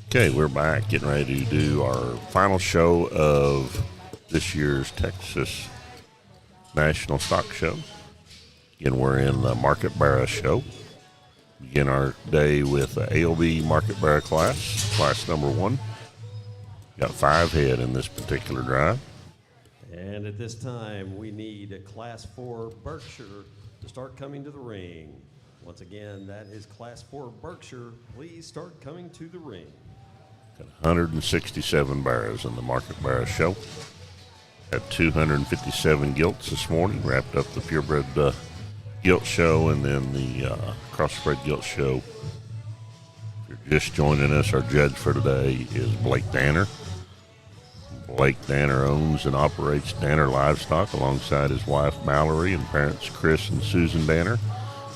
Okay, we're back getting ready to do our final show of this year's Texas National Stock Show. Again, we're in the Market Barrow Show. Begin our day with the AOB Market Barrow class number 1. Got 5 head in this particular drive. And at this time, we need a Class 4 Berkshire to start coming to the ring. Once again, that is Class 4 Berkshire. Please start coming to the ring. Got 167 barrows in the Market Barrow Show. Had 257 gilts this morning. Wrapped up the purebred gilt show and then the crossbred gilt show. If you're just joining us, our judge for today is Blake Danner. Blake Danner owns and operates Danner Livestock alongside his wife Mallory and parents Chris and Susan Danner.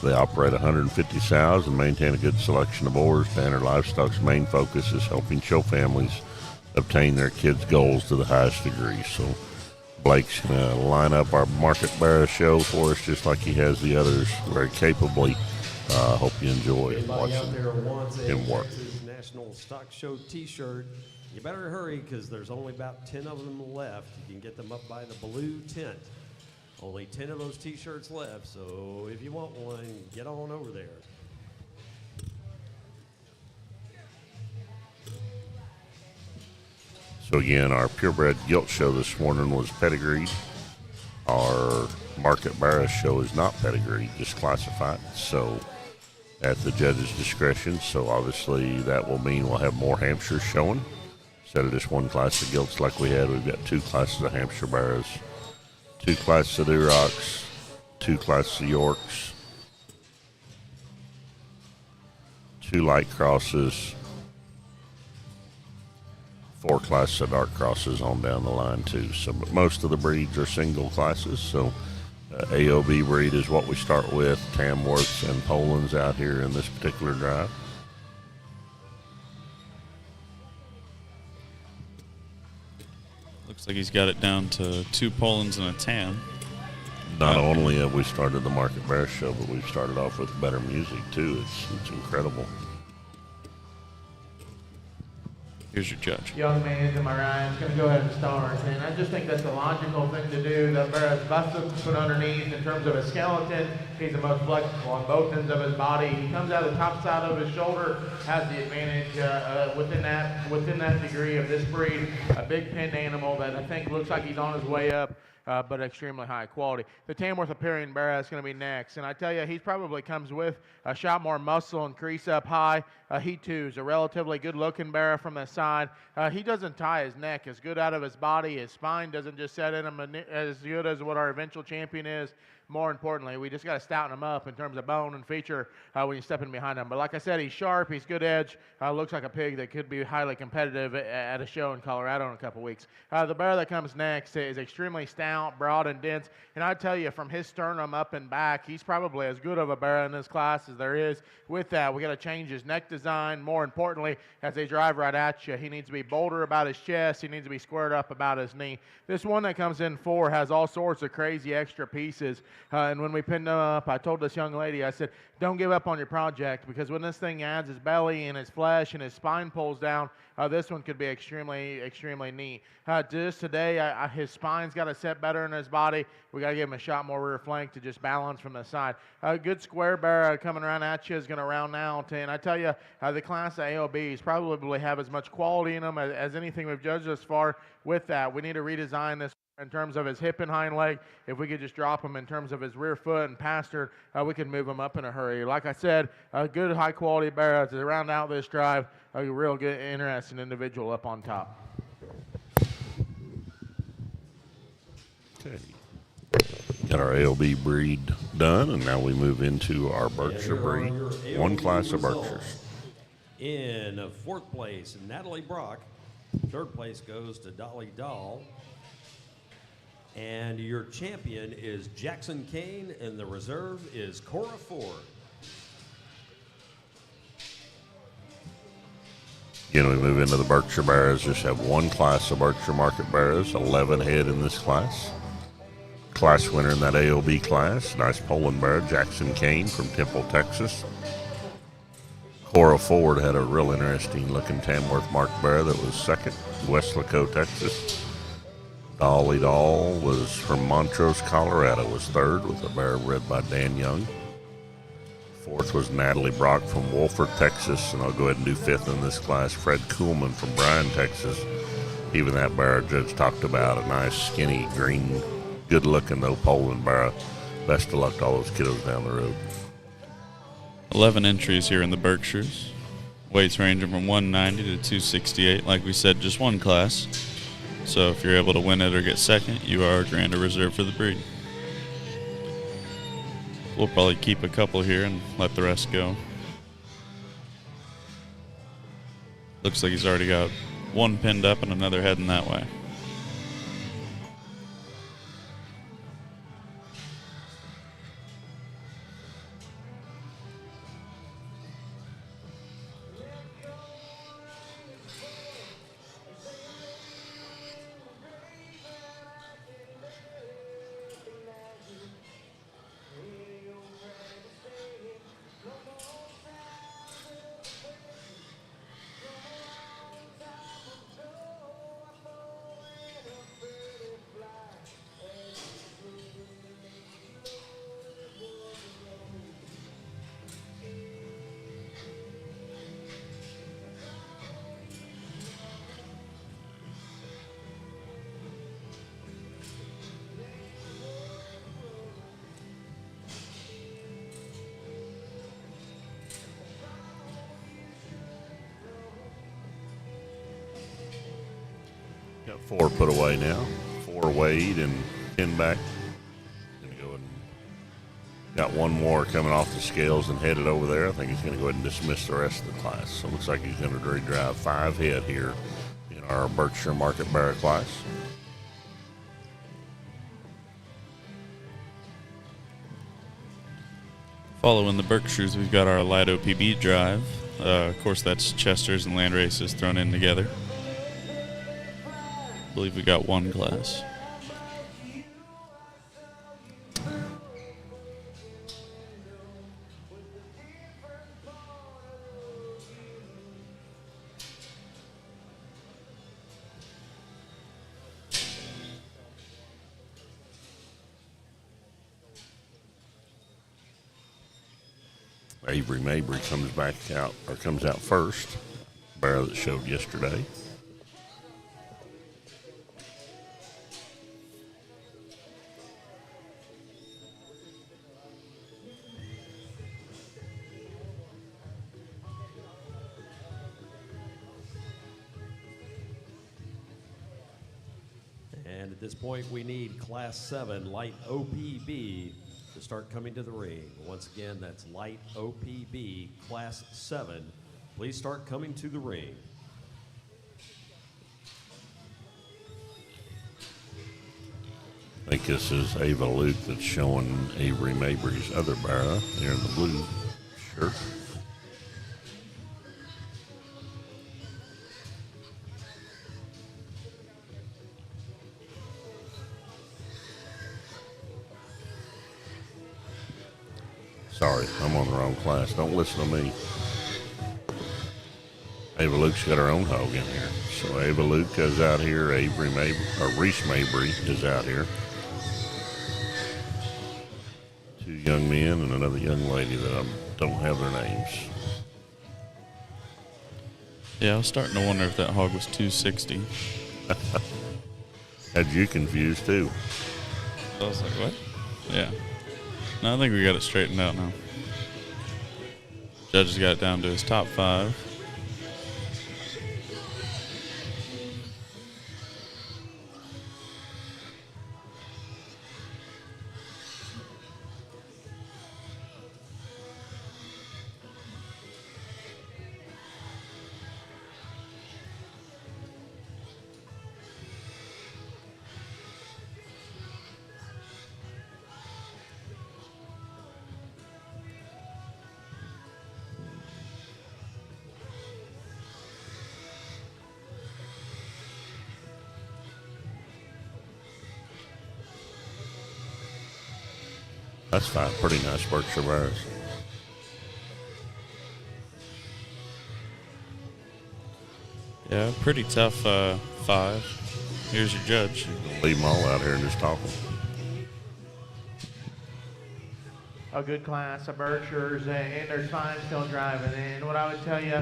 They operate 150 sows and maintain a good selection of boars. Danner Livestock's main focus is helping show families obtain their kids' goals to the highest degree. So Blake's going to line up our Market Barrow show for us just like he has the others very capably. Hope you enjoy Anybody watching out there wants a him work. Texas National Stock Show t-shirt, you better hurry because there's only about 10 of them left. You can get them up by the blue tent. Only 10 of those t-shirts left, so if you want one, get on over there. So again, our purebred gilt show this morning was pedigreed. Our Market Barrow show is not pedigreed, just classified. So at the judge's discretion. So obviously that will mean we'll have more Hampshires showing. Instead of just one class of gilts like we had, we've got 2 classes of Hampshire barrows, 2 classes of Durocs, 2 classes of Yorks, 2 light crosses, 4 classes of dark crosses on down the line too. So, but most of the breeds are single classes. So AOB breed is what we start with. Tamworths and Polands out here in this particular drive. Looks like he's got it down to 2 Polands and a Tam. Not only have we started the Market Barrow show, but we've started off with better music too. It's incredible. Here's your judge. Young man to my right is going to go ahead and start. And I just think that's the logical thing to do. The Barrow's busted put underneath in terms of his skeleton. He's the most flexible on both ends of his body. He comes out of the top side of his shoulder, has the advantage within that degree of this breed. A big pinned animal that I think looks like he's on his way up. But extremely high quality. The Tamworth Appearing Barrow is going to be next. And I tell you, he probably comes with a shot more muscle and crease up high. He too is a relatively good looking barrow from the side. He doesn't tie his neck as good out of his body. His spine doesn't just set in him as good as what our eventual champion is. More importantly, we just got to stouten him up in terms of bone and feature when you step in behind him. But like I said, he's sharp, he's good edge, looks like a pig that could be highly competitive at a show in Colorado in a couple weeks. The barrow that comes next is extremely stout, broad, and dense. And I tell you, from his sternum up and back, he's probably as good of a barrow in this class as there is. With that, we got to change his neck design. More importantly, as they drive right at you, he needs to be bolder about his chest. He needs to be squared up about his knee. This one that comes in 4 has all sorts of crazy extra pieces. And when we pinned him up, I told this young lady, I said, don't give up on your project, because when this thing adds his belly and his flesh and his spine pulls down, this one could be extremely, extremely neat. Just today, his spine's got to set better in his body. We got to give him a shot more rear flank to just balance from the side. A good square barrow coming around at you is going to round out. And I tell you, the class of AOBs probably have as much quality in them as anything we've judged thus far. With that, we need to redesign this in terms of his hip and hind leg. If we could just drop him in terms of his rear foot and pasture, we can move him up in a hurry. Like I said, a good high quality barrow to round out this drive. A real good, interesting individual up on top. Okay. Got our AOB breed done, and now we move into our Berkshire breed. 1 class of Berkshires. In 4th place, Natalie Brock. 3rd place goes to Dolly Dahl. And your champion is Jackson Kane, and the reserve is Cora Ford. Again, we move into the Berkshire Barrows. Just have 1 class of Berkshire Market Barrows, 11 head in this class. Class winner in that AOB class, nice Poland Barrow, Jackson Kane from Temple, Texas. Cora Ford had a real interesting looking Tamworth marked bear that was second. Westlaco, Texas. Dolly Doll was from Montrose, Colorado, was third with a bear bred by Dan Young. Fourth was Natalie Brock from Wolford, Texas, and I'll go ahead and do fifth in this class. Fred Kuhlman from Bryan, Texas. Even that bear our judge talked about, a nice, skinny, green, good-looking, though, Poland bear. Best of luck to all those kiddos down the road. 11 entries here in the Berkshires. Weights ranging from 190 to 268. Like we said, just one class. So if you're able to win it or get second, you are grand or reserve for the breed. We'll probably keep a couple here and let the rest go. Looks like he's already got one pinned up and another heading that way. Got 4 put away now. 4 weighed and 10 back. Gonna go ahead and got 1 more coming off the scales and headed over there. I think he's going to go ahead and dismiss the rest of the class. So it looks like he's going to drive 5 head here in our Berkshire Market Bear class. Following the Berkshires, we've got our light OPB drive. Of course, that's Chesters and Land Races thrown in together. I believe we got 1 class. Avery Mabry comes out first. Bear that showed yesterday. And at this point, we need Class 7 Light OPB to start coming to the ring. Once again, that's Light OPB Class 7. Please start coming to the ring. I think this is Ava Luke that's showing Avery Mabry's other bear here in the blue shirt. Sorry, I'm on the wrong class. Don't listen to me. Ava Luke's got her own hog in here. So Ava Luke is out here. Reese Mabry is out here. 2 young men and another young lady that I don't have their names. Yeah, I was starting to wonder if that hog was 260. Had you confused too? I was like, what? Yeah. No, I think we got it straightened out now. Judge has got it down to his top 5. That's 5 pretty nice Berkshire bears. Yeah, pretty tough 5. Here's your judge. Leave them all out here and just talk them. A good class of Berkshires, and there's 5 still driving. And what I would tell you,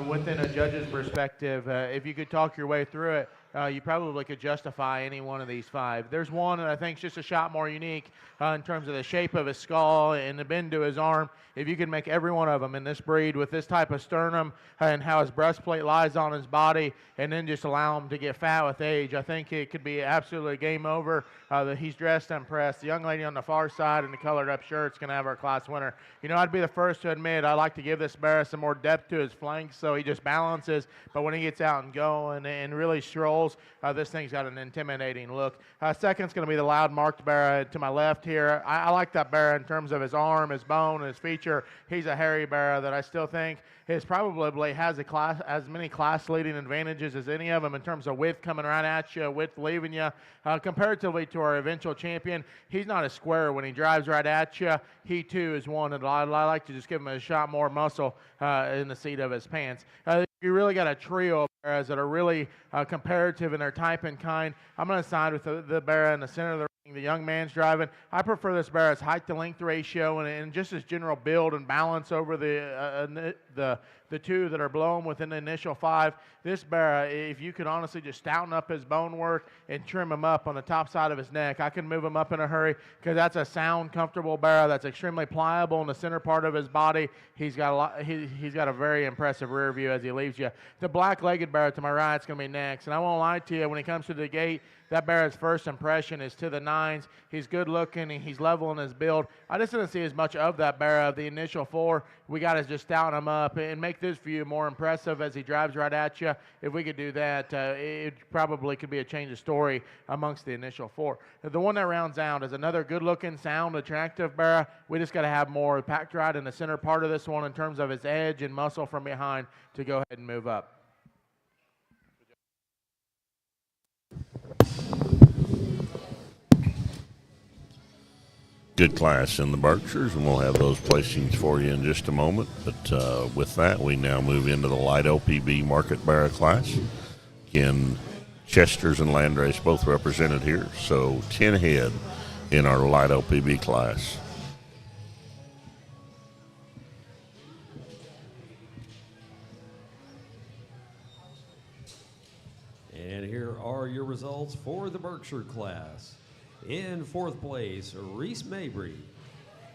within a judge's perspective, if you could talk your way through it, you probably could justify any one of these 5. There's one that I think is just a shot more unique in terms of the shape of his skull and the bend to his arm. If you could make every one of them in this breed with this type of sternum and how his breastplate lies on his body, and then just allow him to get fat with age, I think it could be absolutely game over. That he's dressed impressed. The young lady on the far side in the colored up shirt's going to have our class winner. You know, I'd be the first to admit I like to give this bear some more depth to his flanks so he just balances, but when he gets out and going and really strolls, this thing's got an intimidating look. Second's going to be the loud marked bear to my left here. I like that bear in terms of his arm, his bone, and his feature. He's a hairy bear that I still think is probably has as many class-leading advantages as any of them in terms of width coming right at you, width leaving you. Comparatively to our eventual champion, he's not a square when he drives right at you. He, too, is one that I like to just give him a shot more muscle in the seat of his pants. You really got a trio of bears that are really comparative in their type and kind. I'm going to side with the bear in the center of the ring. The young man's driving. I prefer this bear's height to length ratio and just his general build and balance over the 2 that are blown within the initial 5. This bear, if you could honestly just stouten up his bone work and trim him up on the top side of his neck, I can move him up in a hurry because that's a sound, comfortable bear that's extremely pliable in the center part of his body. He's got a very impressive rear view as he leaves you. The black-legged bear to my right is going to be next, and I won't lie to you, when he comes to the gate, that bear's first impression is to the 9s. He's good looking and he's level in his build. I just didn't see as much of that bear of the initial 4. We got to just stouten him up and make this view more impressive as he drives right at you. If we could do that, it probably could be a change of story amongst the initial 4. The one that rounds out is another good looking, sound, attractive bear. We just got to have more packed right in the center part of this one in terms of his edge and muscle from behind to go ahead and move up. Good class in the Berkshires, and we'll have those placings for you in just a moment. But with that, we now move into the light OPB market barrow class. Again, Chesters and Landrace both represented here, so 10 head in our light OPB class. And here are your results for the Berkshire class. In 4th place, Reese Mabry.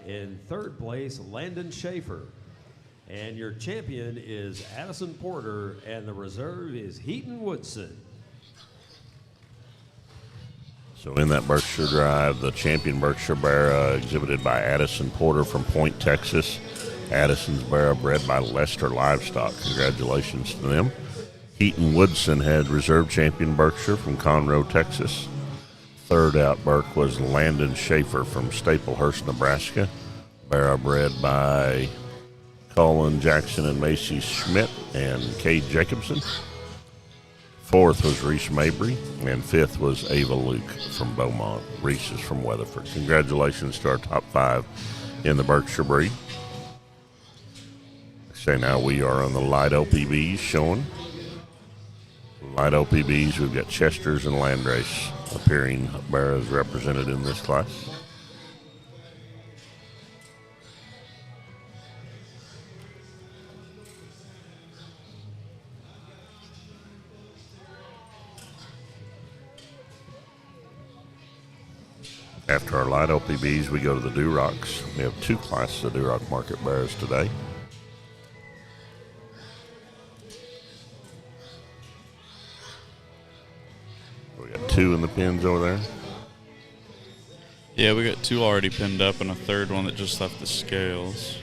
In 3rd place, Landon Schaefer. And your champion is Addison Porter, and the reserve is Heaton Woodson. So in that Berkshire drive, the champion Berkshire barrow exhibited by Addison Porter from Point, Texas. Addison's barrow bred by Lester Livestock. Congratulations to them. Heaton Woodson had reserve champion Berkshire from Conroe, Texas. 3rd out Burke was Landon Schaefer from Staplehurst, Nebraska. Barrow bred by Colin Jackson and Macy Schmidt and Cade Jacobson. 4th was Reese Mabry, and 5th was Ava Luke from Beaumont. Reese is from Weatherford. Congratulations to our top 5 in the Berkshire breed. Say now we are on the light OPBs showing. Light OPBs, we've got Chesters and Landrace appearing barrows represented in this class. After our light OPBs, we go to the Durocs. We have 2 classes of Duroc market barrows today. We got 2 in the pins over there. Yeah, we got 2 already pinned up and a 3rd one that just left the scales.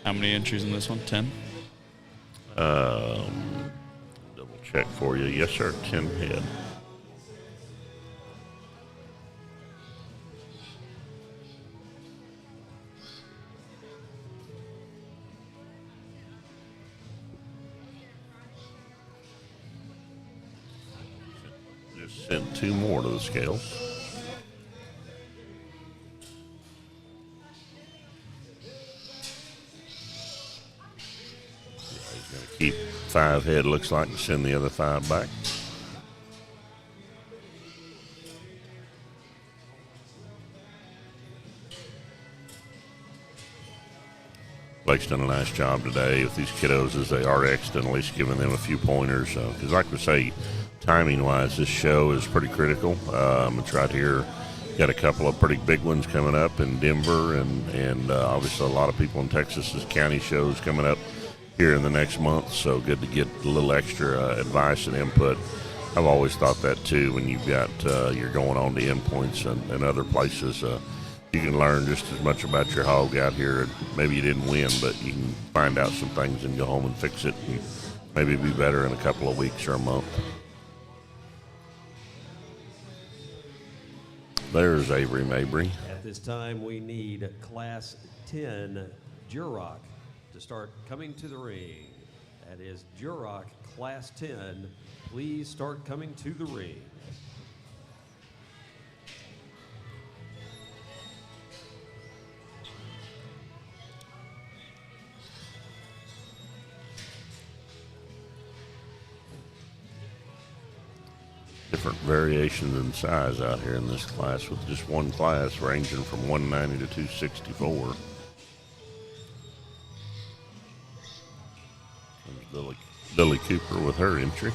How many entries in this one? 10? Double check for you. Yes, sir. 10 head. Just sent 2 more to the scales. Going to keep 5 head, looks like, and send the other 5 back. Blake's done a nice job today with these kiddos as they RX'd, and at least giving them a few pointers. Because like we say, timing-wise, this show is pretty critical. It's right here. Got a couple of pretty big ones coming up in Denver, and obviously a lot of people in Texas's county shows coming up here in the next month. So good to get a little extra advice and input. I've always thought that too. When you've got you're going on to endpoints and other places, you can learn just as much about your hog out here. Maybe you didn't win, but you can find out some things and go home and fix it, and maybe be better in a couple of weeks or a month. There's Avery Mabry. At this time, we need Class 10 Duroc to start coming to the ring. That is Duroc Class 10. Please start coming to the ring. Different variations in size out here in this class, with just one class ranging from 190 to 264. There's Lily Cooper with her entry.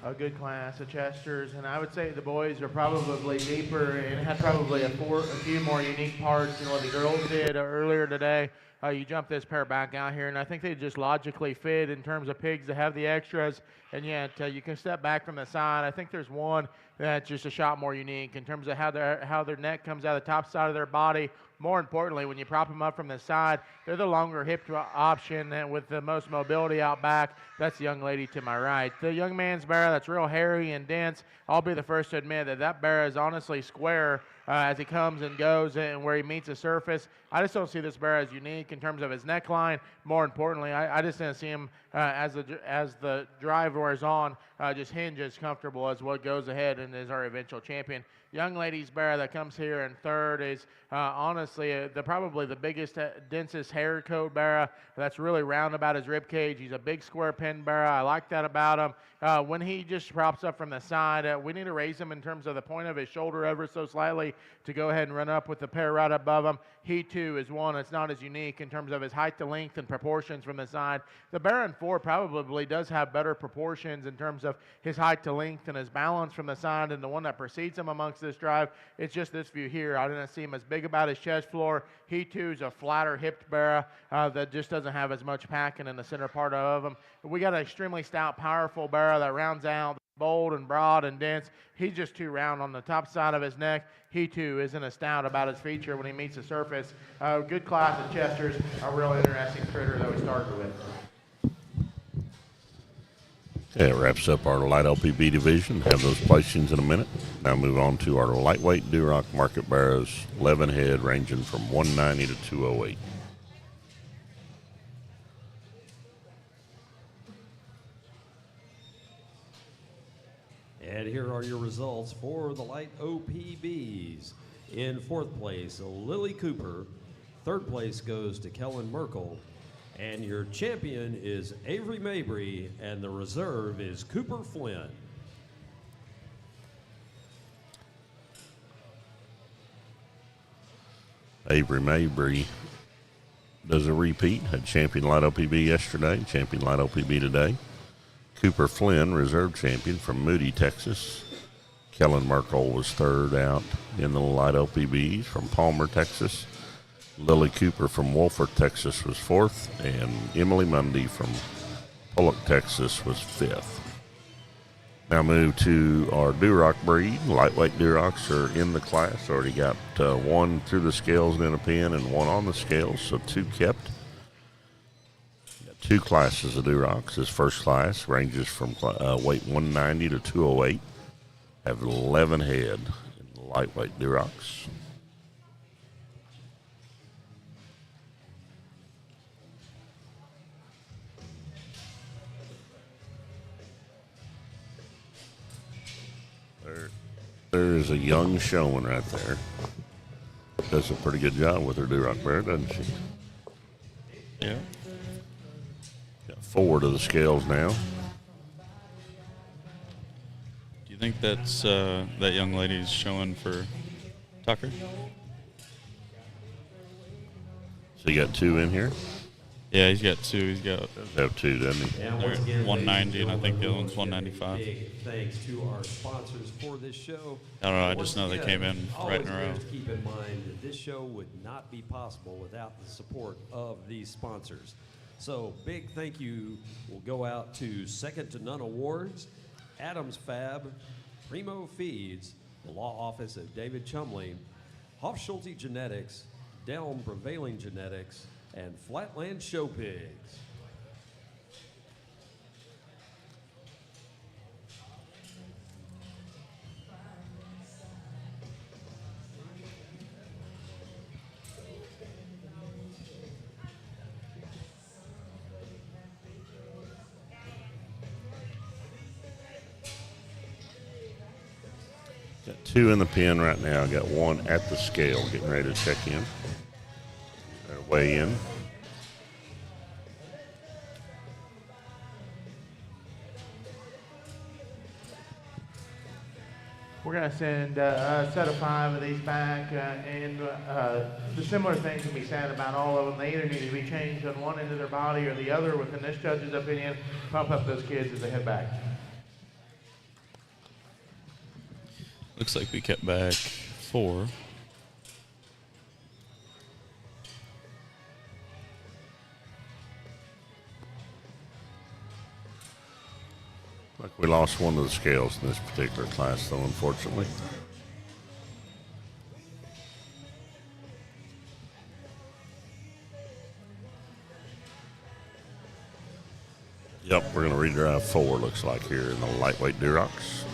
A good class of Chesters, and I would say the boys are probably deeper and had probably a few more unique parts than what the girls did earlier today. You jump this pair back out here, and I think they just logically fit in terms of pigs to have the extras, and yet you can step back from the side. I think there's one that's just a shot more unique in terms of how their neck comes out of the top side of their body. More importantly, when you prop them up from the side, they're the longer hip option and with the most mobility out back. That's the young lady to my right. The young man's barrow that's real hairy and dense. I'll be the first to admit that barrow is honestly square as he comes and goes and where he meets the surface. I just don't see this barrow as unique in terms of his neckline. More importantly, I just didn't see him as the drive wears on, just hinge as comfortable as what goes ahead and is our eventual champion. Young lady's barrow that comes here in third is honestly probably the biggest, densest hair coat barrow that's really round about his rib cage. He's a big square pin barrow. I like that about him. When he just props up from the side, we need to raise him in terms of the point of his shoulder ever so slightly to go ahead and run up with the pair right above him. He too is one that's not as unique in terms of his height to length and proportions from the side. The barrow in 4 probably does have better proportions in terms of his height to length and his balance from the side than the one that precedes him amongst this drive. It's just this view here. I didn't see him as big about his chest floor. He too is a flatter hipped barrow that just doesn't have as much packing in the center part of him. We got an extremely stout, powerful barrow that rounds out bold and broad and dense. He's just too round on the top side of his neck. He too isn't as stout about his feature when he meets the surface. Good class of Chesters. A real interesting critter that we started with. That wraps up our light LPB division. Have those placings in a minute. Now move on to our lightweight Duroc market barrows, 11 head, ranging from 190 to 208. And here are your results for the light OPBs. In 4th place, Lily Cooper. 3rd place goes to Kellen Merkel. And your champion is Avery Mabry, and the reserve is Cooper Flynn. Avery Mabry does a repeat. Had champion light LPB yesterday, champion light LPB today. Cooper Flynn, reserve champion from Moody, Texas. Kellen Merkel was third out in the light LPBs from Palmer, Texas. Lily Cooper from Wolford, Texas was fourth, and Emily Mundy from Pollock, Texas was fifth. Now move to our Duroc breed. Lightweight Durocs are in the class. Already got one through the scales and in a pen and one on the scales, so two kept. Got two classes of Durocs. This first class ranges from weight 190 to 208. Have 11 head in the lightweight Durocs. There's a young showman right there. Does a pretty good job with her Duroc bear, doesn't she? Yeah. Got four to the scales now. Do you think that's that young lady's showing for Tucker? So you got two in here? Yeah, he's got two. He's got Does have two, doesn't he? And They're once again, 190, and I think the other ladies one's and gentlemen, 195. Big thanks to our sponsors for this show. I don't know, I Once just know they again, came in right in a always row. good to keep in mind that this show would not be possible without the support of these sponsors. So big thank you will go out to Second to None Awards, Adams Fab, Primo Feeds, the law office of David Chumley, Hoff-Schulte Genetics, Delm Prevailing Genetics, and Flatland Show Pigs. Got two in the pen right now. Got one at the scale, getting ready to check in. They're weigh in. We're going to send a set of 5 of these back, and the similar things can be said about all of them. They either need to be changed on one end of their body or the other, within this judge's opinion. Pump up those kids as they head back. Looks like we kept back 4. Look, we lost one of the scales in this particular class, though, unfortunately. Yep, we're going to redrive 4, looks like, here in the lightweight Durocs.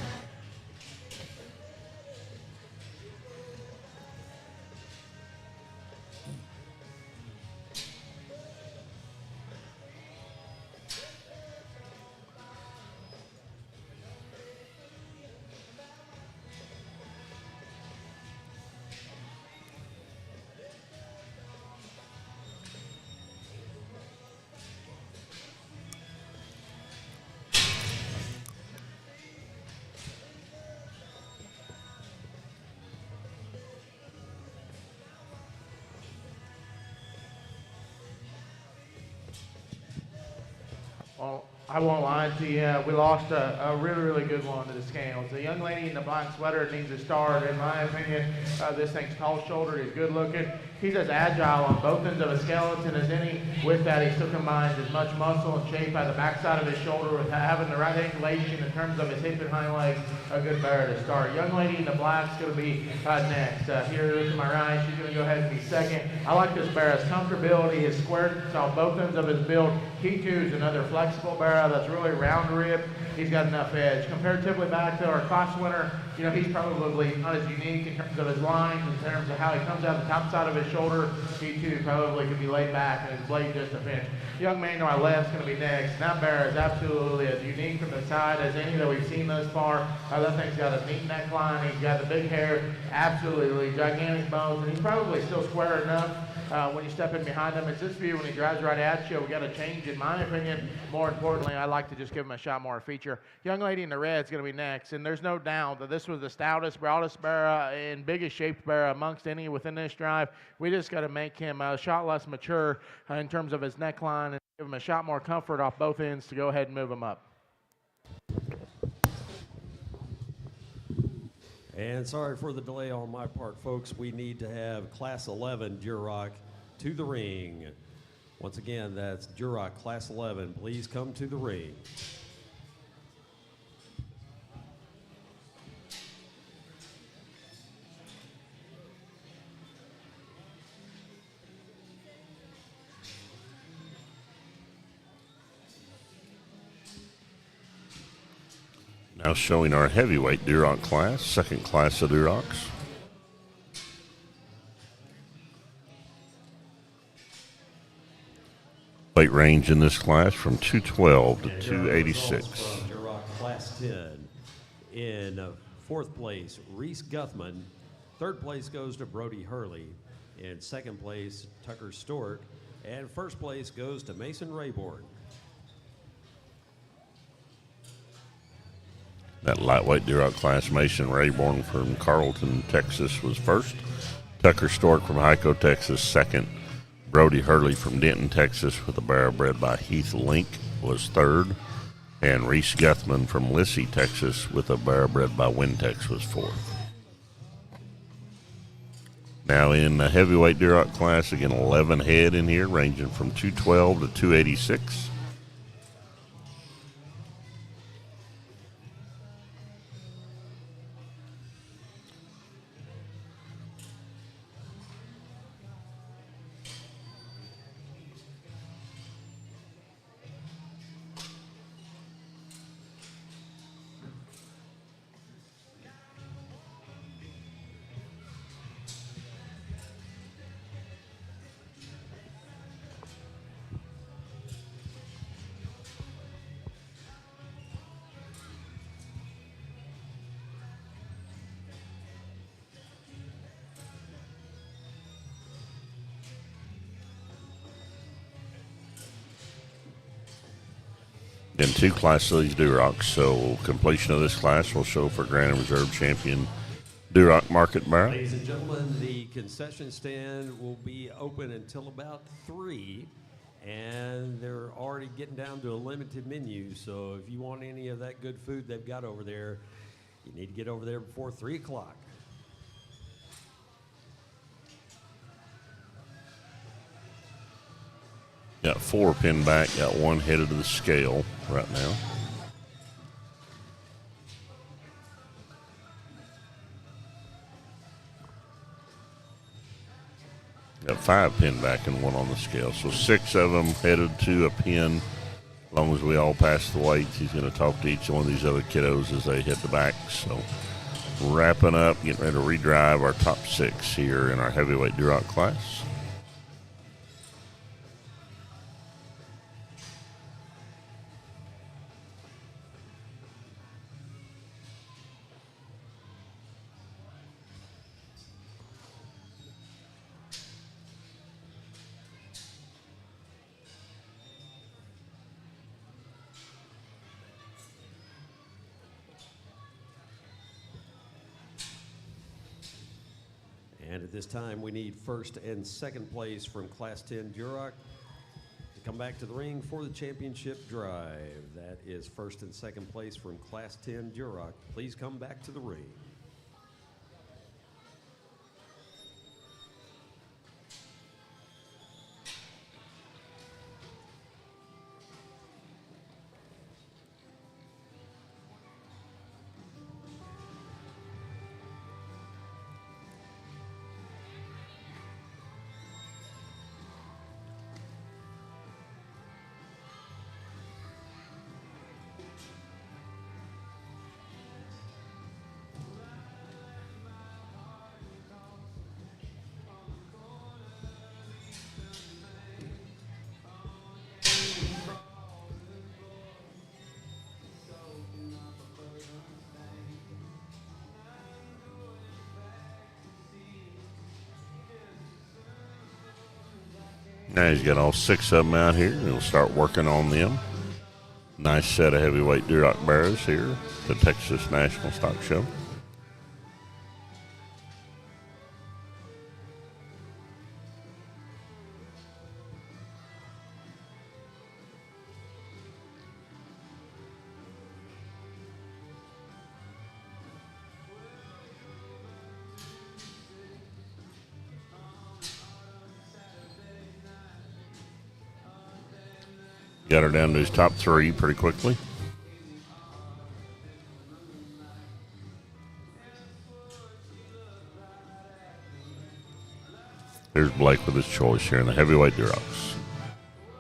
Well, I won't lie to you. We lost a really, really good one to the scales. The young lady in the black sweater needs to start. In my opinion, this thing's tall-shouldered. He's good-looking. He's as agile on both ends of his skeleton as any. With that, he still combines as much muscle and shape by the backside of his shoulder with having the right angulation in terms of his hip and hind legs. A good bear to start. Young lady in the black's going to be next. Here to my right, she's going to go ahead and be second. I like this bear. His comfortability, his squareness on both ends of his build. He too is another flexible bear that's really round rib. He's got enough edge. Comparatively back to our class winner, you know, he's probably not as unique in terms of his lines, in terms of how he comes out the top side of his shoulder. He too probably could be laid back and his blade just a pinch. Young man to our left is going to be next. That bear is absolutely as unique from the side as any that we've seen thus far. That thing's got a neat neckline. He's got the big hair, absolutely gigantic bones, and he's probably still square enough. When you step in behind him, it's this view when he drives right at you. We got to change, in my opinion. More importantly, I like to just give him a shot more feature. Young lady in the red is going to be next, and there's no doubt that this was the stoutest, broadest bear and biggest shaped bear amongst any within this drive. We just got to make him a shot less mature in terms of his neckline and give him a shot more comfort off both ends to go ahead and move him up. And sorry for the delay on my part, folks. We need to have Class 11 Duroc to the ring. Once again, that's Duroc Class 11. Please come to the ring. Now showing our heavyweight Duroc class, second class of Durocs. Weight range in this class from 212 to And here are the results 286. from Duroc Class 10. In fourth place, Reese Guthman. Third place goes to Brody Hurley. In second place, Tucker Stork. And first place goes to Mason Rayborn. That lightweight Duroc class, Mason Rayborn from Carlton, Texas was first. Tucker Stork from Hyco, Texas, second. Brody Hurley from Denton, Texas, with a barrow bred by Heath Link, was third. And Reese Guthman from Lissy, Texas, with a barrow bred by Wintex, was fourth. Now in the heavyweight Duroc class, again, 11 head in here, ranging from 212 to 286. In two classes of these Durocs, so completion of this class will show for Grand and Reserve champion Duroc Market Barrow. Ladies and gentlemen, the concession stand will be open until about 3, and they're already getting down to a limited menu. So if you want any of that good food they've got over there, you need to get over there before 3 o'clock. Got 4 pinned back, got 1 headed to the scale right now. Got 5 pinned back and 1 on the scale. So 6 of them headed to a pin. As long as we all pass the weights, he's going to talk to each one of these other kiddos as they hit the back. So wrapping up, getting ready to redrive our top 6 here in our heavyweight Duroc class. And at this time, we need first and second place from Class 10 Duroc to come back to the ring for the championship drive. That is first and second place from Class 10 Duroc. Please come back to the ring. Now he's got all 6 of them out here, and he'll start working on them. Nice set of heavyweight Duroc barrows here at the Texas National Stock Show. Got her down to his top 3 pretty quickly. Here's Blake with his choice here in the heavyweight Durocs.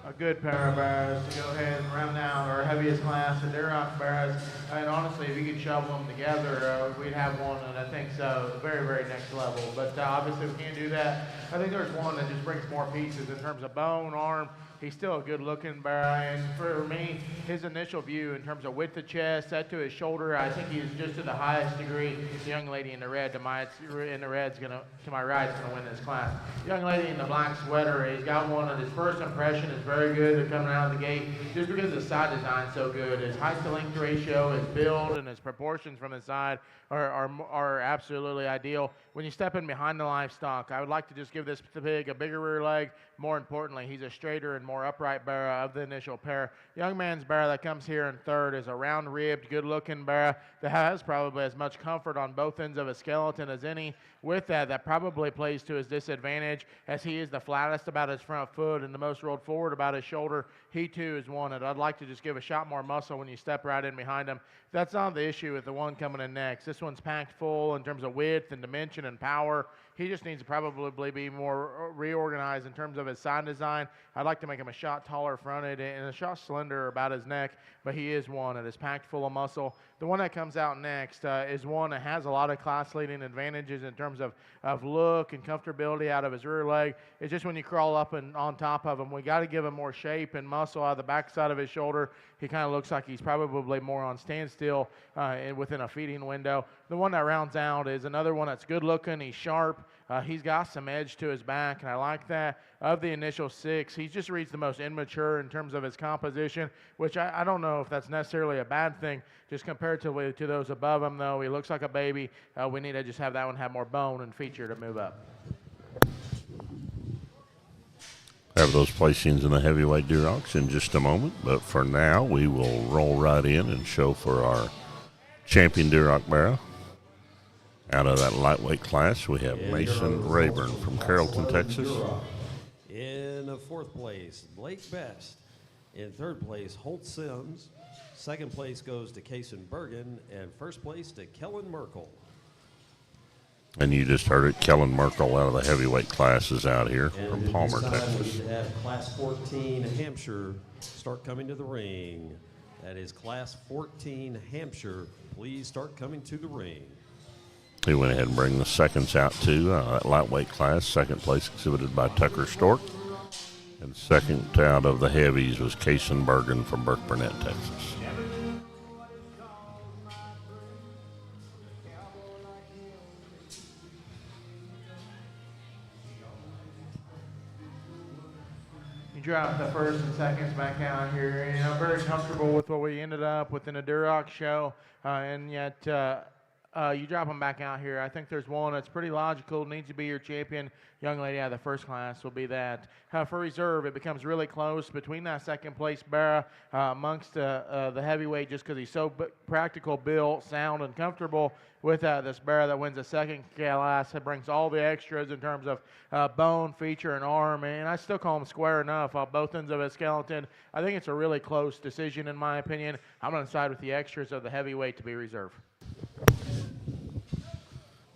A good pair of barrows to go ahead and round out our heaviest class, the Duroc barrows. And honestly, if you could shovel them together, we'd have one, and I think so, very, very next level. But obviously, we can't do that. I think there's one that just brings more pieces in terms of bone, arm. He's still a good-looking barrow, and for me, his initial view in terms of width of chest, set to his shoulder, I think he's just to the highest degree. The young lady in the red to my right is gonna win this class. The young lady in the black sweater, he's got one, and his first impression is very good coming out of the gate, just because the side design's so good. His height to length ratio, his build, and his proportions from the side are absolutely ideal. When you step in behind the livestock, I would like to just give this pig a bigger rear leg. More importantly, he's a straighter and more upright barrow of the initial pair. Young man's barrow that comes here in third is a round-ribbed, good-looking barrow that has probably as much comfort on both ends of his skeleton as any. With that probably plays to his disadvantage, as he is the flattest about his front foot and the most rolled forward about his shoulder. He too is one that I'd like to just give a shot more muscle when you step right in behind him. That's not the issue with the one coming in next. This one's packed full in terms of width and dimension and power. He just needs to probably be more reorganized in terms of his side design. I'd like to make him a shot taller fronted and a shot slender about his neck, but he is one that is packed full of muscle. The one that comes out next is one that has a lot of class-leading advantages in terms of look and comfortability out of his rear leg. It's just when you crawl up and on top of him, we got to give him more shape and muscle out of the backside of his shoulder. He kind of looks like he's probably more on standstill within a feeding window. The one that rounds out is another one that's good looking. He's sharp. He's got some edge to his back, and I like that. Of the initial 6, he just reads the most immature in terms of his composition, which I don't know if that's necessarily a bad thing. Just comparatively to those above him, though, he looks like a baby. We need to just have that one have more bone and feature to move up. Have those placings in the heavyweight Durocs in just a moment, but for now, we will roll right in and show for our champion Duroc barrow. Out of that lightweight class, we have Mason Rayburn from Carrollton, Texas. In 4th place, Blake Best. In 3rd place, Holt Sims. 2nd place goes to Kason Bergen, and 1st place to Kellen Merkel. And you just heard it, Kellen Merkel out of the heavyweight classes out here And from Palmer, this time Texas. we have Class 14 Hampshire start coming to the ring. That is Class 14 Hampshire. Please start coming to the ring. He went ahead and bring the seconds out too. That lightweight class, 2nd place exhibited by Tucker Stork. And 2nd out of the heavies was Kason Bergen from Burke Burnett, Texas. You drop the 1st and 2nds back out here. You know, I'm very comfortable with what we ended up with in a Duroc show, and yet you drop them back out here. I think there's one that's pretty logical, needs to be your champion. Young lady out of the 1st class will be that. For reserve, it becomes really close between that 2nd place barrow amongst the heavyweight, just because he's so practical built, sound, and comfortable with this barrow that wins the 2nd class. It brings all the extras in terms of bone, feature, and arm, and I still call him square enough on both ends of his skeleton. I think it's a really close decision in my opinion. I'm going to side with the extras of the heavyweight to be reserved.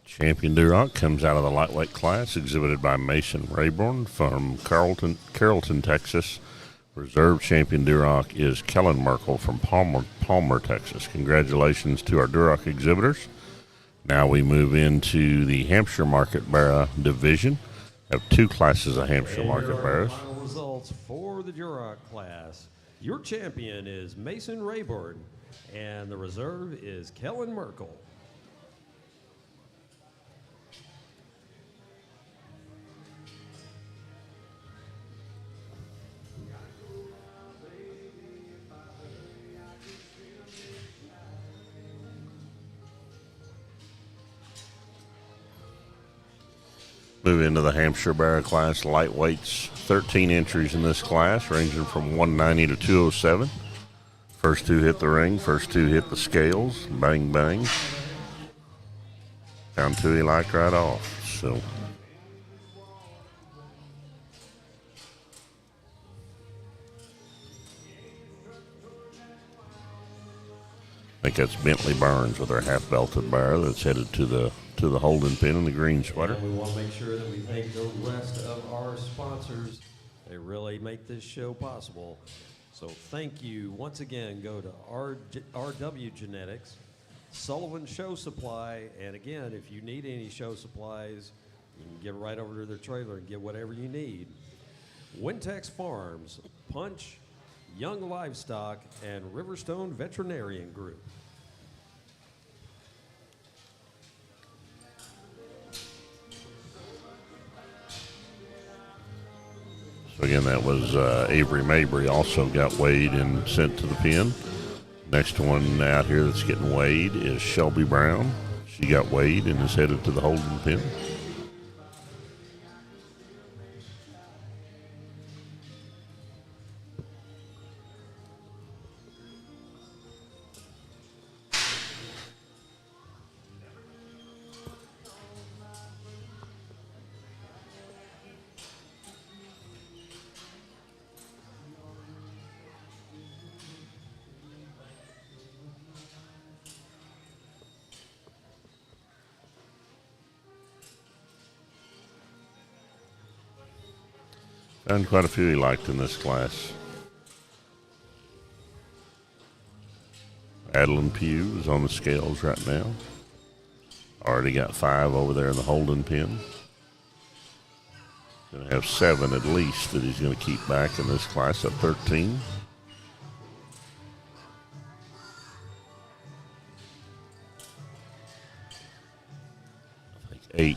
Champion Duroc comes out of the lightweight class, exhibited by Mason Rayburn from Carrollton, Texas. Reserve champion Duroc is Kellen Merkel from Palmer, Texas. Congratulations to our Duroc exhibitors. Now we move into the Hampshire Market Barrow division. Have 2 classes of Hampshire Market Barrows. Final results for the Duroc class. Your champion is Mason Rayburn, and the reserve is Kellen Merkel. Move into the Hampshire Barrow class, lightweights, 13 entries in this class, ranging from 190 to 207. First 2 hit the ring, first 2 hit the scales, bang, bang. Found 2 he liked right off, so. I think that's Bentley Burns with our half-belted barrow that's headed to the holding pin in the green sweater. And we want to make sure that we thank the rest of our sponsors. They really make this show possible. So thank you. Once again, go to RW Genetics, Sullivan Show Supply, and again, if you need any show supplies, you can get right over to their trailer and get whatever you need. Wintex Farms, Punch, Young Livestock, and Riverstone Veterinarian Group. So again, that was Avery Mabry also got weighed and sent to the pen. Next one out here that's getting weighed is Shelby Brown. She got weighed and is headed to the holding pen. Found quite a few he liked in this class. Adeline Pugh is on the scales right now. Already got 5 over there in the holding pen. Going to have 7 at least that he's going to keep back in this class at 13. I think 8.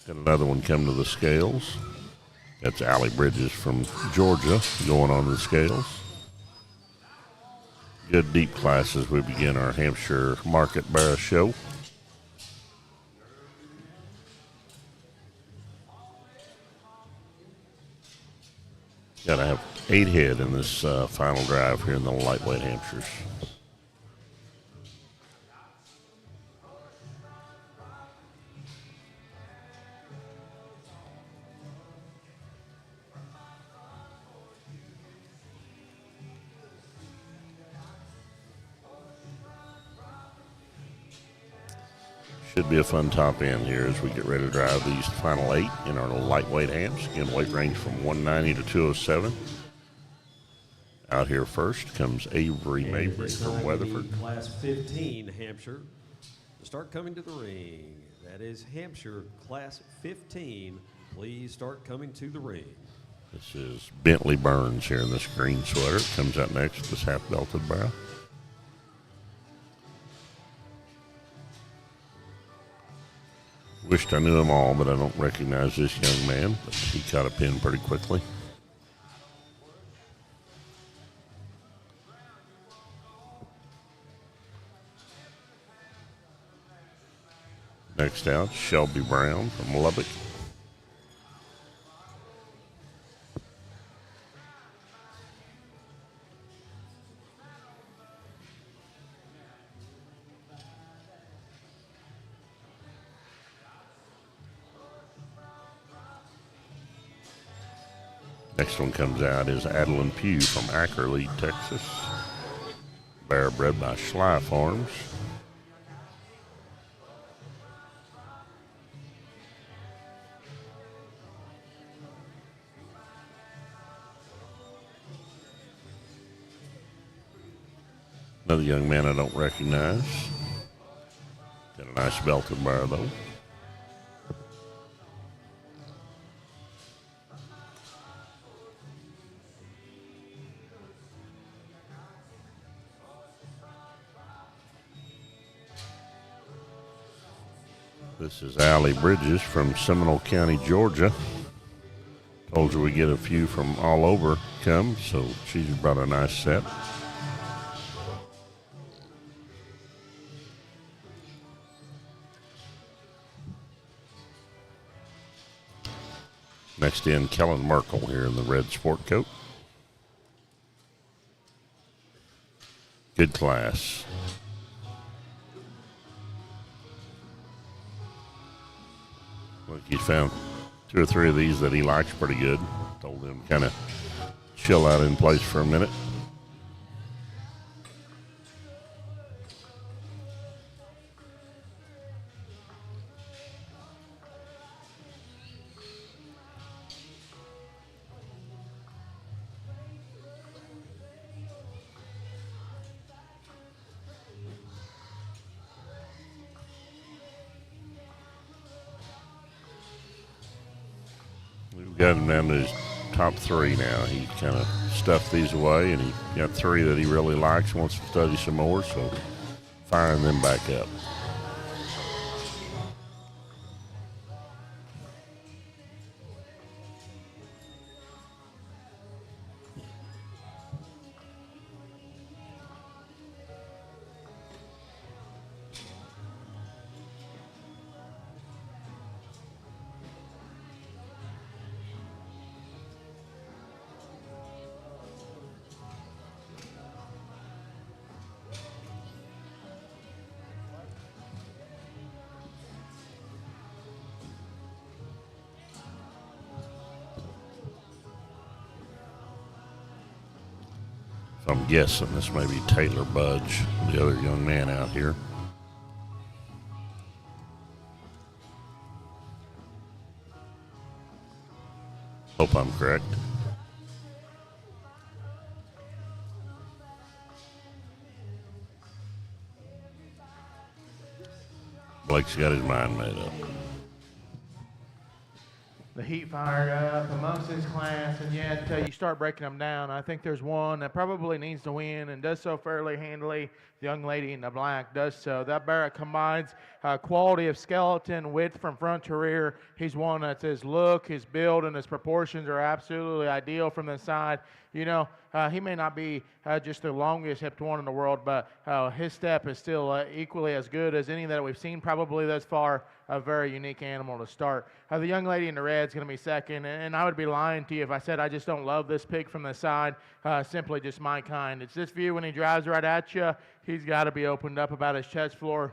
Got another one come to the scales. That's Allie Bridges from Georgia going on the scales. Good deep class as we begin our Hampshire Market Barrow Show. Got to have 8 head in this final drive here in the lightweight Hampshires. Should be a fun top end here as we get ready to drive these final 8 in our lightweight hams. Again, weight range from 190 to 207. Out here first comes Avery Mabry from Weatherford. Class 15, Hampshire. Start coming to the ring. That is Hampshire, Class 15. Please start coming to the ring. This is Bentley Burns here in this green sweater. It comes out next, this half-belted barrow. Wished I knew them all, but I don't recognize this young man. But he caught a pin pretty quickly. Next out, Shelby Brown from Lubbock. Next one comes out is Adeline Pugh from Ackerley, Texas. Barrow bred by Schley Farms. Another young man I don't recognize. Got a nice belted barrow though. This is Allie Bridges from Seminole County, Georgia. Told you we get a few from all over come, so she's brought a nice set. Next in, Kellen Merkel here in the red sport coat. Good class. Look, he found 2 or 3 of these that he likes pretty good. Told him kind of chill out in place for a minute. got him down to his top 3 now. He kind of stuffed these away, and he got 3 that he really likes, wants to study some more, so firing them back up. I'm guessing this may be Taylor Budge, the other young man out here. Hope I'm correct. Blake's got his mind made up. The heat fired up amongst his class, and yet you start breaking them down. I think there's one that probably needs to win and does so fairly handily. The young lady in the black does so. That Barrow combines quality of skeleton, width from front to rear. He's one that's his look, his build, and his proportions are absolutely ideal from the side. You know, he may not be just the longest hipped one in the world, but his step is still equally as good as any that we've seen probably thus far. A very unique animal to start. The young lady in the red is going to be second, and I would be lying to you if I said I just don't love this pig from the side. Simply just my kind. It's this view when he drives right at you. He's got to be opened up about his chest floor.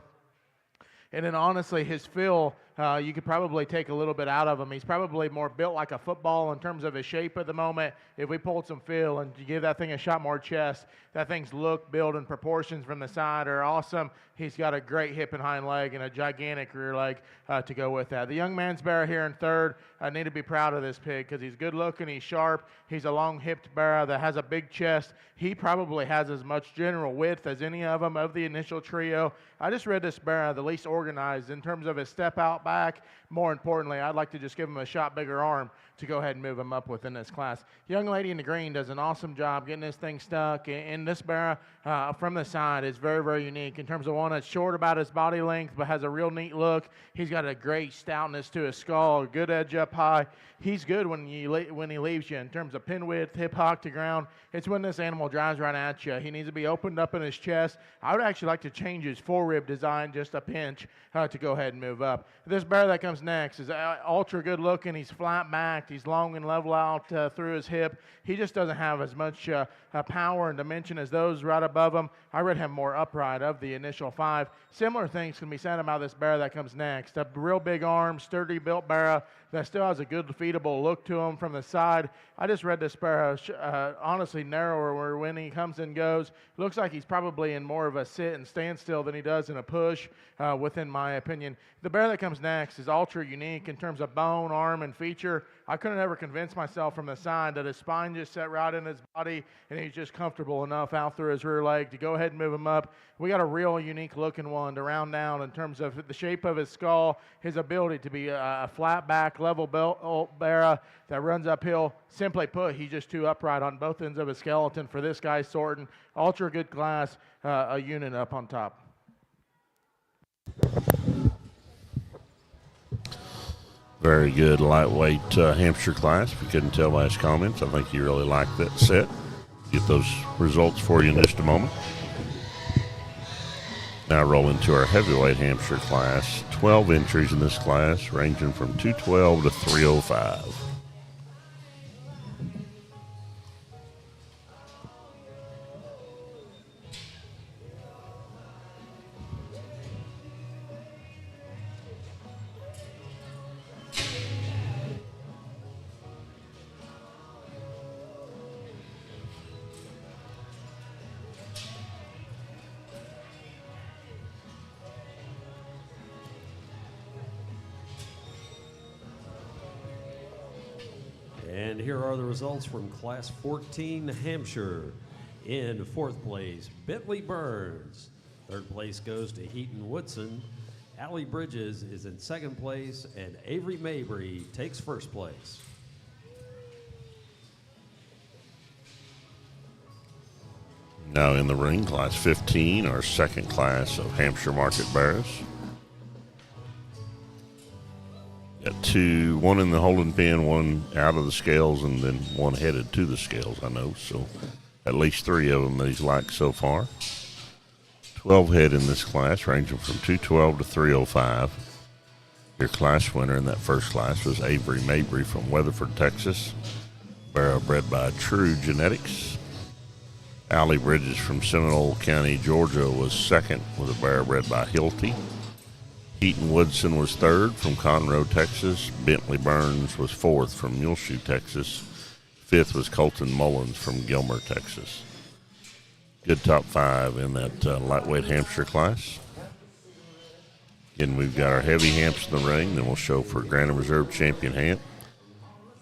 And then honestly, his feel, you could probably take a little bit out of him. He's probably more built like a football in terms of his shape at the moment. If we pulled some feel and you give that thing a shot more chest, that thing's look, build, and proportions from the side are awesome. He's got a great hip and hind leg and a gigantic rear leg to go with that. The young man's Barrow here in third. I need to be proud of this pig because he's good looking, he's sharp, he's a long-hipped Barrow that has a big chest. He probably has as much general width as any of them of the initial trio. I just read this Barrow the least organized in terms of his step out back. More importantly, I'd like to just give him a shot bigger arm to go ahead and move him up within this class. Young lady in the green does an awesome job getting this thing stuck, and this Barrow from the side is very, very unique in terms of one that's short about his body length but has a real neat look. He's got a great stoutness to his skull, a good edge up high. He's good when he leaves you in terms of pin width, hip hock to ground. It's when this animal drives right at you. He needs to be opened up in his chest. I would actually like to change his forerib design just a pinch to go ahead and move up. This Barrow that comes next is ultra good looking. He's flat backed. He's long and level out through his hip. He just doesn't have as much power and dimension as those right above him. I read him more upright of the initial 5. Similar things can be said about this Barrow that comes next. A real big arm, sturdy built Barrow that still has a good feedable look to him from the side. I just read this Barrow honestly narrower when he comes and goes. Looks like he's probably in more of a sit and standstill than he does in a push, within my opinion. The Barrow that comes next is ultra unique in terms of bone, arm, and feature. I couldn't ever convince myself from the side that his spine just set right in his body and he's just comfortable enough out through his rear leg to go ahead and move him up. We got a real unique looking one to round down in terms of the shape of his skull, his ability to be a flat back, level built Barrow that runs uphill. Simply put, he's just too upright on both ends of his skeleton for this guy's sorting. Ultra good class, a unit up on top. Very good lightweight Hampshire class. If you couldn't tell by his comments, I think you really like that set. Get those results for you in just a moment. Now roll into our heavyweight Hampshire class. 12 entries in this class, ranging from 212 to 305. And here are the results from Class 14 Hampshire. In 4th place, Bentley Burns. 3rd place goes to Heaton Woodson. Allie Bridges is in 2nd place, and Avery Mabry takes 1st place. Now in the ring, class 15, our second class of Hampshire Market Barrows. Got two, one in the holding pen, one out of the scales, and then one headed to the scales, I know. So at least 3 of them that he's liked so far. 12 head in this class, ranging from 212 to 305. Your class winner in that first class was Avery Mabry from Weatherford, Texas. Barrow bred by True Genetics. Allie Bridges from Seminole County, Georgia was second with a barrow bred by Hilty. Heaton Woodson was third from Conroe, Texas. Bentley Burns was fourth from Muleshoe, Texas. Fifth was Colton Mullins from Gilmer, Texas. Good top 5 in that lightweight Hampshire class. Again, we've got our heavy hamps in the ring. Then we'll show for Grand and Reserve Champion Hamp.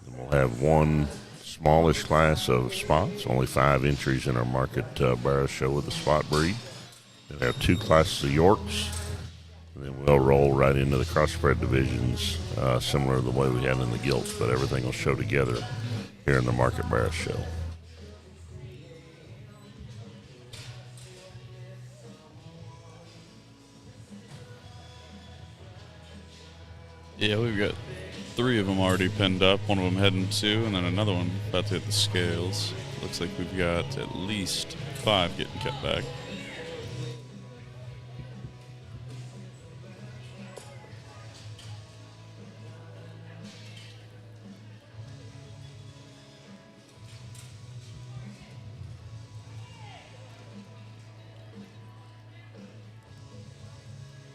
Then we'll have one smallish class of spots. Only 5 entries in our market barrow show with the spot breed. We'll have 2 classes of Yorks. And then we'll roll right into the crossbred divisions, similar to the way we had in the gilts, but everything will show together here in the market barrow show. Yeah, we've got 3 of them already pinned up, one of them heading to, and then another one about to hit the scales. Looks like we've got at least 5 getting kept back.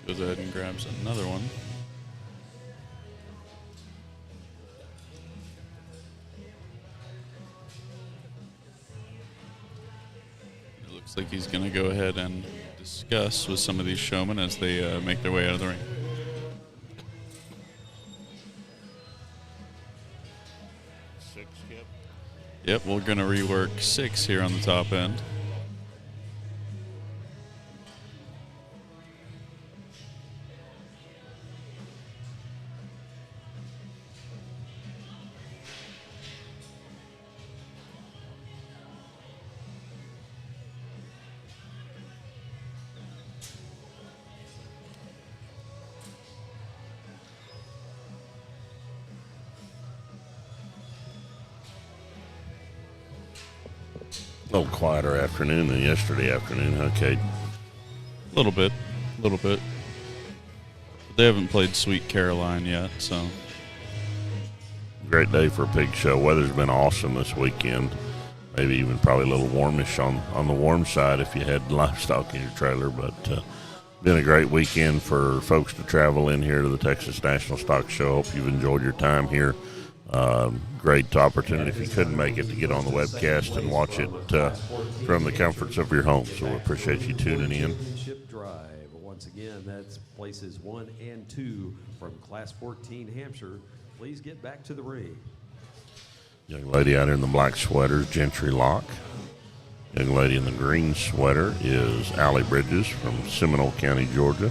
Goes ahead and grabs another one. Looks like he's going to go ahead and discuss with some of these showmen as they make their way out of the ring. Yep, we're going to rework 6 here on the top end. A little quieter afternoon than yesterday afternoon, huh, Kate? A little bit. But they haven't played Sweet Caroline yet, so. Great day for a pig show. Weather's been awesome this weekend. Maybe even probably a little warmish on the warm side if you had livestock in your trailer, but been a great weekend for folks to travel in here to the Texas National Stock Show. Hope you've enjoyed your time here. Great opportunity if you couldn't make it to get on the webcast and watch it from the comforts of your home. So we appreciate you tuning in. Championship Drive. Once again, that's places 1 and 2 from Class 14 Hampshire. Please get back to the ring. Young lady out here in the black sweater is Gentry Locke. Young lady in the green sweater is Allie Bridges from Seminole County, Georgia.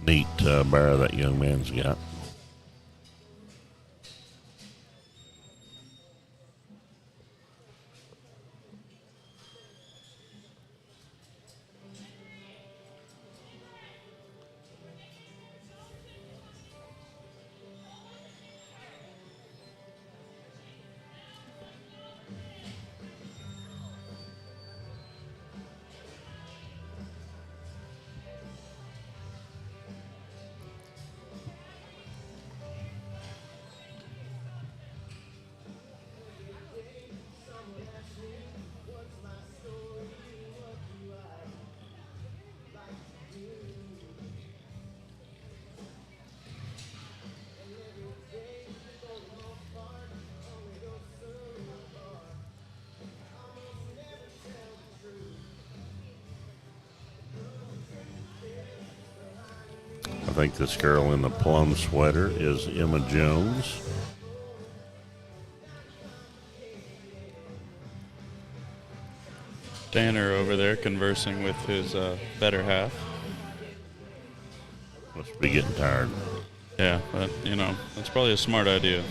Neat barrow that young man's got. I think this girl in the plum sweater is Emma Jones. Tanner over there conversing with his better half. Must be getting tired. Yeah, but, you know, that's probably a smart idea.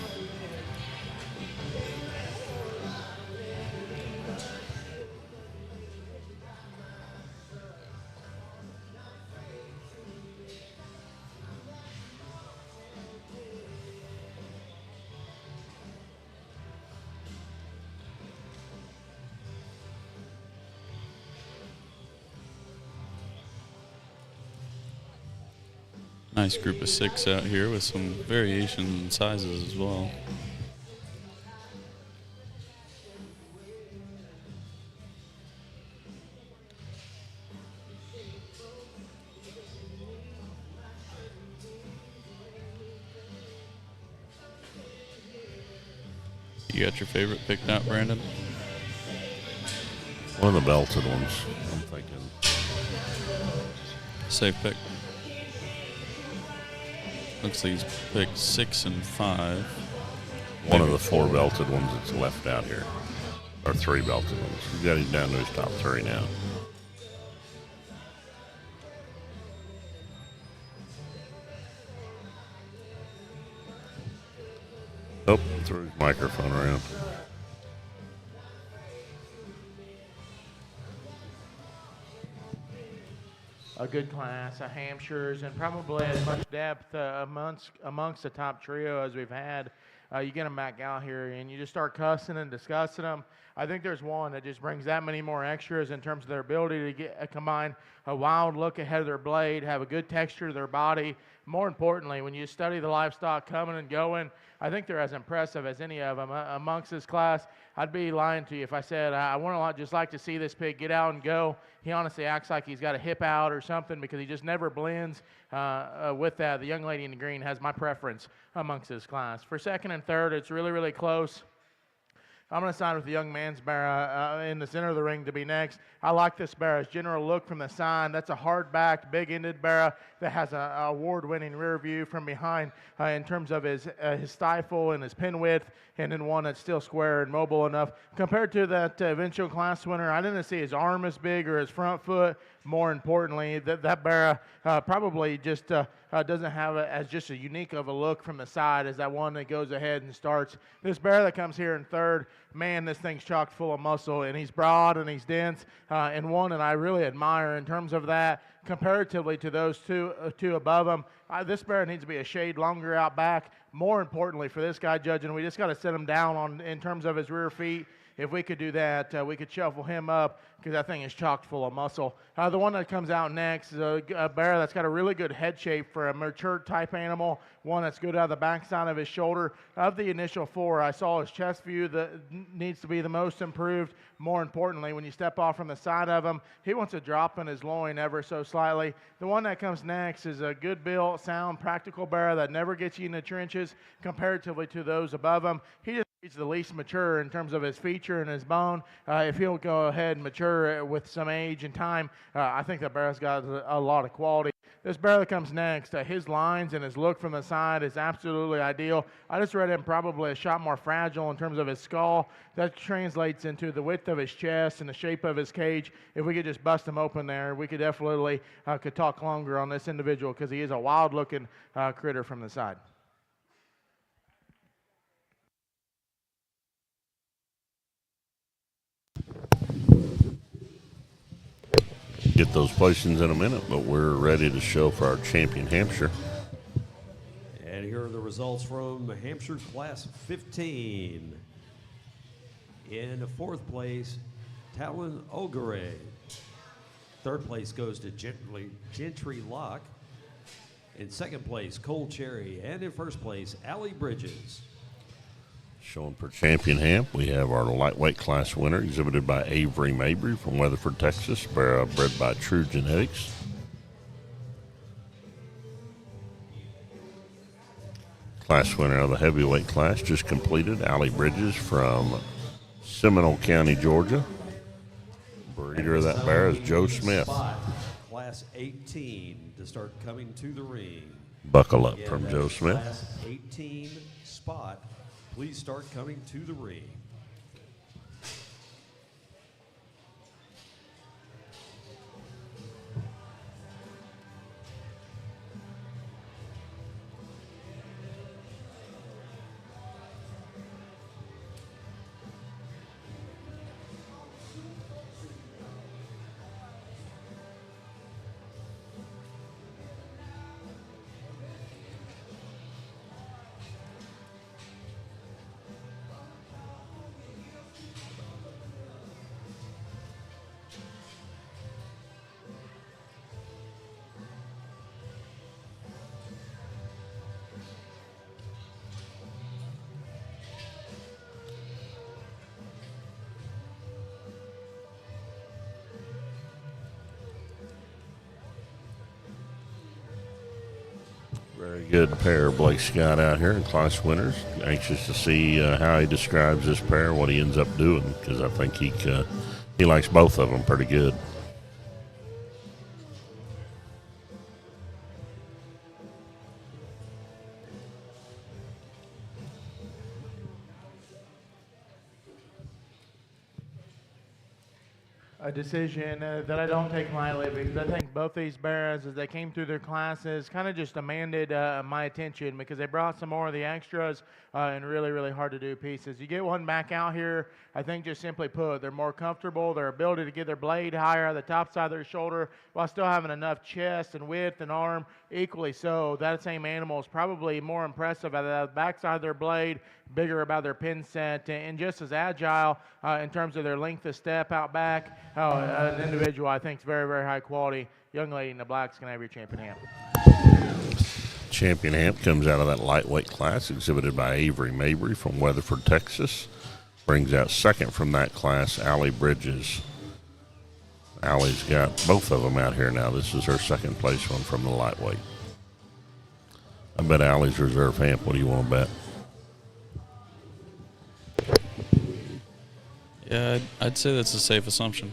Nice group of 6 out here with some variations in sizes as well. You got your favorite picked out, Brandon? One of the belted ones, I'm thinking. Safe pick. Looks like he's picked 6 and 5. One of the 4 belted ones that's left out here. Or 3 belted ones. We've got him down to his top 3 now. Oh, threw his microphone around. A good class of Hampshires, and probably as much depth amongst the top trio as we've had. You get them back out here, and you just start cussing and discussing them. I think there's one that just brings that many more extras in terms of their ability to combine a wild look ahead of their blade, have a good texture to their body. More importantly, when you study the livestock coming and going, I think they're as impressive as any of them amongst this class. I'd be lying to you if I said I want to just like to see this pig get out and go. He honestly acts like he's got a hip out or something because he just never blends with that. The young lady in the green has my preference amongst this class. For second and third, it's really, really close. I'm going to side with the young man's barrow in the center of the ring to be next. I like this barrow's general look from the side. That's a hard-backed, big-ended barrow that has an award-winning rear view from behind in terms of his stifle and his pin width, and then one that's still square and mobile enough. Compared to that eventual class winner, I didn't see his arm as big or his front foot. More importantly, that barrow probably just doesn't have as just a unique of a look from the side as that one that goes ahead and starts. This barrow that comes here in third, man, this thing's chock full of muscle, and he's broad and he's dense, and one that I really admire in terms of that comparatively to those two above him. This barrow needs to be a shade longer out back. More importantly for this guy judging, we just got to set him down in terms of his rear feet. If we could do that, we could shuffle him up because that thing is chock full of muscle. The one that comes out next is a barrow that's got a really good head shape for a mature type animal, one that's good out of the backside of his shoulder. Of the initial 4, I saw his chest view that needs to be the most improved. More importantly, when you step off from the side of him, he wants to drop in his loin ever so slightly. The one that comes next is a good built, sound, practical barrow that never gets you in the trenches comparatively to those above him. He's the least mature in terms of his feature and his bone. If he'll go ahead and mature with some age and time, I think that barrow's got a lot of quality. This barrow that comes next, his lines and his look from the side is absolutely ideal. I just read him probably a shot more fragile in terms of his skull. That translates into the width of his chest and the shape of his cage. If we could just bust him open there, we could definitely could talk longer on this individual because he is a wild-looking critter from the side. Get those placings in a minute, but we're ready to show for our champion Hampshire. And here are the results from Hampshire Class 15. In 4th place, Talon Ogre. 3rd place goes to Gentry Lock. In 2nd place, Cold Cherry. And in 1st place, Allie Bridges. Showing for champion Hamp, we have our lightweight class winner, exhibited by Avery Mabry from Weatherford, Texas, bred by True Genetics. Class winner of the heavyweight class just completed, Allie Bridges from Seminole County, Georgia. Breeder of that bear is Joe Smith. Class 18 to start coming to the ring. Buckle up Again, from Joe Smith. Class 18 spot. Please start coming to the ring. Very good pair, Blake Scott out here in class winners. Anxious to see how he describes this pair, what he ends up doing, because I think he likes both of them pretty good. A decision that I don't take lightly, because I think both these Barrows, as they came through their classes, kind of just demanded my attention, because they brought some more of the extras and really, really hard to do pieces. You get one back out here, I think just simply put, they're more comfortable, their ability to get their blade higher on the top side of their shoulder while still having enough chest and width and arm, equally so. That same animal is probably more impressive at the backside of their blade, bigger about their pin set, and just as agile in terms of their length of step out back. An individual I think is very, very high quality. Young lady in the black's going to have your champion Hamp. Champion Hamp comes out of that lightweight class exhibited by Avery Mabry from Weatherford, Texas. Brings out second from that class, Allie Bridges. Allie's got both of them out here now. This is her second place one from the lightweight. I bet Allie's reserve Hamp. What do you want to bet? Yeah, I'd say that's a safe assumption.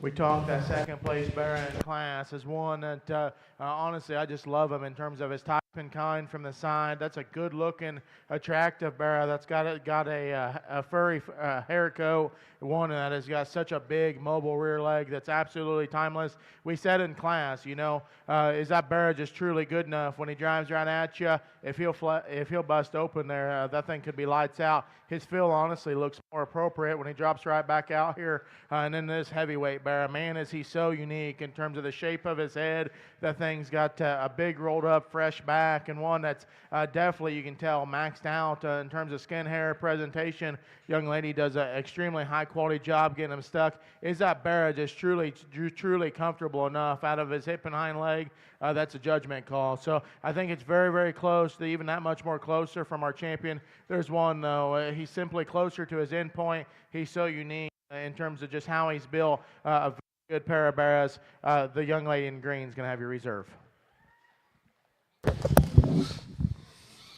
We talked that second place Barrow in class as one that honestly I just love him in terms of his type and kind from the side. That's a good looking, attractive Barrow that's got a furry hair coat, one that has got such a big mobile rear leg that's absolutely timeless. We said in class, you know, is that Barrow just truly good enough when he drives right at you? If he'll bust open there, that thing could be lights out. His feel honestly looks more appropriate when he drops right back out here. And then this heavyweight Barrow, man, is he so unique in terms of the shape of his head. That thing's got a big rolled up fresh back, and one that's definitely, you can tell, maxed out in terms of skin hair presentation. Young lady does an extremely high quality job getting him stuck. Is that Barrow just truly comfortable enough out of his hip and hind leg? That's a judgment call. So I think it's very, very close, to even that much more closer from our champion. There's one, though. He's simply closer to his end point. He's so unique in terms of just how he's built. A very good pair of Barrows. The young lady in green is going to have your reserve.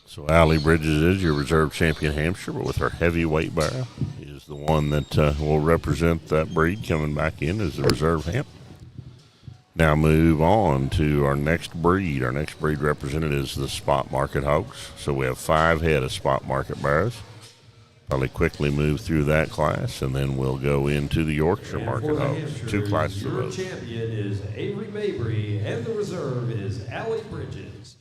So Allie Bridges is your reserve champion Hampshire, but with her heavyweight Barrow is the one that will represent that breed coming back in as the reserve Hamp. Now move on to our next breed. Our next breed represented is the Spot Market Hogs. So we have 5 head of Spot Market Barrows. Probably quickly move through that class, and then we'll go into the Yorkshire Market Hogs. 2 classes of Your those. champion is Avery Mabry, and the reserve is Allie Bridges.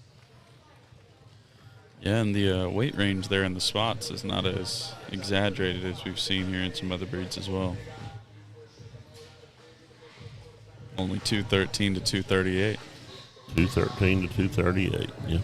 Yeah, and the weight range there in the spots is not as exaggerated as we've seen here in some other breeds as well. Only 213 to 238. 213 to 238, yeah.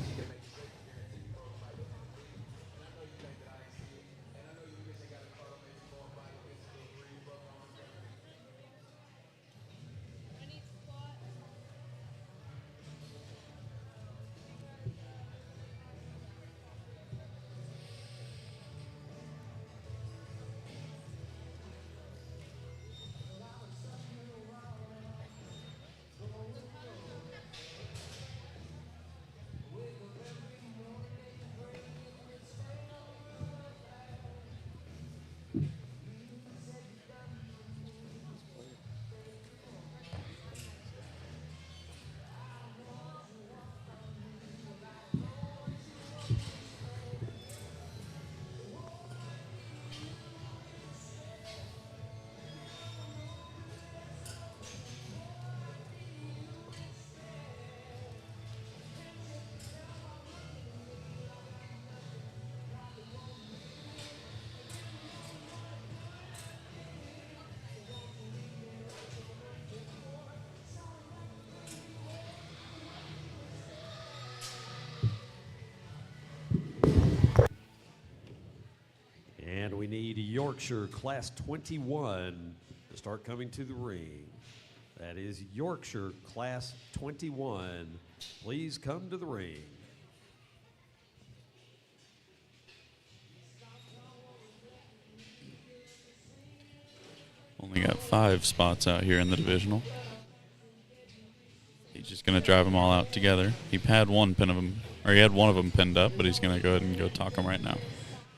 And we need Yorkshire Class 21 to start coming to the ring. That is Yorkshire Class 21. Please come to the ring. Only got 5 spots out here in the divisional. Ages He's going to drive them all out together. He had one of them pinned up, but he's going to go ahead and go talk them right now.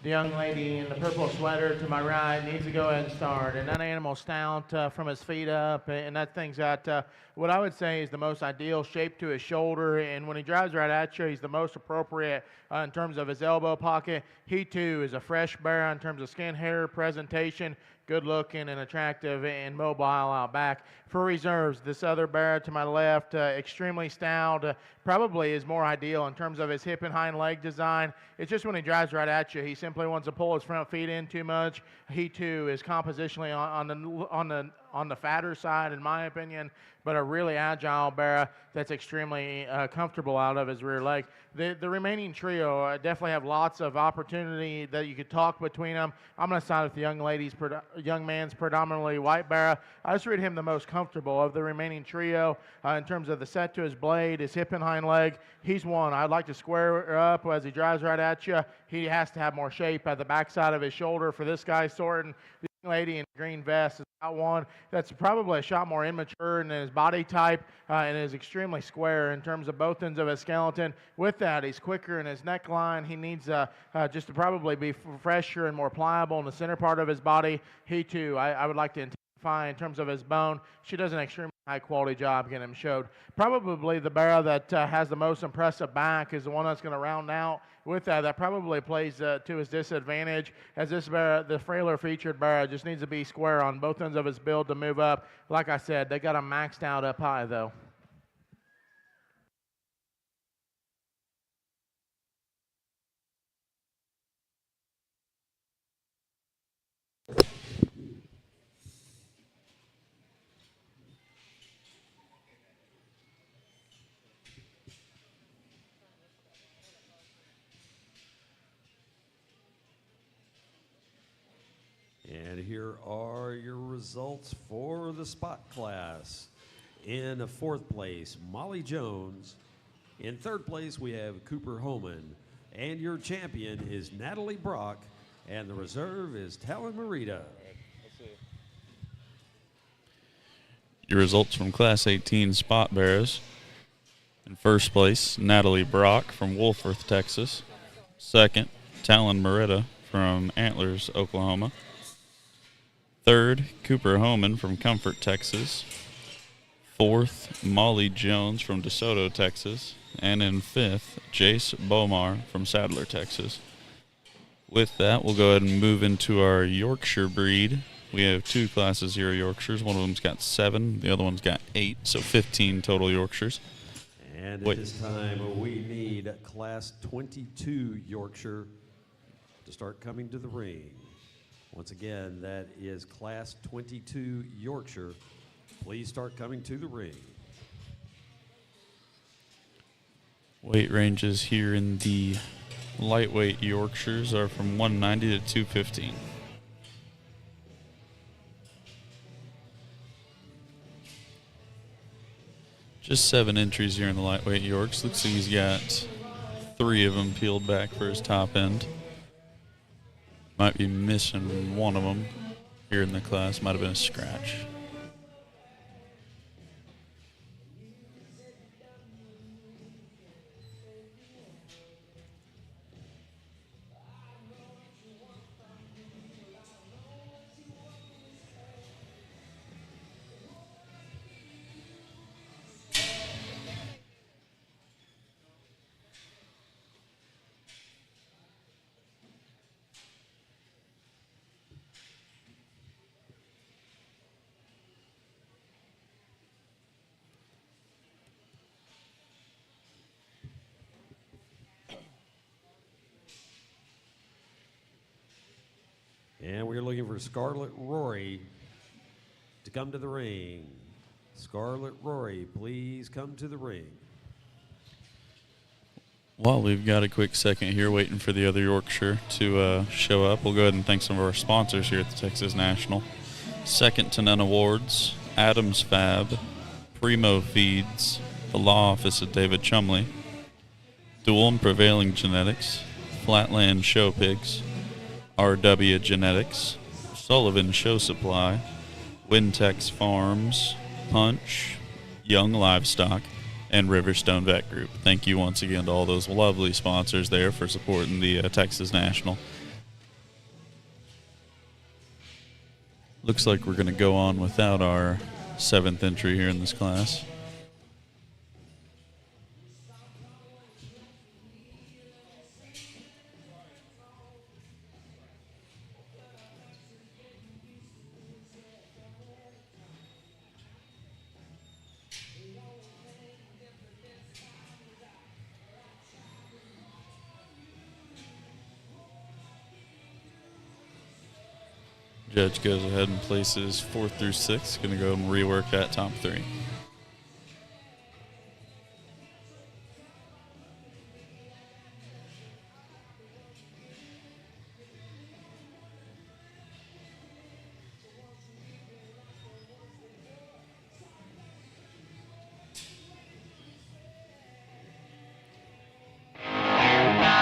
The young lady in the purple sweater to my right needs to go ahead and start. And that animal's stout from his feet up, and that thing's got what I would say is the most ideal shape to his shoulder. And when he drives right at you, he's the most appropriate in terms of his elbow pocket. He, too, is a fresh bear in terms of skin, hair, presentation, good looking and attractive and mobile out back. For reserves, this other bear to my left, extremely stout, probably is more ideal in terms of his hip and hind leg design. It's just when he drives right at you, he simply wants to pull his front feet in too much. He too is compositionally on the fatter side, in my opinion, but a really agile bear that's extremely comfortable out of his rear leg. The remaining trio definitely have lots of opportunity that you could talk between them. I'm going to side with the young man's predominantly white bear. I just read him the most comfortable of the remaining trio in terms of the set to his blade, his hip and hind leg. He's one I'd like to square up as he drives right at you. He has to have more shape at the backside of his shoulder for this guy sorting. The young lady in the green vest is about one that's probably a shot more immature in his body type and is extremely square in terms of both ends of his skeleton. With that, he's quicker in his neckline. He needs just to probably be fresher and more pliable in the center part of his body. He too, I would like to intensify in terms of his bone. She does an extremely high-quality job getting him showed. Probably the bear that has the most impressive back is the one that's going to round out. With that probably plays to his disadvantage, as this bear, the frailer featured bear, just needs to be square on both ends of his build to move up. Like I said, they got him maxed out up high, though. And here are your results for the spot class. In fourth place, Molly Jones. In third place, we have Cooper Homan. And your champion is Natalie Brock. And the reserve is Talon Marita. Your results from Class 18 Spot Barrows. In first place, Natalie Brock from Wolfforth, Texas. Second, Talon Marita from Antlers, Oklahoma. Third, Cooper Homan from Comfort, Texas. Fourth, Molly Jones from DeSoto, Texas. And in fifth, Jace Bomar from Sadler, Texas. With that, we'll go ahead and move into our Yorkshire breed. We have two classes here of Yorkshires. One of them's got 7, the other one's got 8, so 15 total Yorkshires. And at this time, we need Class 22 Yorkshire to start coming to the ring. Once again, that is Class 22 Yorkshire. Please start coming to the ring. Weight ranges here in the lightweight Yorkshires are from 190 to 215. Just 7 entries here in the lightweight Yorks. Looks like he's got 3 of them peeled back for his top end. Might be missing one of them here in the class. Might have been a scratch. And we're looking for Scarlet Rory to come to the ring. Scarlet Rory, please come to the ring. While we've got a quick second here waiting for the other Yorkshire to show up, we'll go ahead and thank some of our sponsors here at the Texas National. Second to None Awards, Adams Fab, Primo Feeds, the Law Office of David Chumley, Dual and Prevailing Genetics, Flatland Show Pigs, RW Genetics, Sullivan Show Supply, Wintex Farms, Punch, Young Livestock, and Riverstone Vet Group. Thank you once again to all those lovely sponsors there for supporting the Texas National. Looks like we're going to go on without our 7th entry here in this class. Judge goes ahead and places 4 through 6. Going to go and rework that top 3.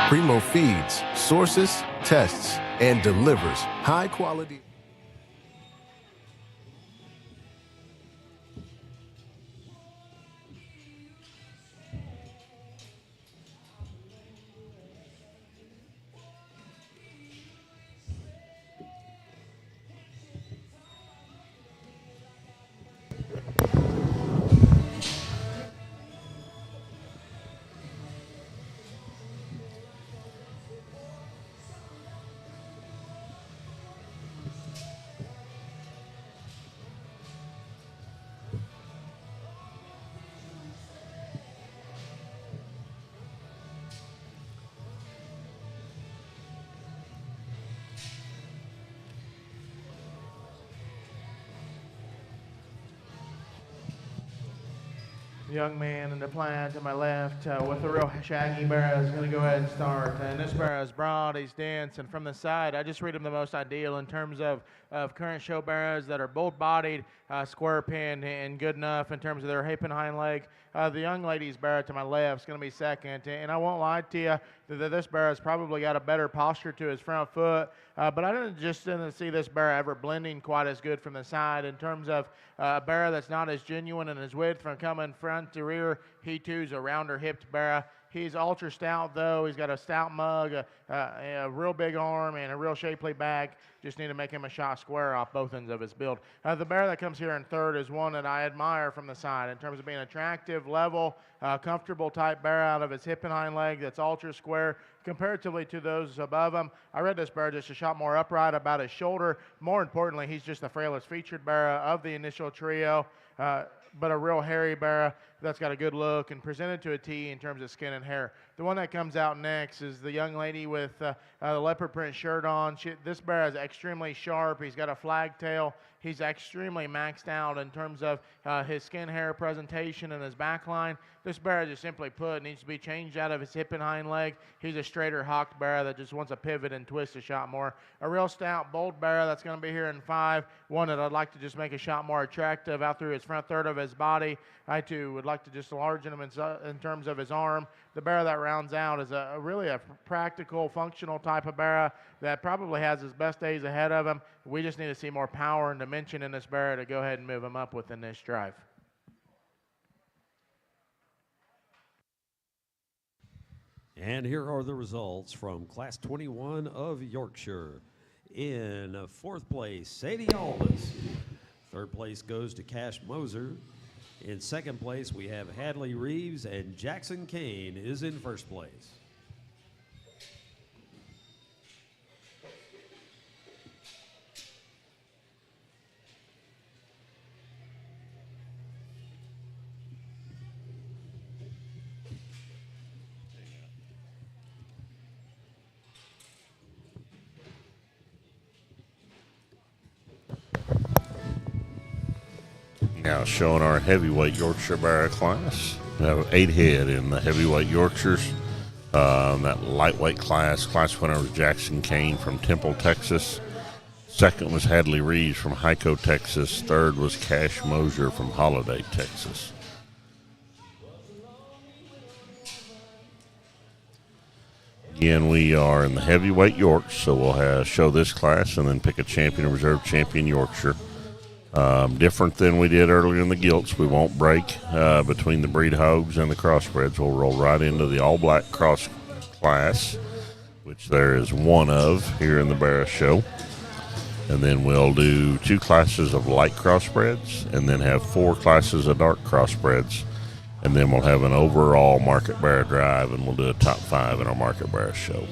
Primo feeds, sources, tests, and delivers high quality. The young man in the plaid to my left with a real shaggy barrow is going to go ahead and start. And this barrow is broad, he's dense, and from the side, I just read him the most ideal in terms of current show barrows that are bold-bodied, square pin, and good enough in terms of their hip and hind leg. The young lady's barrow to my left is going to be second, and I won't lie to you that this barrow's probably got a better posture to his front foot, but I didn't see this barrow ever blending quite as good from the side in terms of a barrow that's not as genuine in his width from coming front to rear. He too's a rounder hipped barrow. He's ultra stout though. He's got a stout mug, a real big arm, and a real shapely back. Just need to make him a shot square off both ends of his build. The barrow that comes here in third is one that I admire from the side in terms of being attractive, level, comfortable type barrow out of his hip and hind leg that's ultra square comparatively to those above him. I read this barrow just a shot more upright about his shoulder. More importantly, he's just the frailest featured barrow of the initial trio. But a real hairy barrow that's got a good look and presented to a T in terms of skin and hair. The one that comes out next is the young lady with the leopard print shirt on. This barrow is extremely sharp. He's got a flag tail. He's extremely maxed out in terms of his skin hair presentation and his back line. This barrow, just simply put, needs to be changed out of his hip and hind leg. He's a straighter hawked barrow that just wants to pivot and twist a shot more. A real stout, bold barrow that's going to be here in 5. One that I'd like to just make a shot more attractive out through his front third of his body. I, too, would like to just enlarge him in terms of his arm. The barrow that rounds out is really a practical, functional type of barrow that probably has his best days ahead of him. We just need to see more power and dimension in this barrow to go ahead and move him up within this drive. And here are the results from Class 21 of Yorkshire. In 4th place, Sadie Aldis. 3rd place goes to Cash Moser. In 2nd place, we have Hadley Reeves, and Jackson Kane is in 1st place. Now showing our heavyweight Yorkshire barrow class. We have 8 head in the heavyweight Yorkshires. That lightweight class winner was Jackson Kane from Temple, Texas. 2nd was Hadley Reeves from Hyco, Texas. 3rd was Cash Mosier from Holiday, Texas. Again, we are in the heavyweight Yorks, so we'll show this class and then pick a champion and reserve champion Yorkshire. Different than we did earlier in the gilts. We won't break between the breed hogs and the crossbreds. We'll roll right into the all-black cross class, which there is one of here in the Barrows show. And then we'll do 2 classes of light crossbreds and then have 4 classes of dark crossbreds. And then we'll have an overall market barrow drive, and we'll do a top 5 in our market barrow show.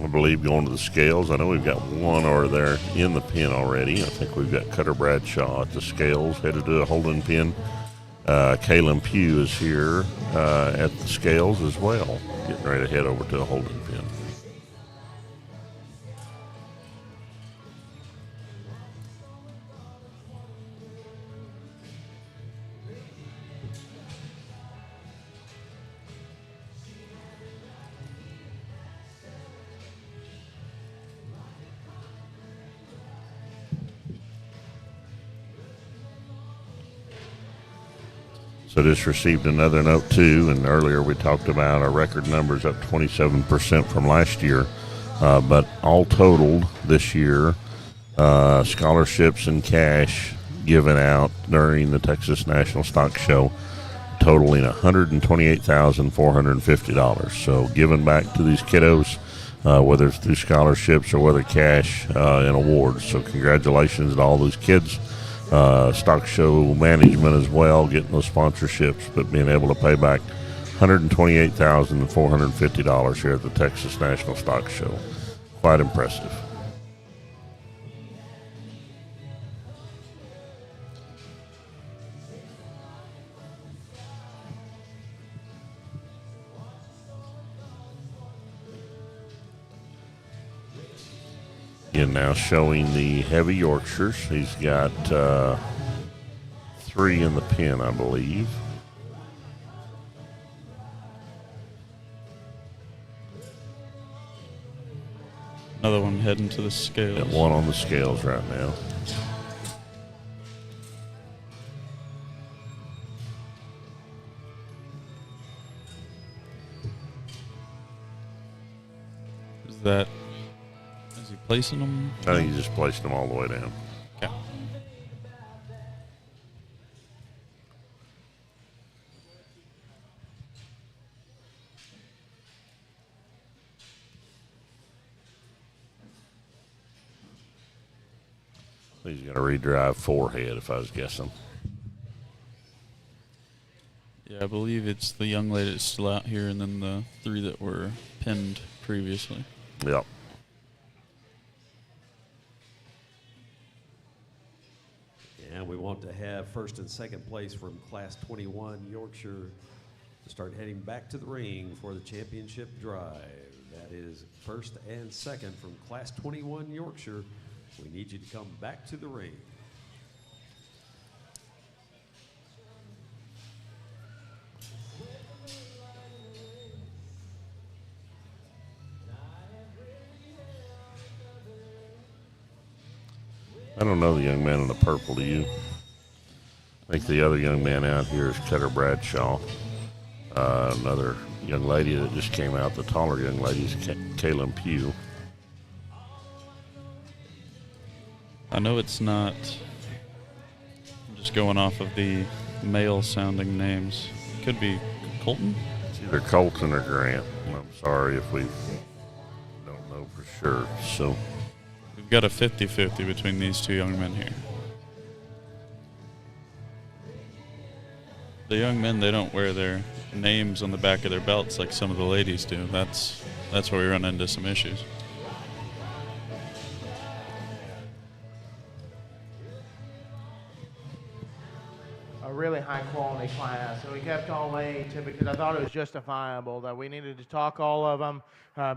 I believe going to the scales. I know we've got one over there in the pen already. I think we've got Cutter Bradshaw at the scales, headed to a holding pen. Caleb Pugh is here at the scales as well, getting ready to head over to a holding pen. So just received another note too, and earlier we talked about our record numbers up 27% from last year, but all totaled this year, scholarships and cash given out during the Texas National Stock Show totaling $128,450. So given back to these kiddos, whether it's through scholarships or whether cash and awards. So congratulations to all those kids. Stock show management as well, getting those sponsorships, but being able to pay back $128,450 here at the Texas National Stock Show. Quite impressive. Again, now showing the heavy Yorkshires. He's got 3 in the pen, I believe. Another one heading to the scales. Got one on the scales right now. Is that... Is he placing them? I think he's just placing them all the way down. Okay. He's going to redrive 4 head, if I was guessing. Yeah, I believe it's the young lady that's still out here and then the 3 that were pinned previously. Yep. And we want to have first and second place from Class 21 Yorkshire to start heading back to the ring for the championship drive. That is first and second from Class 21 Yorkshire. We need you to come back to the ring. I don't know the young man in the purple, do you? I think the other young man out here is Cutter Bradshaw. Another young lady that just came out, the taller young lady, is Caleb Pugh. I know it's not... I'm just going off of the male-sounding names. It could be Colton? It's either Colton or Grant. I'm sorry if we don't know for sure. So We've got a 50-50 between these 2 young men here. The young men, they don't wear their names on the back of their belts like some of the ladies do. That's where we run into some issues. A really high quality quality class. So we kept all 8 because I thought it was justifiable that we needed to talk all of them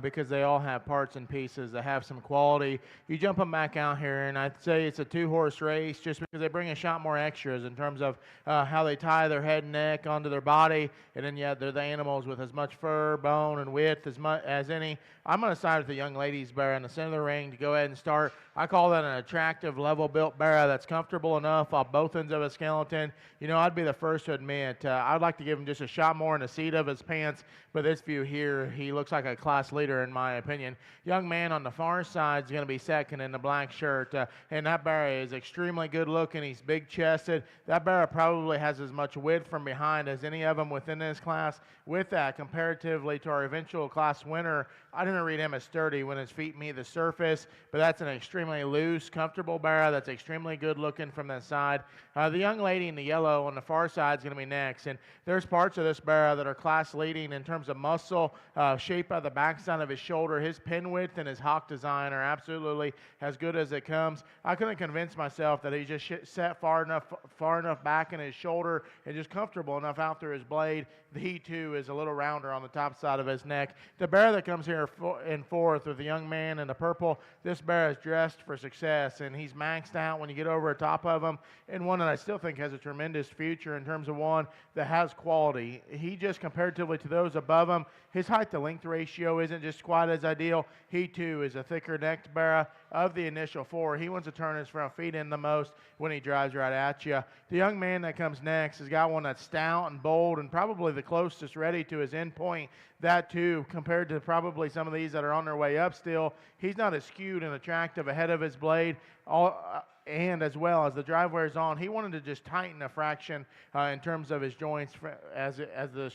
because they all have parts and pieces that have some quality. You jump them back out here, and I'd say it's a 2-horse race just because they bring a shot more extras in terms of how they tie their head and neck onto their body, and then yet they're the animals with as much fur, bone, and width as much as any. I'm going to side with the young ladies bear in the center of the ring to go ahead and start. I call that an attractive, level-built bear that's comfortable enough off both ends of a skeleton. You know, I'd be the first to admit I'd like to give him just a shot more in the seat of his pants, but this view here, he looks like a class leader in my opinion. Young man on the far side is going to be second in the black shirt, and that bear is extremely good looking. He's big-chested. That bear probably has as much width from behind as any of them within this class. With that, comparatively to our eventual class winner, I didn't read him as sturdy when his feet meet the surface, but that's an extremely loose, comfortable bear that's extremely good looking from the side. The young lady in the yellow on the far side is going to be next, and there's parts of this bear that are class leading in terms of muscle, shape of the backside of his shoulder. His pin width and his hock design are absolutely as good as it comes. I couldn't convince myself that he just sat far enough back in his shoulder and just comfortable enough out through his blade. He too is a little rounder on the top side of his neck. The bear that comes here in fourth with the young man in the purple, this bear is dressed for success, and he's maxed out when you get over the top of him, and one that I still think has a tremendous future in terms of one that has quality. He just comparatively to those above him, his height to length ratio isn't just quite as ideal. He too is a thicker necked bear. Of the initial 4, he wants to turn his front feet in the most when he drives right at you. The young man that comes next has got one that's stout and bold and probably the closest ready to his end point. That too, compared to probably some of these that are on their way up still, he's not as skewed and attractive ahead of his blade. And as well as the drive wears on, he wanted to just tighten a fraction in terms of his joints as the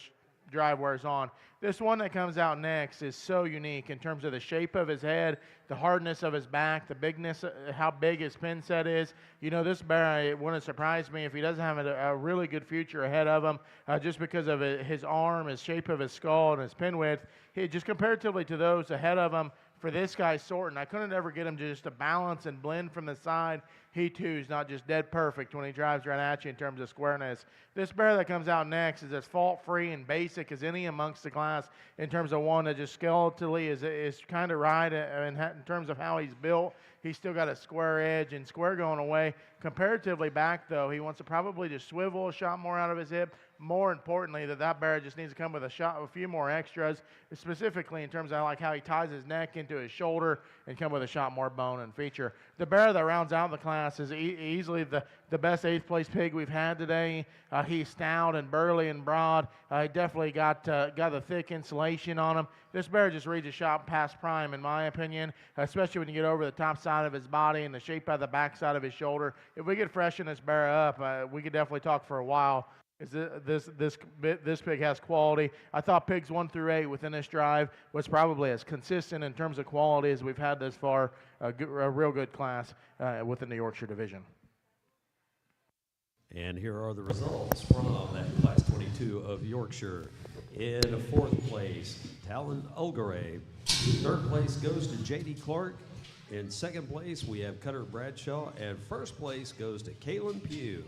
drive wears on. This one that comes out next is so unique in terms of the shape of his head, the hardness of his back, the bigness, how big his pin set is. You know, this bear, it wouldn't surprise me if he doesn't have a really good future ahead of him just because of his arm, his shape of his skull, and his pin width. Just comparatively to those ahead of him, for this guy sorting, I couldn't ever get him just to balance and blend from the side. He too is not just dead perfect when he drives right at you in terms of squareness. This bear that comes out next is as fault-free and basic as any amongst the class in terms of one that just skeletally is kind of right in terms of how he's built. He's still got a square edge and square going away. Comparatively back, though, he wants to probably just swivel a shot more out of his hip. More importantly, that bear just needs to come with a few more extras, specifically in terms of like how he ties his neck into his shoulder and come with a shot more bone and feature. The bear that rounds out the class is easily the best 8th place pig we've had today. He's stout and burly and broad. He definitely got the thick insulation on him. This bear just reads a shot past prime, in my opinion, especially when you get over the top side of his body and the shape of the back side of his shoulder. If we could freshen this bear up, we could definitely talk for a while. This pig has quality. I thought pigs 1 through 8 within this drive was probably as consistent in terms of quality as we've had this far. A real good class within the Yorkshire division. And here are the results from that Class 22 of Yorkshire. In 4th place, Talon Ulgare. 3rd place goes to J.D. Clark. In 2nd place, we have Cutter Bradshaw. And 1st place goes to Kaylin Pugh.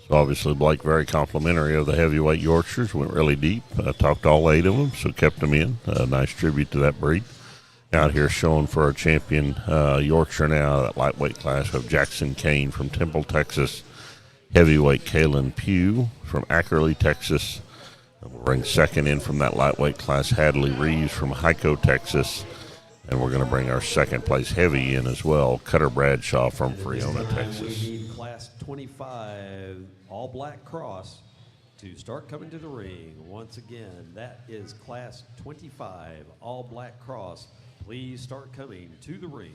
So obviously, Blake, very complimentary of the heavyweight Yorkshires. Went really deep. Talked all 8 of them, so kept them in. Nice tribute to that breed. Out here showing for our champion Yorkshire now, that lightweight class of Jackson Kane from Temple, Texas. Heavyweight Kaylin Pugh from Ackerley, Texas. And we'll bring 2nd in from that lightweight class, Hadley Reeves from Hyco, Texas. And we're going to bring our 2nd place heavy in as well, Cutter Bradshaw from Freona, Texas. We need Class 25 all black cross to start coming to the ring. Once again, that is Class 25 all black cross. Please start coming to the ring.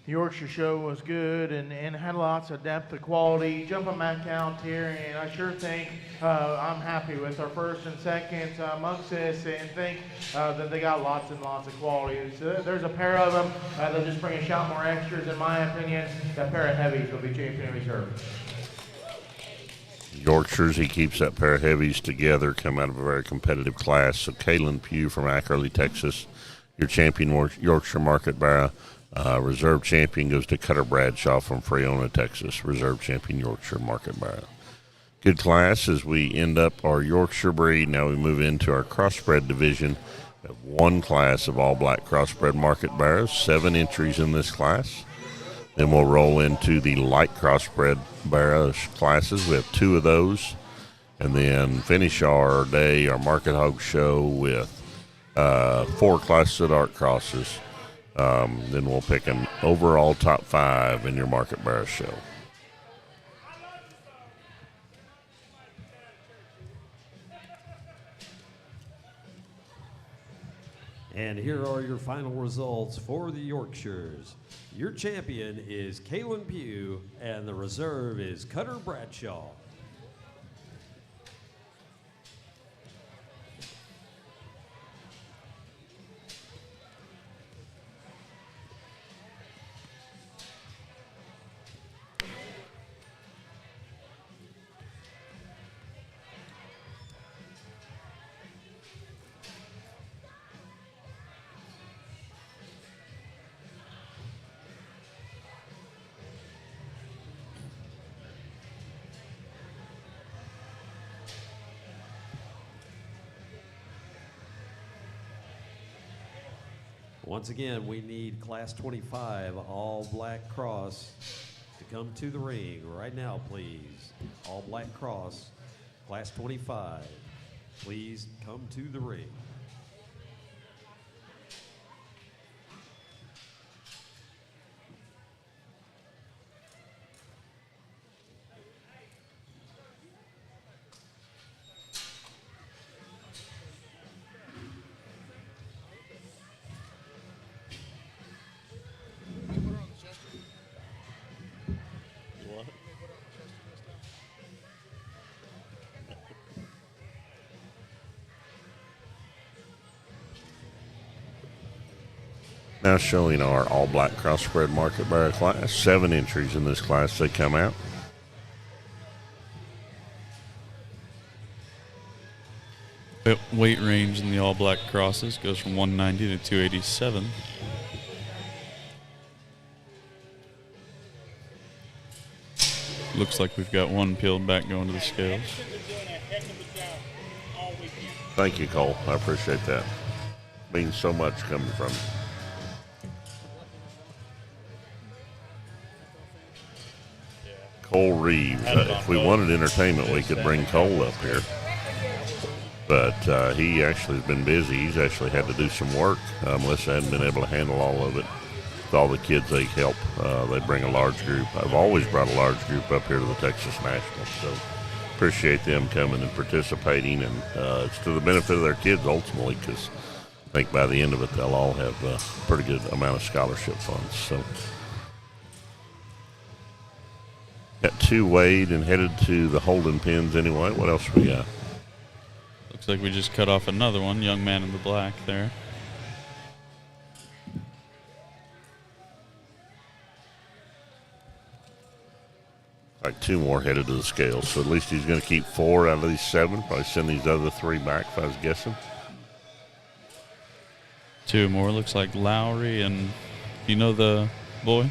The Yorkshire show was good and had lots of depth of quality. Jumping back out here, and I sure think I'm happy with our 1st and 2nd amongst this, and think that they got lots and lots of quality. So there's a pair of them that'll just bring a shot more extras, in my opinion. That pair of heavies will be champion reserve. Yorkshires, he keeps that pair of heavies together, come out of a very competitive class. So Kaylin Pugh from Ackerley, Texas. Your champion Yorkshire Market Barrow. Reserve champion goes to Cutter Bradshaw from Freona, Texas. Reserve champion Yorkshire Market Barrow. Good class as we end up our Yorkshire breed. Now we move into our crossbred division. We have one class of all black crossbred market barrows, 7 entries in this class. Then we'll roll into the light crossbred barrows classes. We have 2 of those. And then finish our day, our market hog show with 4 classes of dark crosses. Then we'll pick an overall top 5 in your market barrow show. And here are your final results for the Yorkshires. Your champion is Kalen Pugh, and the reserve is Cutter Bradshaw. Once again, we need Class 25, all black cross, to come to the ring right now, please. All black cross, Class 25, please come to the ring. Now showing our all-black crossbred market barrow class. 7 entries in this class. They come out. Weight range in the all black crosses goes from 190 to 287. Looks like we've got one peeled back going to the scales. Thank you, Cole. I appreciate that. Means so much coming from you. Cole Reeves. If we wanted entertainment, we could bring Cole up here. But he actually has been busy. He's actually had to do some work. Melissa hadn't been able to handle all of it. With all the kids they help, they bring a large group. I've always brought a large group up here to the Texas National. So appreciate them coming and participating. And it's to the benefit of their kids ultimately, because I think by the end of it, they'll all have a pretty good amount of scholarship funds. So got 2 weighed and headed to the holding pens anyway. What else we got? Looks like we just cut off another one. Young man in the black there. Like 2 more headed to the scales. So at least he's going to keep 4 out of these 7. Probably send these other 3 back if I was guessing. 2 more. Looks like Lowry and you know the boy?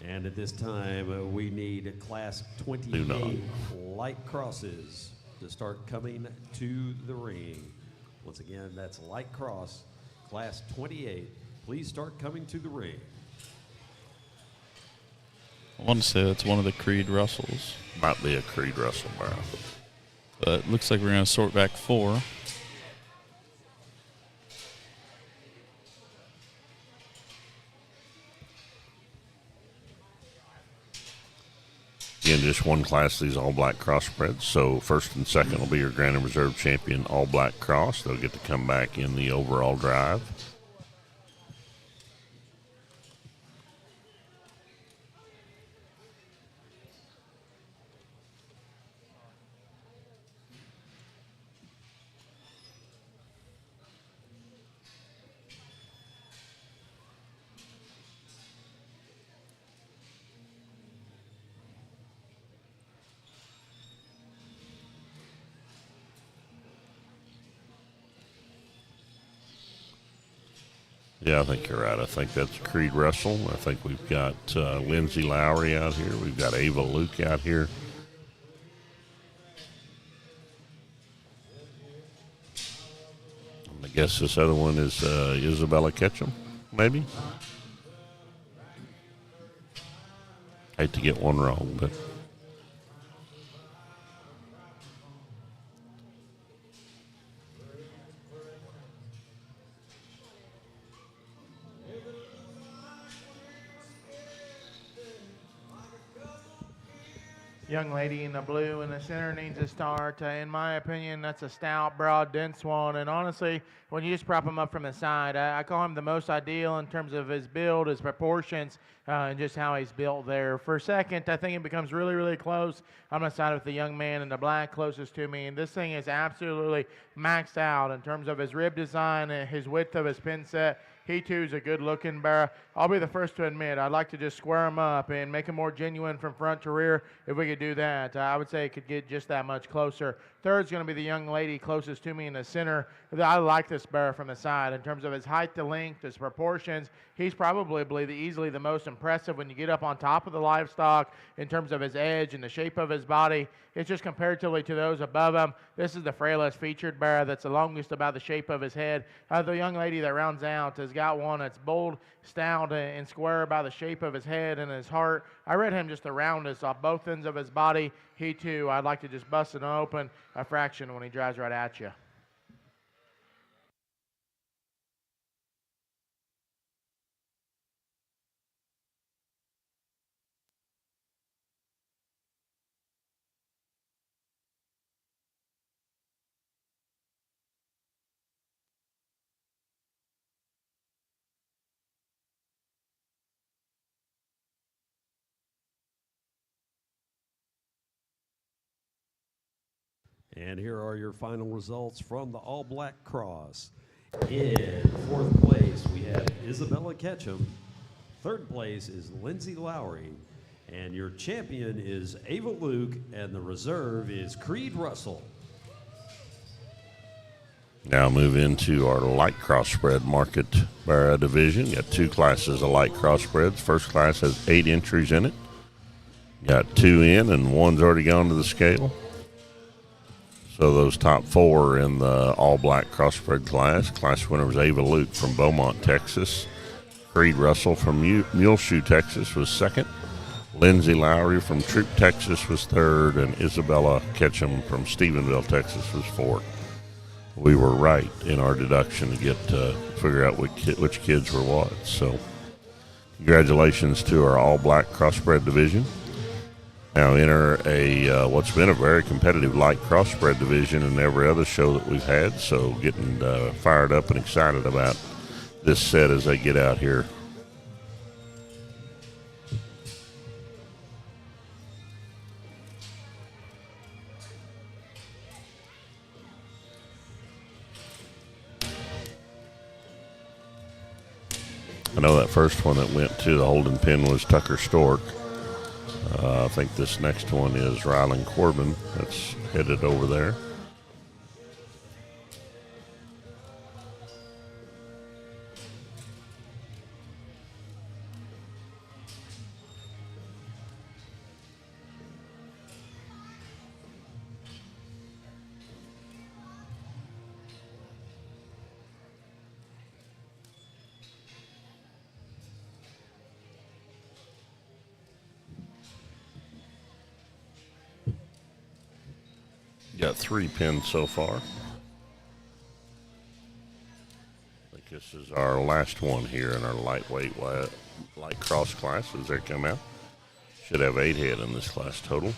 And at this time, we need Class 28 light crosses to start coming to the ring. Once again, that's light cross, Class 28. Please start coming to the ring. I want to say that's one of the Creed Russells. Might be a Creed Russell barrow. But it looks like we're going to sort back 4. Again, just one class of these all-black crossbreds. So first and second will be your Grand and Reserve champion all-black cross. They'll get to come back in the overall drive. Yeah, I think you're right. I think that's Creed Russell. I think we've got Lindsay Lowry out here. We've got Ava Luke out here. I guess this other one is Isabella Ketchum, maybe. Hate to get one wrong, but Young lady in the blue in the center needs a start. In my opinion, that's a stout, broad, dense one. And honestly, when you just prop him up from the side, I call him the most ideal in terms of his build, his proportions, and just how he's built there. For second, I think it becomes really, really close. I'm going to side with the young man in the black closest to me. And this thing is absolutely maxed out in terms of his rib design and his width of his pin set. He, too, is a good-looking barrow. I'll be the first to admit I'd like to just square him up and make him more genuine from front to rear. If we could do that, I would say it could get just that much closer. Third's going to be the young lady closest to me in the center. I like this barrow from the side in terms of his height to length, his proportions. He's probably easily the most impressive when you get up on top of the livestock in terms of his edge and the shape of his body. It's just comparatively to those above him. This is the frailest featured barrow that's the longest about the shape of his head. The young lady that rounds out has got one that's bold, stout, and square by the shape of his head and his heart. I read him just the roundest off both ends of his body. He, too, I'd like to just bust it open a fraction when he drives right at you. And here are your final results from the All Black Cross. In fourth place, we have Isabella Ketchum. Third place is Lindsay Lowry. And your champion is Ava Luke, and the reserve is Creed Russell. now move into our light crossbred market barrow division. Got two classes of light crossbreds. First class has 8 entries in it. Got 2 in, and one's already gone to the scale. So those top 4 are in the all-black crossbred class. Class winner was Ava Luke from Beaumont, Texas. Creed Russell from Muleshoe, Texas was second. Lindsay Lowry from Troop, Texas was third. And Isabella Ketchum from Stephenville, Texas was fourth. We were right in our deduction to get figure out which kids were what. So congratulations to our all-black crossbred division. Now enter a what's been a very competitive light crossbred division in every other show that we've had. So getting fired up and excited about this set as they get out here. I know that first one that went to the holding pen was Tucker Stork. I think this next one is Rylan Corbin that's headed over there. Got 3 pins so far. I think this is our last one here in our lightweight light cross class as they come out. Should have 8 head in this class total.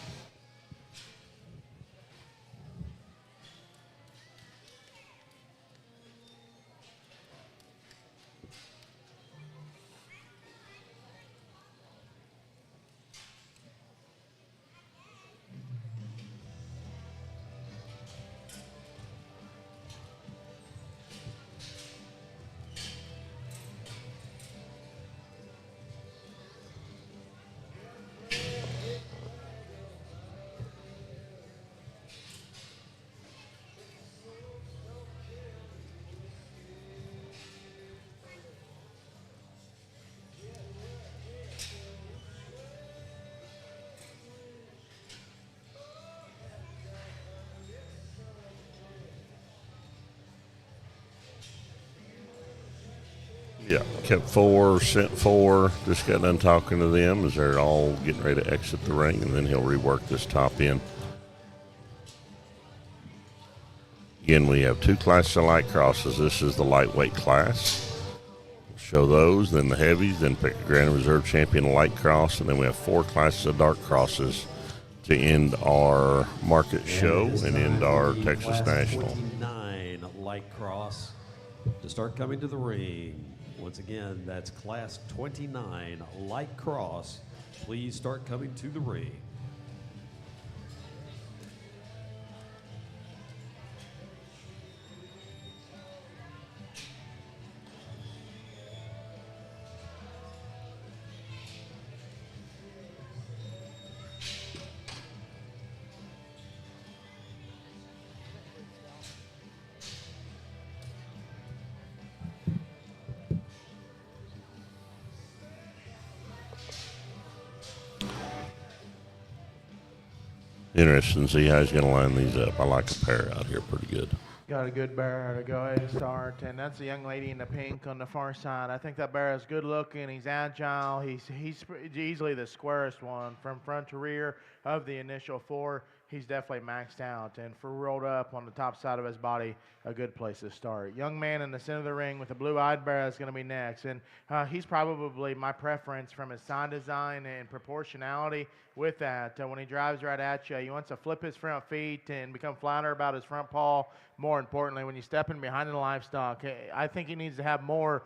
Yeah, kept 4, sent 4. Just got done talking to them as they're all getting ready to exit the ring, and then he'll rework this top end. Again, we have 2 classes of light crosses. This is the lightweight class. We'll show those, then the heavies, then pick a Grand Reserve Champion light cross, and then we have 4 classes of dark crosses to end our market show and end our Texas National. 29 light cross to start coming to the ring. Once again, that's class 29 light cross. Please start coming to the ring. Interesting to see how he's going to line these up. I like a pair out here pretty good. Got a good bear to go ahead and start, and that's the young lady in the pink on the far side. I think that bear is good looking. He's agile. He's easily the squarest one from front to rear of the initial 4. He's definitely maxed out, and for rolled up on the top side of his body, a good place to start. Young man in the center of the ring with a blue-eyed bear is going to be next, and he's probably my preference from his sign design and proportionality. With that, when he drives right at you, he wants to flip his front feet and become flatter about his front paw. More importantly, when you step in behind the livestock, I think he needs to have more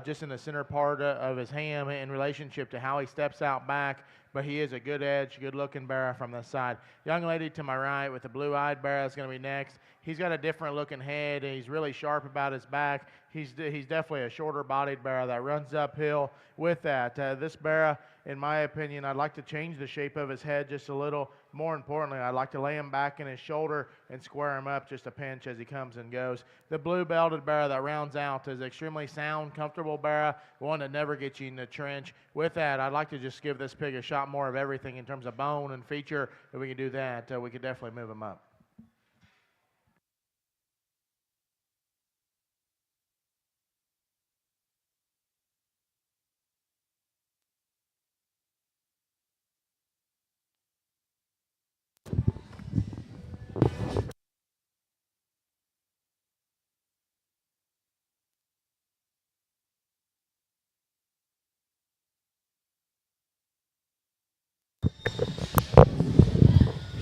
just in the center part of his ham in relationship to how he steps out back. But he is a good edge, good-looking bear from the side. Young lady to my right with the blue-eyed bear is going to be next. He's got a different-looking head, and he's really sharp about his back. He's definitely a shorter-bodied bear that runs uphill. With that, this bear, in my opinion, I'd like to change the shape of his head just a little. More importantly, I'd like to lay him back in his shoulder and square him up just a pinch as he comes and goes. The blue-belted bear that rounds out is extremely sound, comfortable bear, one that never gets you in the trench. With that, I'd like to just give this pig a shot more of everything in terms of bone and feature. If we can do that, we could definitely move him up.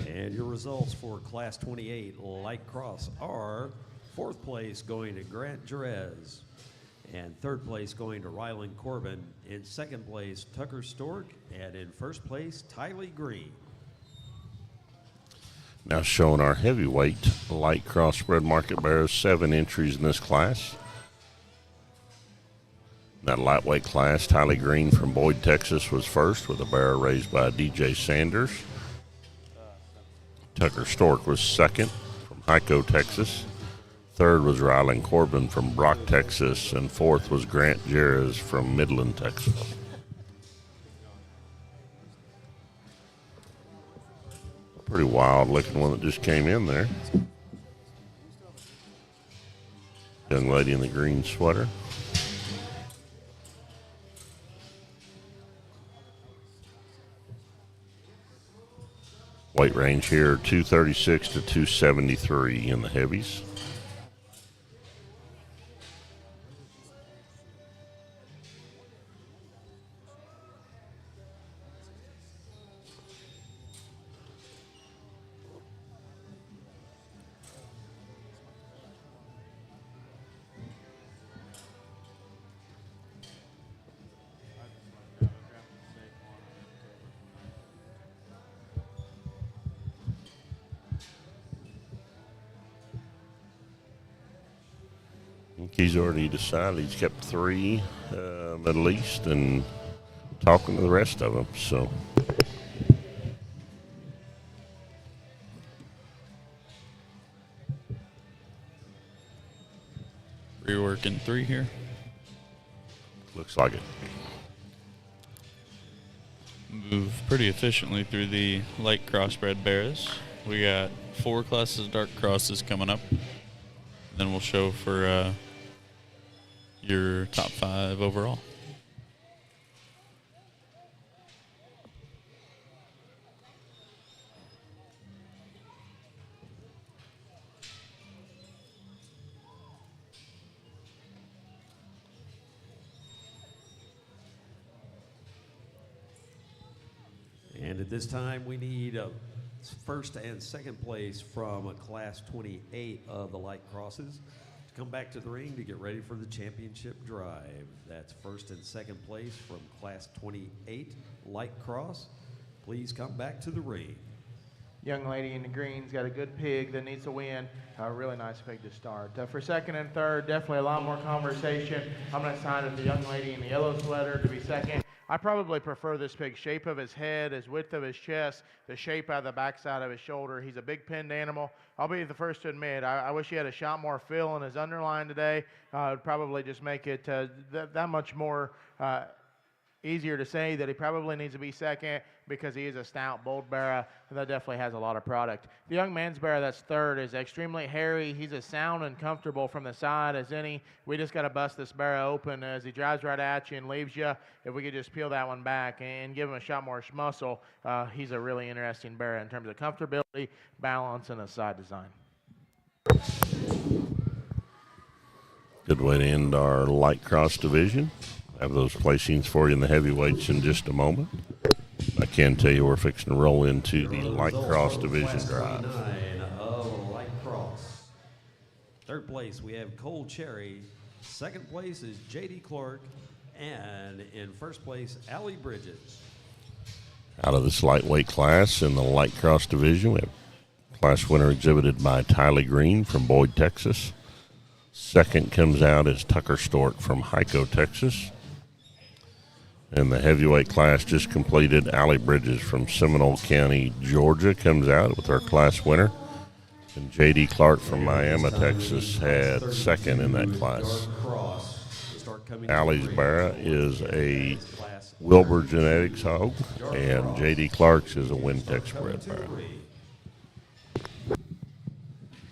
And your results for Class 28 Light Cross are 4th place going to Grant Jerez, and 3rd place going to Ryland Corbin, in 2nd place Tucker Stork, and in 1st place Tylee Green. Now showing our heavyweight light crossbred market bears, 7 entries in this class. That lightweight class, Tylee Green from Boyd, Texas was first with a bear raised by DJ Sanders. Tucker Stork was second from Hyco, Texas. Third was Ryland Corbin from Brock, Texas. And fourth was Grant Jerez from Midland, Texas. Pretty wild looking one that just came in there. Young lady in the green sweater. Weight range here, 236 to 273 in the heavies. He's already decided he's kept 3 at least, and talking to the rest of them. So reworking 3 here. Looks like it. Move pretty efficiently through the light crossbred bears. We got 4 classes of dark crosses coming up. Then we'll show for your top 5 overall. And at this time, we need first and second place from a Class 28 of the light crosses to come back to the ring to get ready for the championship drive. That's first and second place from Class 28 light cross. Please come back to the ring. Young lady in the green's got a good pig that needs to win. A really nice pig to start. For second and third, definitely a lot more conversation. I'm going to sign it the young lady in the yellow sweater to be second. I probably prefer this pig's shape of his head, his width of his chest, the shape out of the backside of his shoulder. He's a big pinned animal. I'll be the first to admit, I wish he had a shot more fill in his underline today. It would probably just make it that much more easier to say that he probably needs to be second because he is a stout, bold barrow, and that definitely has a lot of product. The young man's barrow that's third is extremely hairy. He's as sound and comfortable from the side as any. We just got to bust this barrow open as he drives right at you and leaves you. If we could just peel that one back and give him a shot more muscle, he's a really interesting barrow in terms of comfortability, balance, and a side design. Good way to end our light cross division. Have those placings for you in the heavyweights in just a moment. I can tell you we're fixing to roll into the light cross division drive. Light cross. Third place, we have Cole Cherry. Second place is J.D. Clark. And in first place, Allie Bridges. Out of this lightweight class in the light cross division, we have class winner exhibited by Tylee Green from Boyd, Texas. Second comes out as Tucker Stork from Hyco, Texas. And the heavyweight class just completed. Allie Bridges from Seminole County, Georgia comes out with our class winner. And J.D. Clark from Miami, Texas had second in that class. Allie's barrow is a Wilbur Genetics hog, and J.D. Clark's is a Wintex bred barrow.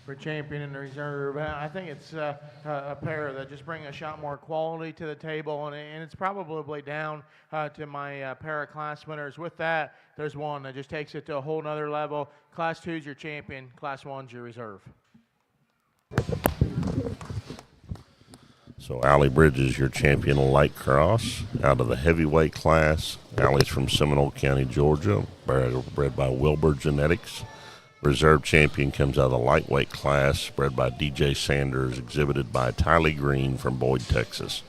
For champion in the reserve, I think it's a pair that just bring a shot more quality to the table, and it's probably down to my pair of class winners. With that, there's one that just takes it to a whole nother level. Class 2's your champion, Class 1's your reserve. So Allie Bridges, your champion light cross out of the heavyweight class. Allie's from Seminole County, Georgia, bred by Wilbur Genetics. Reserve champion comes out of the lightweight class, bred by DJ Sanders, exhibited by Tylee Green from Boyd, Texas.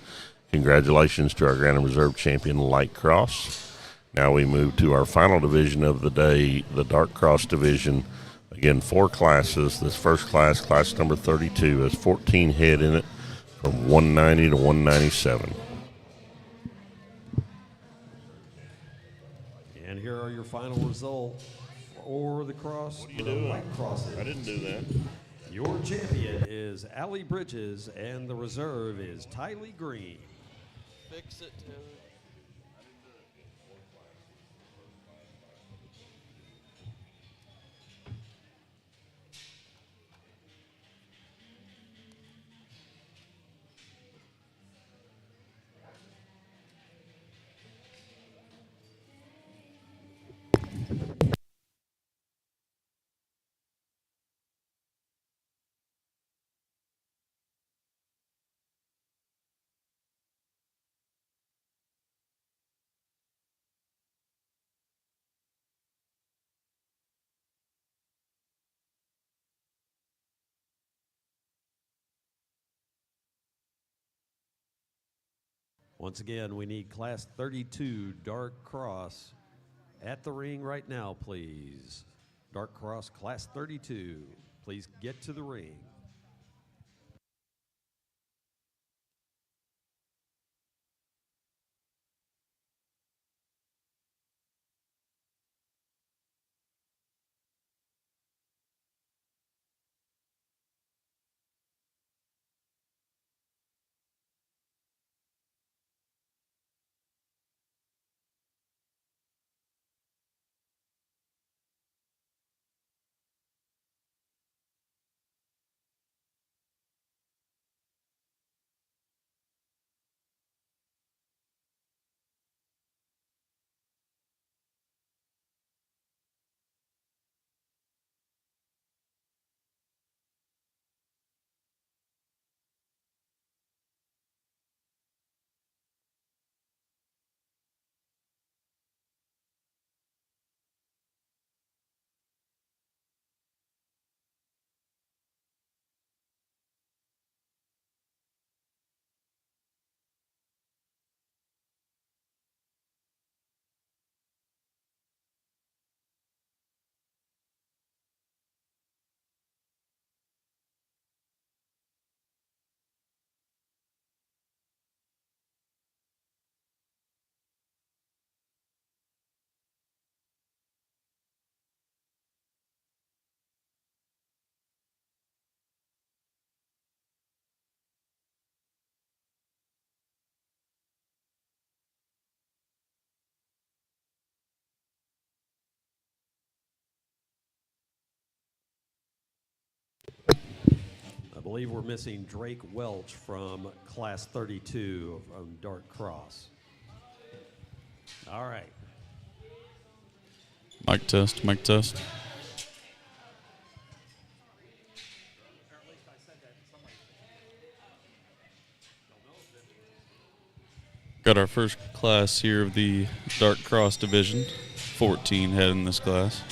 Congratulations to our Grand and Reserve champion light cross. Now we move to our final division of the day, the dark cross division. Again, 4 classes. This first class, class number 32, has 14 head in it from 190 to 197. And here are your final results for the cross. What are you doing? Light crosses. I didn't do that. Your champion is Allie Bridges, and the reserve is Tylee Green. Fix it, Taylor. Once again, we need Class 32 Dark Cross at the ring right now, please. Dark Cross Class 32, please get to the ring. believe we're missing Drake Welch from Class 32 from Dark Cross. All right. Mic test, mic test. Got our first class here of the Dark Cross division. 14 head in this class.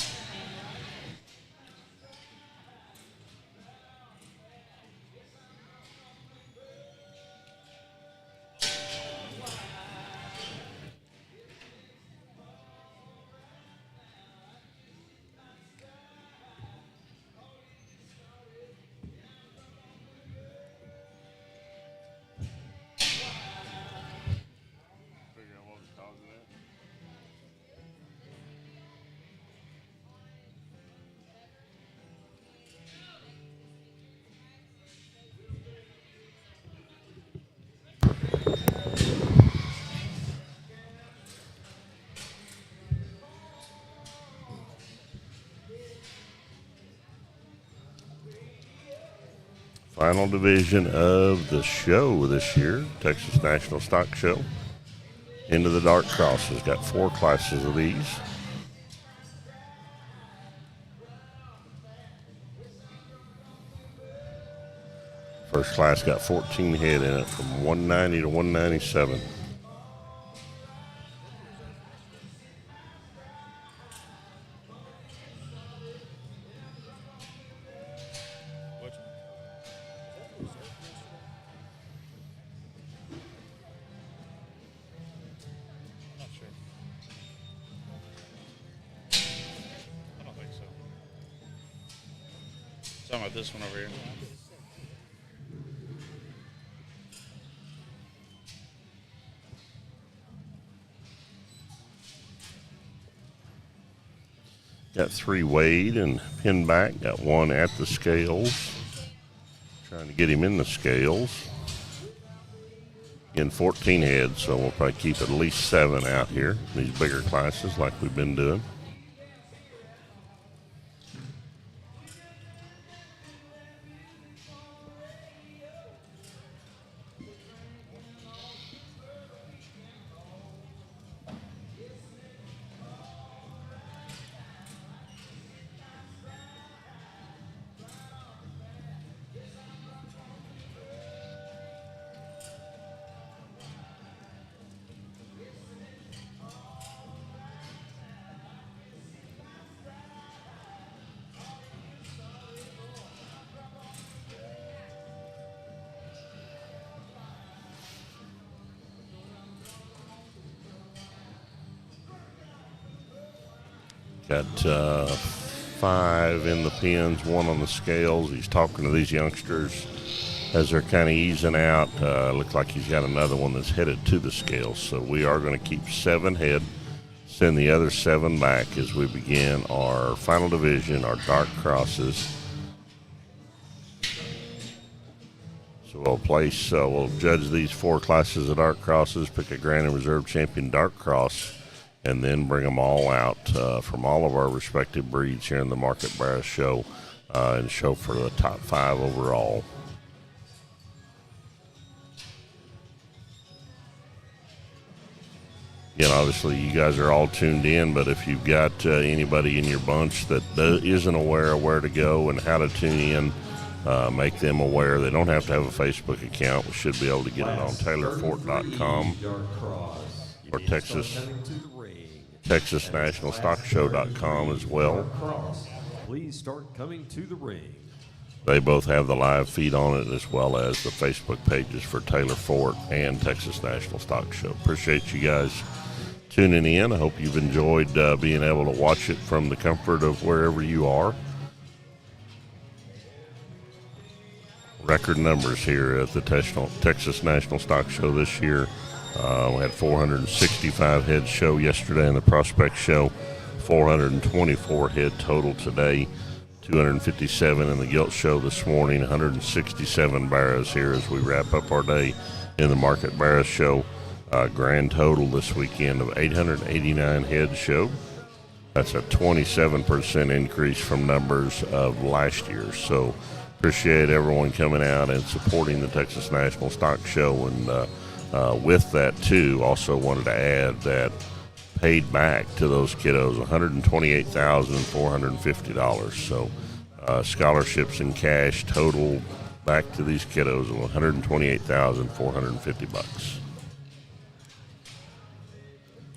Final division of the show this year, Texas National Stock Show. Into the Dark Crosses. Got 4 classes of these. First class got 14 head in it from 190 to 197. Talking about this one over here. Got 3 weighed and pinned back. Got 1 at the scales. Trying to get him in the scales. Again, 14 heads, so we'll probably keep at least 7 out here. These bigger classes like we've been doing. Got 5 in the pins, 1 on the scales. He's talking to these youngsters as they're kind of easing out. Looks like he's got another one that's headed to the scales. So we are going to keep 7 head, send the other 7 back as we begin our final division, our Dark Crosses. So we'll judge these 4 classes of Dark Crosses, pick a Grand and Reserve Champion Dark Cross, and then bring them all out from all of our respective breeds here in the Market Barrows show and show for the top 5 overall. Again, obviously you guys are all tuned in, but if you've got anybody in your bunch that isn't aware of where to go and how to tune in, make them aware. They don't have to have a Facebook account. We should be able to get it on taylorfort.com or TexasNationalStockShow.com as well. Please start coming to the ring. They both have the live feed on it as well as the Facebook pages for Taylor Fort and Texas National Stock Show. Appreciate you guys tuning in. I hope you've enjoyed being able to watch it from the comfort of wherever you are. Record numbers here at the Texas National Stock Show this year. We had 465 head show yesterday in the Prospect Show, 424 head total today, 257 in the Gilt Show this morning, 167 barrows here as we wrap up our day in the Market Barrows Show. Grand total this weekend of 889 head show. That's a 27% increase from numbers of last year. So appreciate everyone coming out and supporting the Texas National Stock Show. And with that, too, also wanted to add that paid back to those kiddos $128,450. So scholarships and cash total back to these kiddos of $128,450.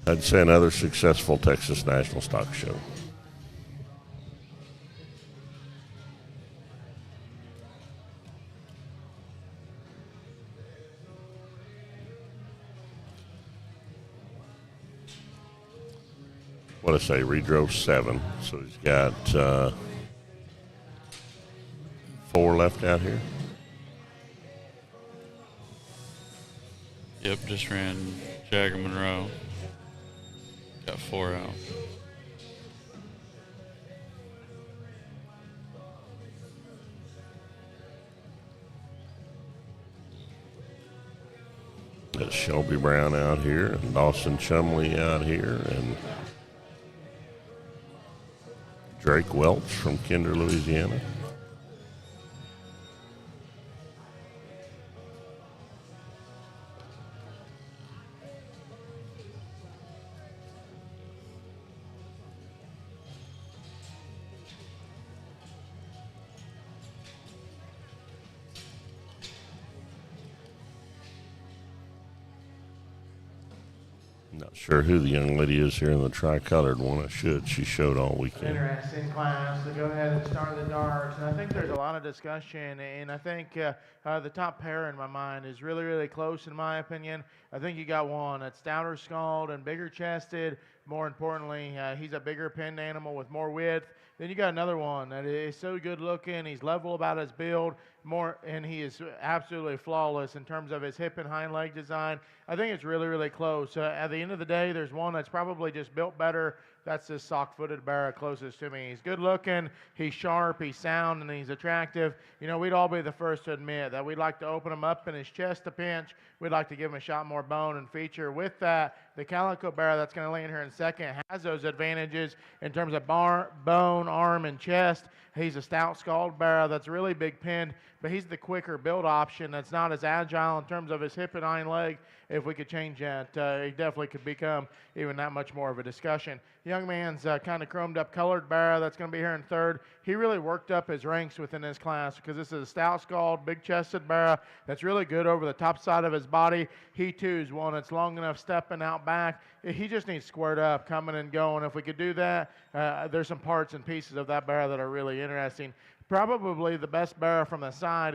I'd say another successful Texas National Stock Show. What I say, redrove 7. So he's got 4 left out here. Yep, just ran Jagger Monroe. Got 4 out. Got Shelby Brown out here and Dawson Chumley out here and Drake Welch from Kinder, Louisiana. Not sure who the young lady is here in the tri-colored one. She showed all weekend. Interesting class to go ahead and start the darts. And I think there's a lot of discussion, and I think the top pair in my mind is really, really close in my opinion. I think you got one that's stouter skulled and bigger chested. More importantly, he's a bigger pinned animal with more width. Then you got another one that is so good looking. He's level about his build, and he is absolutely flawless in terms of his hip and hind leg design. I think it's really, really close. At the end of the day, there's one that's probably just built better. That's this sock-footed barrow closest to me. He's good looking, he's sharp, he's sound, and he's attractive. You know, we'd all be the first to admit that we'd like to open him up in his chest a pinch. We'd like to give him a shot more bone and feature. With that, the calico barrow that's going to lay in here in second has those advantages in terms of bone, arm, and chest. He's a stout skulled barrow that's really big pinned, but he's the quicker build option that's not as agile in terms of his hip and hind leg. If we could change that, he definitely could become even that much more of a discussion. Young man's kind of chromed up colored barrow that's going to be here in third. He really worked up his ranks within this class because this is a stout skulled, big chested barrow that's really good over the top side of his body. He too is one that's long enough stepping out back. He just needs squared up, coming and going. If we could do that, there's some parts and pieces of that barrow that are really interesting. Probably the best barrow from the side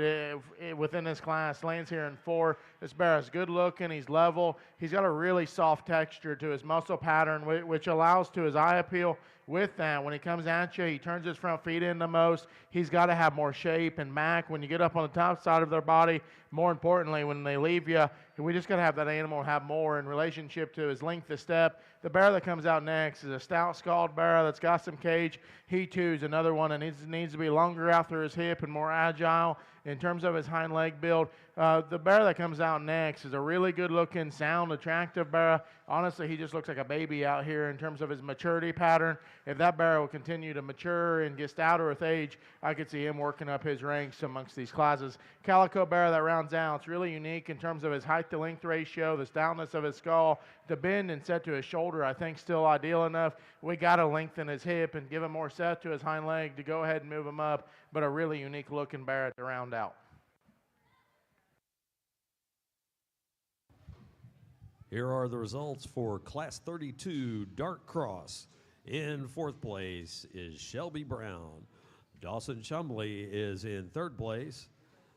within this class lands here in 4. This barrow is good looking. He's level. He's got a really soft texture to his muscle pattern, which allows to his eye appeal. With that, when he comes at you, he turns his front feet in the most. He's got to have more shape and back when you get up on the top side of their body. More importantly, when they leave you, we just got to have that animal have more in relationship to his length of step. The barrow that comes out next is a stout skulled barrow that's got some cage. He too is another one that needs to be longer out through his hip and more agile in terms of his hind leg build. The barrow that comes out next is a really good looking, sound, attractive barrow. Honestly, he just looks like a baby out here in terms of his maturity pattern. If that barrow will continue to mature and get stouter with age, I could see him working up his ranks amongst these classes. Calico barrow that rounds out, it's really unique in terms of his height to length ratio, the stoutness of his skull, the bend and set to his shoulder, I think still ideal enough. We got to lengthen his hip and give him more set to his hind leg to go ahead and move him up, but a really unique looking barrow to round out. Here are the results for Class 32 Dark Cross. In 4th place is Shelby Brown. Dawson Chumley is in 3rd place.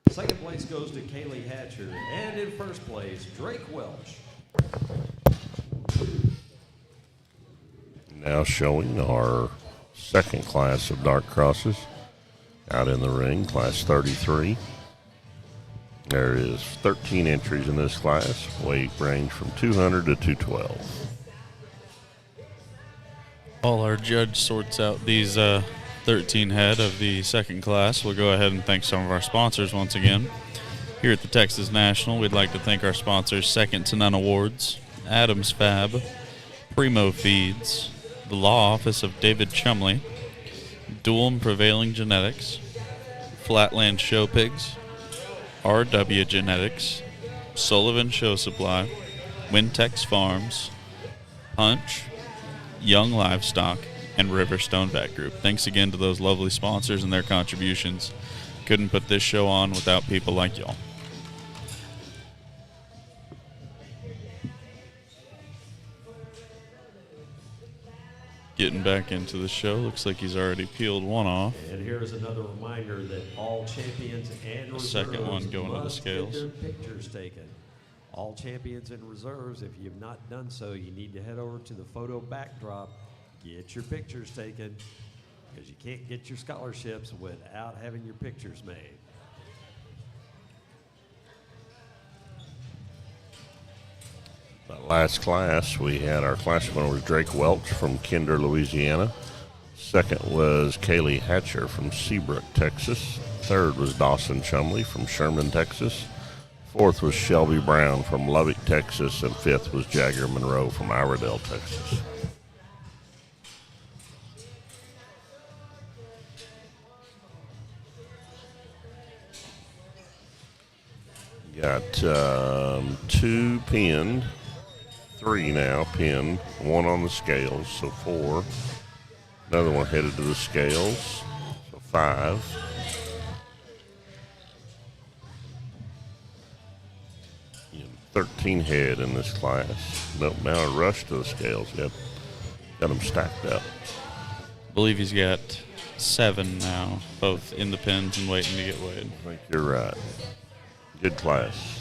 2nd place goes to Kaylee Hatcher. And in 1st place, Drake Welch. Now showing our 2nd class of dark crosses out in the ring, Class 33. There is 13 entries in this class. Weight range from 200 to 212. While our judge sorts out these 13 head of the 2nd class, we'll go ahead and thank some of our sponsors once again. Here at the Texas National, we'd like to thank our sponsors, Second to None Awards, Adams Fab, Primo Feeds, the Law Office of David Chumley, Dual and Prevailing Genetics, Flatland Show Pigs, RW Genetics, Sullivan Show Supply, Wintex Farms, Punch, Young Livestock, and Riverstone Vet Group. Thanks again to those lovely sponsors and their contributions. Couldn't put this show on without people like y'all. Getting back into the show. Looks like he's already peeled one off. And here's another reminder that all champions and reserves Second one going to the scales. get their pictures taken. All champions and reserves, if you've not done so, you need to head over to the photo backdrop, get your pictures taken, because you can't get your scholarships without having your pictures made. That last class, we had our class winner was Drake Welch from Kinder, Louisiana. Second was Kaylee Hatcher from Seabrook, Texas. Third was Dawson Chumley from Sherman, Texas. Fourth was Shelby Brown from Lubbock, Texas. And fifth was Jagger Monroe from Iredell, Texas. Got 2 pinned, 3 now pinned, 1 on the scales, so 4. Another one headed to the scales, so 5. You know, 13 head in this class. Nope, now a rush to the scales. Got them stacked up. I believe he's got 7 now, both in the pens and waiting to get weighed. I think you're right. Good class.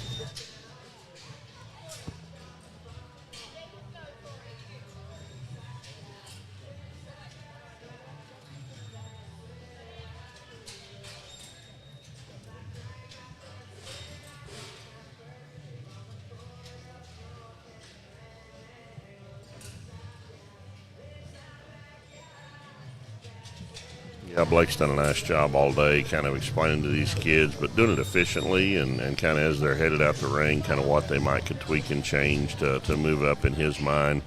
Yeah, Blake's done a nice job all day kind of explaining to these kids, but doing it efficiently and kind of as they're headed out the ring, kind of what they might could tweak and change to move up in his mind,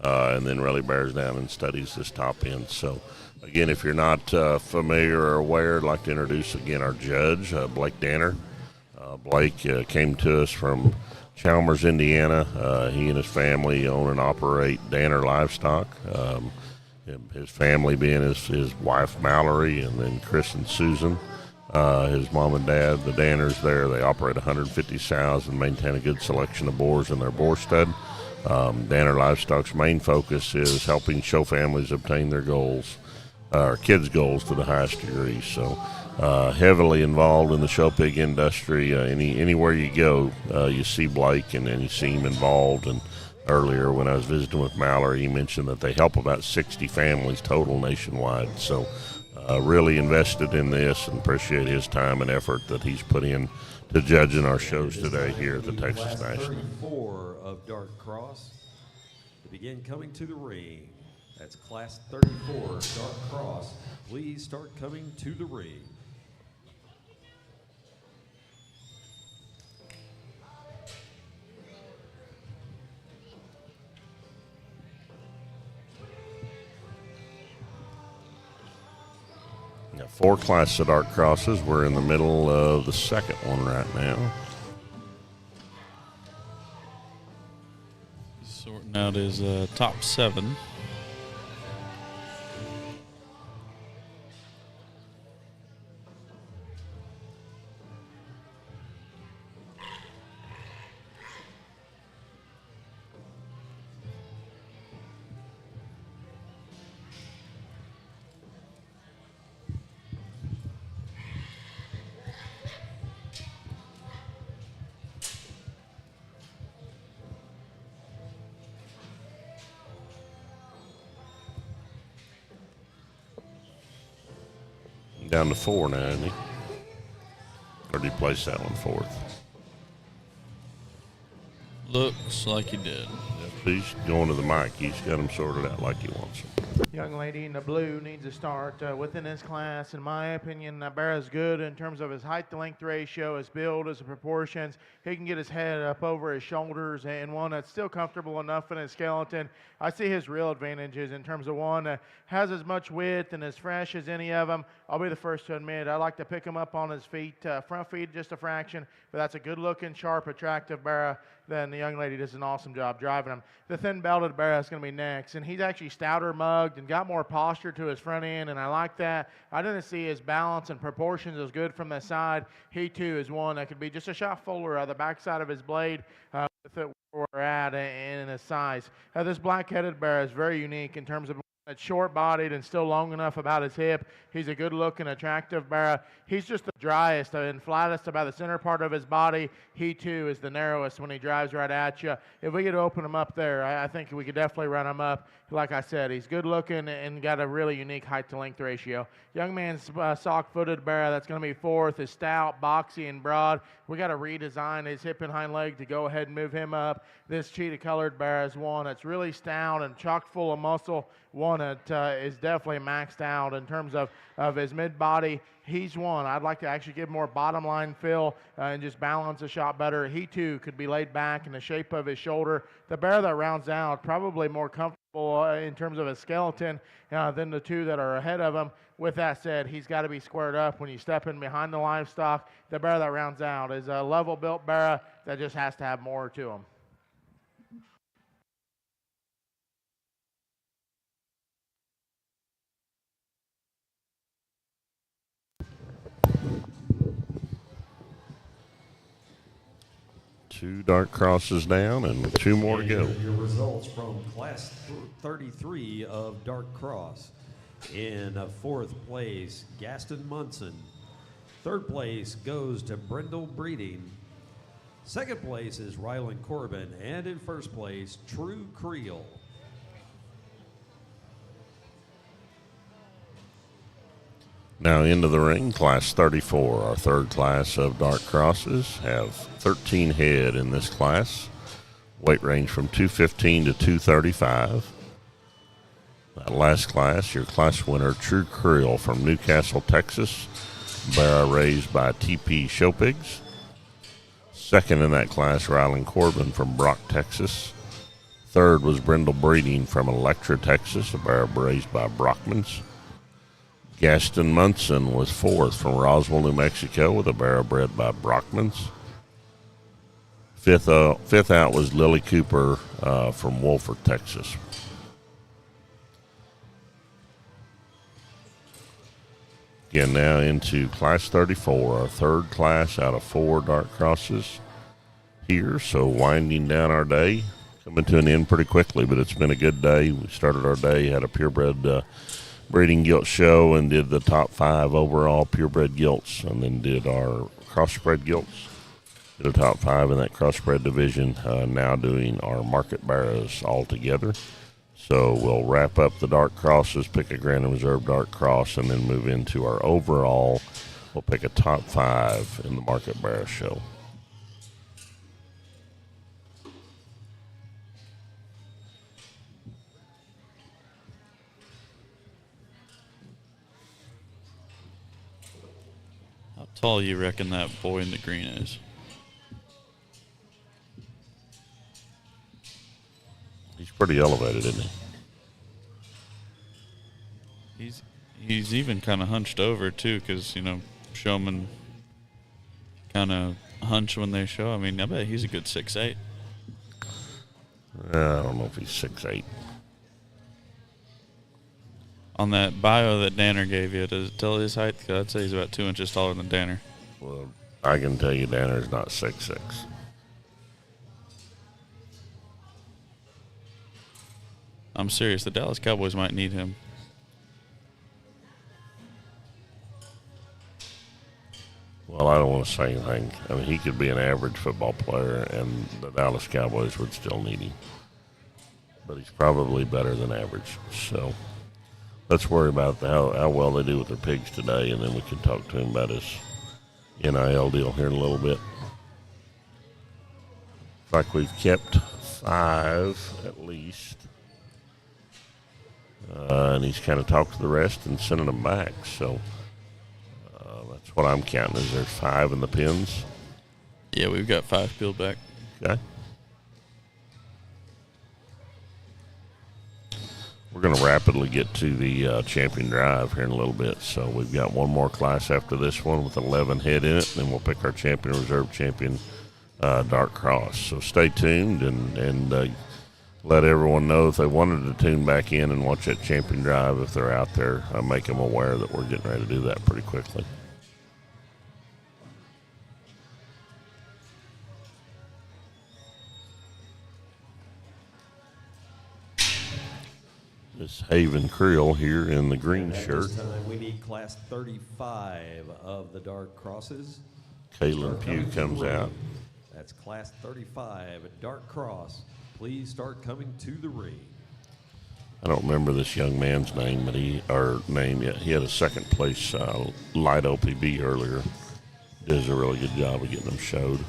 and then really bears down and studies this top end. So, again, if you're not familiar or aware, I'd like to introduce again our judge, Blake Danner. Blake came to us from Chalmers, Indiana. He and his family own and operate Danner Livestock. His family being his wife Mallory, and then Chris and Susan, his mom and dad, the Danners there. They operate 150 sows and maintain a good selection of boars in their boar stud. Danner Livestock's main focus is helping show families obtain their goals, or kids' goals, to the highest degree. So heavily involved in the show pig industry. Anywhere you go, you see Blake, and you see him involved. And earlier when I was visiting with Mallory, he mentioned that they help about 60 families total nationwide. So really invested in this, and appreciate his time and effort that he's put in to judging our shows today here at the Texas Class National. 34 of Dark Cross to begin coming to the ring. That's Class 34 Dark Cross. Please start coming to the ring. Got 4 classes of dark crosses. We're in the middle of the second one right now. Sorting out his top 7. Down to 4 now, isn't he? Or did he place that one 4th? Looks like he did. Yep, he's going to the mic. He's got them sorted out like he wants them. Young lady in the blue needs to start within his class. In my opinion, Barrow's good in terms of his height to length ratio, his build, his proportions. He can get his head up over his shoulders, and one that's still comfortable enough in his skeleton. I see his real advantages in terms of one that has as much width and as fresh as any of them. I'll be the first to admit I like to pick him up on his feet, front feet just a fraction, but that's a good-looking, sharp, attractive Barrow. Then the young lady does an awesome job driving him. The thin-belted Barrow is going to be next, and he's actually stouter mugged and got more posture to his front end, and I like that. I didn't see his balance and proportions as good from the side. He, too, is one that could be just a shot fuller of the backside of his blade with it where we're at and in his size. This black-headed Barrow is very unique in terms of that's short-bodied and still long enough about his hip. He's a good-looking, attractive Barrow. He's just the driest and flattest about the center part of his body. He, too, is the narrowest when he drives right at you. If we could open him up there, I think we could definitely run him up. Like I said, he's good-looking and got a really unique height-to-length ratio. Young man's sock-footed Barrow, that's going to be fourth, is stout, boxy, and broad. We got to redesign his hip and hind leg to go ahead and move him up. This cheetah-colored Barrow is one that's really stout and chock full of muscle. One that is definitely maxed out in terms of his mid-body. He's one. I'd like to actually give more bottom line feel and just balance the shot better. He, too, could be laid back in the shape of his shoulder. The Barrow that rounds out, probably more comfortable in terms of his skeleton than the two that are ahead of him. With that said, he's got to be squared up when you step in behind the livestock. The Barrow that rounds out is a level-built Barrow that just has to have more to him. Two dark crosses down and two more to go. Your results from Class 33 of Dark Cross. In fourth place, Gaston Munson. Third place goes to Brindle Breeding. Second place is Rylan Corbin. And in first place, True Creole. Now into the ring, Class 34. Our third class of dark crosses have 13 head in this class. Weight range from 215 to 235. That last class, your class winner, True Creole from Newcastle, Texas. Barrow raised by TP Show Pigs. Second in that class, Rylan Corbin from Brock, Texas. Third was Brindle Breeding from Electra, Texas. A Barrow raised by Brockmans. Gaston Munson was fourth from Roswell, New Mexico, with a Barrow bred by Brockmans. Fifth out was Lily Cooper from Wolford, Texas. Again, now into Class 34, our third class out of four dark crosses here. So winding down our day, coming to an end pretty quickly, but it's been a good day. We started our day, had a purebred breeding gilt show and did the top 5 overall purebred gilts, and then did our crossbred gilts. Did a top 5 in that crossbred division. Now doing our market barrows all together. So we'll wrap up the dark crosses, pick a Grand and Reserve dark cross, and then move into our overall. We'll pick a top 5 in the market barrow show. How tall you reckon that boy in the green is? He's pretty elevated, isn't he? He's even kind of hunched over too, because showmen kind of hunch when they show. I mean, I bet he's a good 6'8". I don't know if he's 6'8". On that bio that Danner gave you, does it tell his height? 'Cause I'd say he's about 2 inches taller than Danner. Well, I can tell you Danner's not 6'6". I'm serious. The Dallas Cowboys might need him. Well, I don't want to say anything. I mean, he could be an average football player, and the Dallas Cowboys would still need him. But he's probably better than average. So let's worry about how well they do with their pigs today, and then we can talk to him about his NIL deal here in a little bit. Looks like we've kept 5 at least. and he's kind of talked to the rest and sending them back. So that's what I'm counting. Is there's 5 in the pins? Yeah, we've got 5 peeled back. Okay. We're going to rapidly get to the champion drive here in a little bit. So we've got one more class after this one with 11 head in it. Then we'll pick our champion, reserve champion, dark cross. So stay tuned and let everyone know if they wanted to tune back in and watch that champion drive. If they're out there, make them aware that we're getting ready to do that pretty quickly. This Haven Creole here in the green At shirt. this time, we need class 35 of the dark crosses. Kaylin Pugh comes out. That's class 35 at dark cross. Please start coming to the ring. I don't remember this young man's name, but he had a second place light OPB earlier. Does a really good job of getting them showed.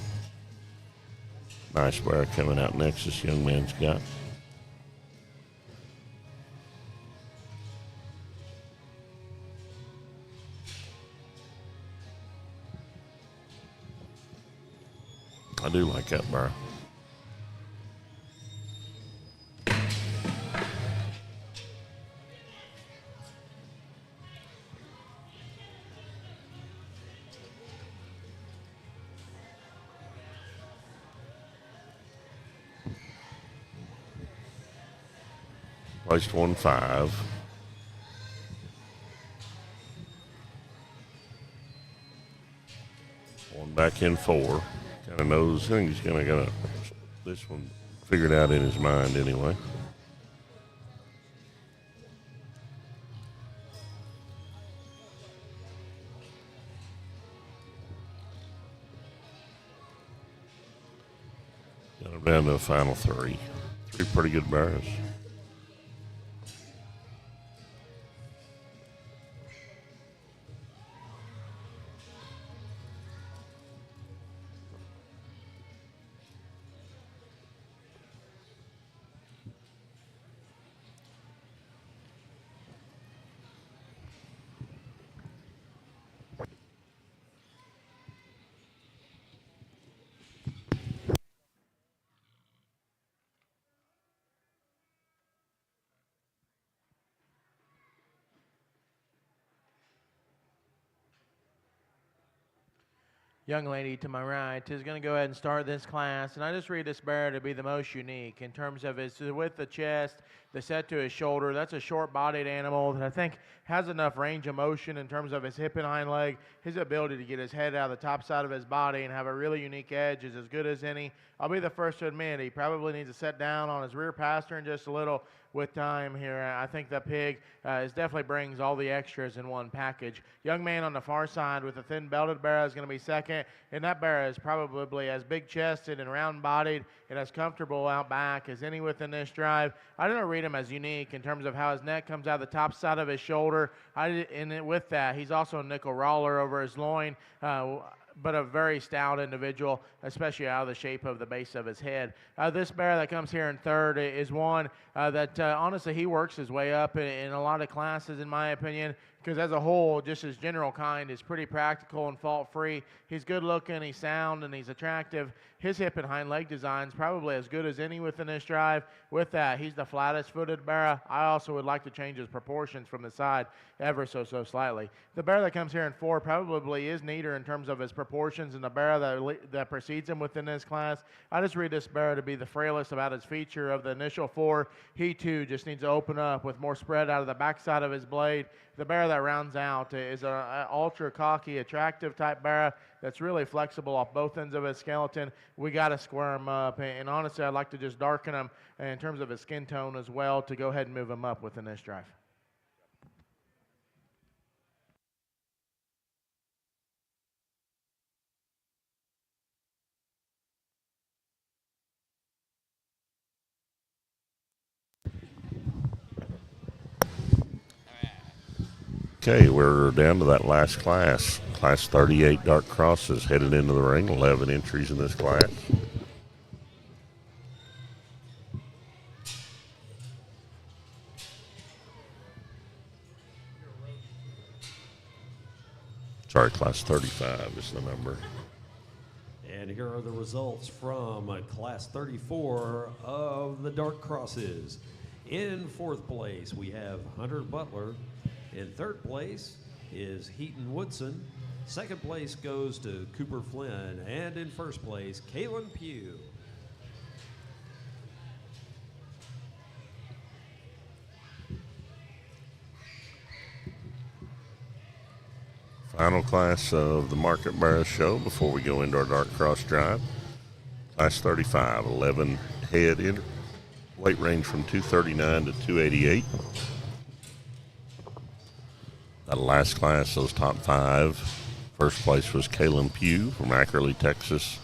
Nice bear coming out next. This young man's got. I do like that bear. Placed 1-5. One back in 4. Kind of knows. I think he's gonna get this one figured out in his mind anyway. Got him down to a final 3. 3 pretty good bears. Young lady to my right is going to go ahead and start this class, and I just read this bear to be the most unique in terms of his width of chest, the set to his shoulder. That's a short-bodied animal that I think has enough range of motion in terms of his hip and hind leg. His ability to get his head out of the top side of his body and have a really unique edge is as good as any. I'll be the first to admit he probably needs to set down on his rear pastern just a little with time here. I think that pig definitely brings all the extras in one package. Young man on the far side with a thin belted bear is going to be second, and that bear is probably as big chested and round bodied and as comfortable out back as any within this drive. I don't read him as unique in terms of how his neck comes out of the top side of his shoulder. With that, he's also a nickel roller over his loin. But a very stout individual, especially out of the shape of the base of his head. This bear that comes here in third is one that honestly he works his way up in a lot of classes, in my opinion, because as a whole, just his general kind is pretty practical and fault-free. He's good looking, he's sound, and he's attractive. His hip and hind leg design is probably as good as any within this drive. With that, he's the flattest footed bear. I also would like to change his proportions from the side ever so slightly. The bear that comes here in 4 probably is neater in terms of his proportions than the bear that precedes him within this class. I just read this bear to be the frailest about his feature of the initial 4. He too just needs to open up with more spread out of the backside of his blade. The bear that rounds out is an ultra cocky, attractive type bear that's really flexible off both ends of his skeleton. We got to square him up, and honestly, I'd like to just darken him in terms of his skin tone as well to go ahead and move him up within this drive. Okay, we're down to that last class. Class 38 dark crosses headed into the ring. 11 entries in this class. Sorry, class 35 is the number. And here are the results from Class 34 of the Dark Crosses. In fourth place, we have Hunter Butler. In third place is Heaton Woodson. Second place goes to Cooper Flynn. And in first place, Kaylin Pugh. Final class of the Market Barrows show before we go into our Dark Cross drive. Class 35, 11 head in. Weight range from 239 to 288. That last class, those top five. First place was Kaylin Pugh from Ackerley, Texas.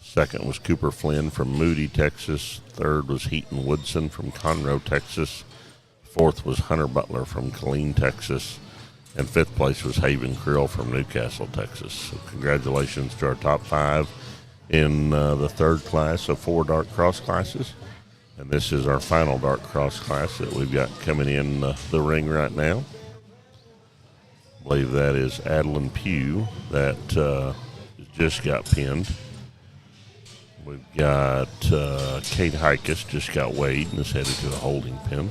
Second was Cooper Flynn from Moody, Texas. Third was Heaton Woodson from Conroe, Texas. Fourth was Hunter Butler from Killeen, Texas. And fifth place was Haven Krill from Newcastle, Texas. So congratulations to our top five in the third class of 4 Dark Cross classes. And this is our final Dark Cross class that we've got coming in the ring right now. I believe that is Adeline Pugh that just got pinned. We've got Kate Hikus just got weighed and is headed to a holding pin.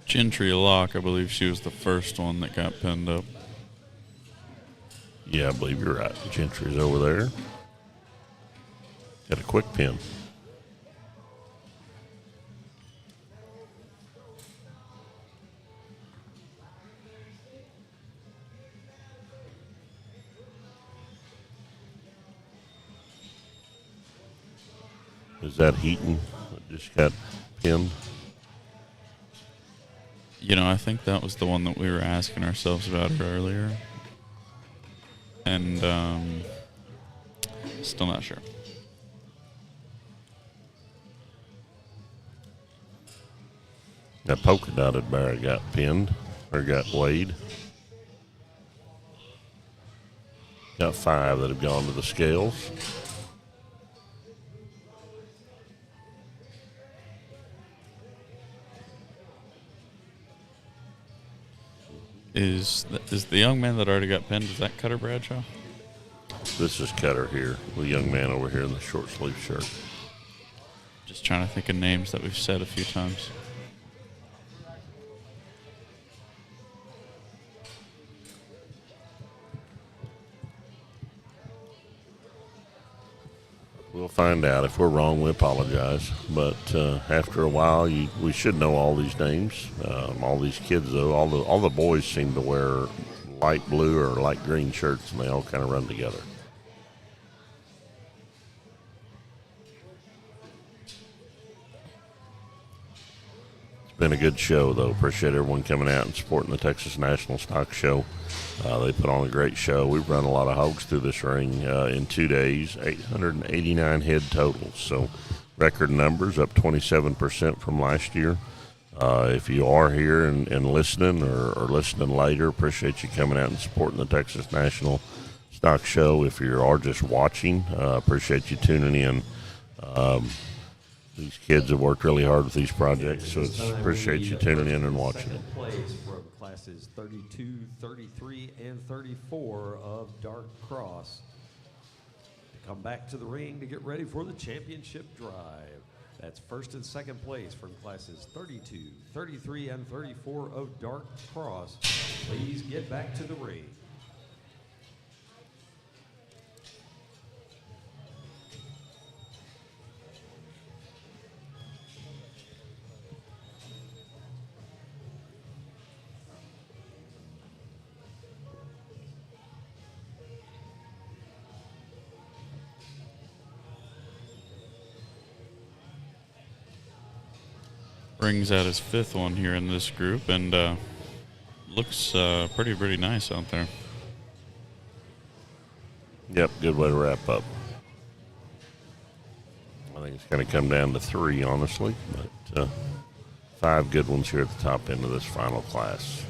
Gentry Locke, I believe she was the first one that got pinned up. Yeah, I believe you're right. Gentry's over there. Got a quick pin. Is that Heaton that just got pinned? You know, I think that was the one that we were asking ourselves about earlier. And still not sure. That polka dotted bear got pinned or got weighed. Got 5 that have gone to the scales. Is the young man that already got pinned, is that Cutter Bradshaw? This is Cutter here, the young man over here in the short sleeve shirt. Just trying to think of names that we've said a few times. We'll find out. If we're wrong, we apologize. But after a while, we should know all these names. All these kids, though, all the boys seem to wear light blue or light green shirts, and they all kind of run together. It's been a good show, though. Appreciate everyone coming out and supporting the Texas National Stock Show. They put on a great show. We've run a lot of hogs through this ring in 2 days, 889 head total. So record numbers, up 27% from last year. If you are here and listening or listening later, appreciate you coming out and supporting the Texas National Stock Show. If you are just watching, appreciate you tuning in. These kids have worked really hard with these projects, so appreciate you tuning in and watching. Second place from classes 32, 33, and 34 of Dark Cross. To come back to the ring to get ready for the championship drive. That's first and second place from classes 32, 33, and 34 of Dark Cross. Please get back to the ring. Brings out his 5th one here in this group, and looks pretty nice out there. Yep, good way to wrap up. I think it's going to come down to 3, honestly, but 5 good ones here at the top end of this final class.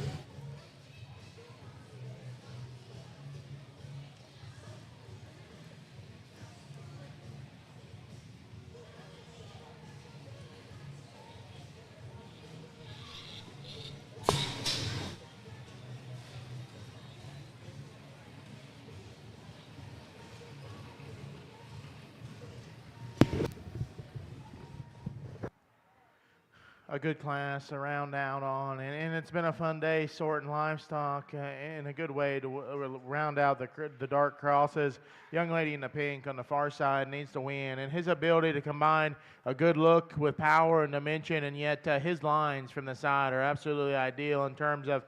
a good class to round out on, and it's been a fun day sorting livestock in a good way to round out the dark crosses. Young lady in the pink on the far side needs to win, and his ability to combine a good look with power and dimension, and yet his lines from the side are absolutely ideal in terms of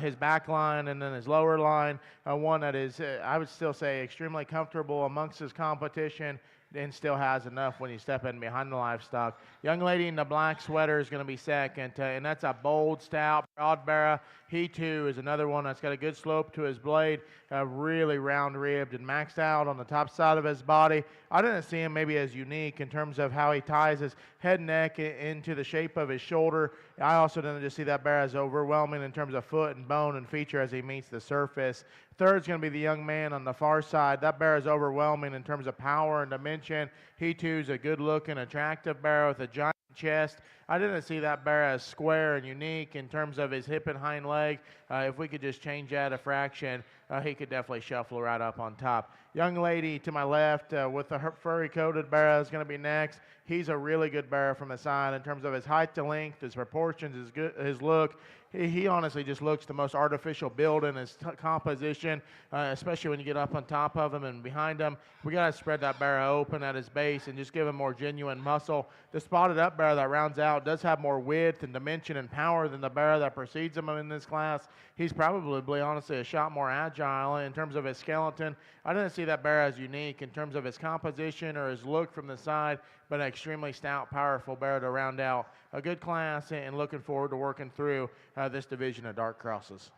his back line and then his lower line. One that is, I would still say, extremely comfortable amongst his competition, and still has enough when you step in behind the livestock. Young lady in the black sweater is going to be second, and that's a bold, stout, broad barrow. He, too, is another one that's got a good slope to his blade, really round-ribbed and maxed out on the top side of his body. I didn't see him maybe as unique in terms of how he ties his head and neck into the shape of his shoulder. I also didn't just see that barrow as overwhelming in terms of foot and bone and feature as he meets the surface. Third's going to be the young man on the far side. That barrow is overwhelming in terms of power and dimension. He, too, is a good-looking, attractive barrow with a giant chest. I didn't see that barrow as square and unique in terms of his hip and hind leg. If we could just change that a fraction, he could definitely shuffle right up on top. Young lady to my left with the furry coated barrow is going to be next. He's a really good barrow from the side in terms of his height to length, his proportions, his look. He honestly just looks the most artificial build in his composition, especially when you get up on top of him and behind him. We got to spread that barrow open at his base and just give him more genuine muscle. The spotted up barrow that rounds out does have more width and dimension and power than the barrow that precedes him in this class. He's probably, honestly, a shot more agile in terms of his skeleton. I didn't see that barrow as unique in terms of his composition or his look from the side, but an extremely stout, powerful barrow to round out a good class, and looking forward to working through this division of dark crosses.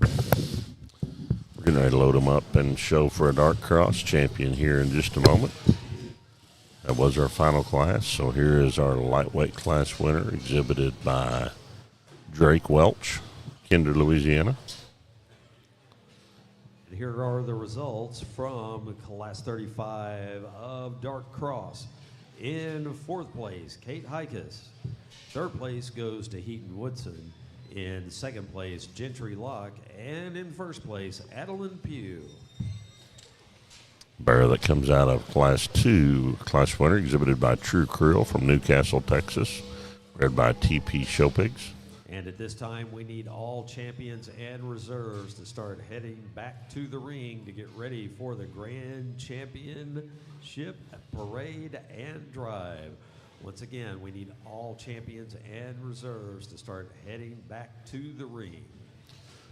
We're getting ready to load them up and show for a dark cross champion here in just a moment. That was our final class, so here is our lightweight class winner, exhibited by Drake Welch, Kinder, Louisiana. And here are the results from Class 35 of Dark Cross. In fourth place, Kate Hikus. Third place goes to Heaton Woodson. In second place, Gentry Locke. And in first place, Adeline Pugh. Barrow that comes out of Class 2, class winner, exhibited by True Krill from Newcastle, Texas, bred by TP Showpigs. And at this time, we need all champions and reserves to start heading back to the ring to get ready for the Grand Championship Parade and Drive. Once again, we need all champions and reserves to start heading back to the ring.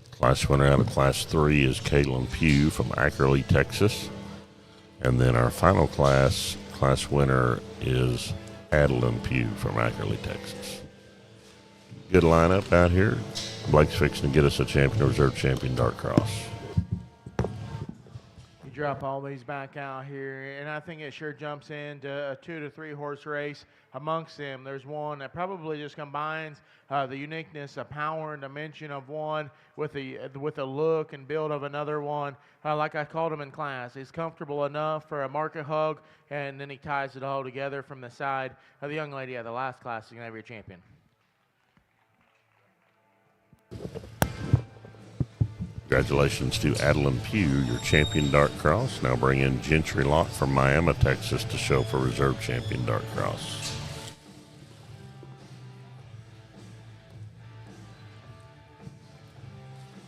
Class winner out of Class 3 is Caitlin Pugh from Ackerley, Texas. And then our final class winner is Adeline Pugh from Ackerley, Texas. Good lineup out here. Blake's fixing to get us a champion, reserve champion, Dark Cross. You drop all these back out here, and I think it sure jumps into a 2 to 3 horse race. Amongst them, there's one that probably just combines the uniqueness of power and dimension of one with the look and build of another one. Like I called him in class, he's comfortable enough for a market hug, and then he ties it all together from the side. The young lady at the last class is going to have your champion. Congratulations to Adeline Pugh, your champion Dark Cross. Now bring in Gentry Locke from Miami, Texas to show for reserve champion Dark Cross.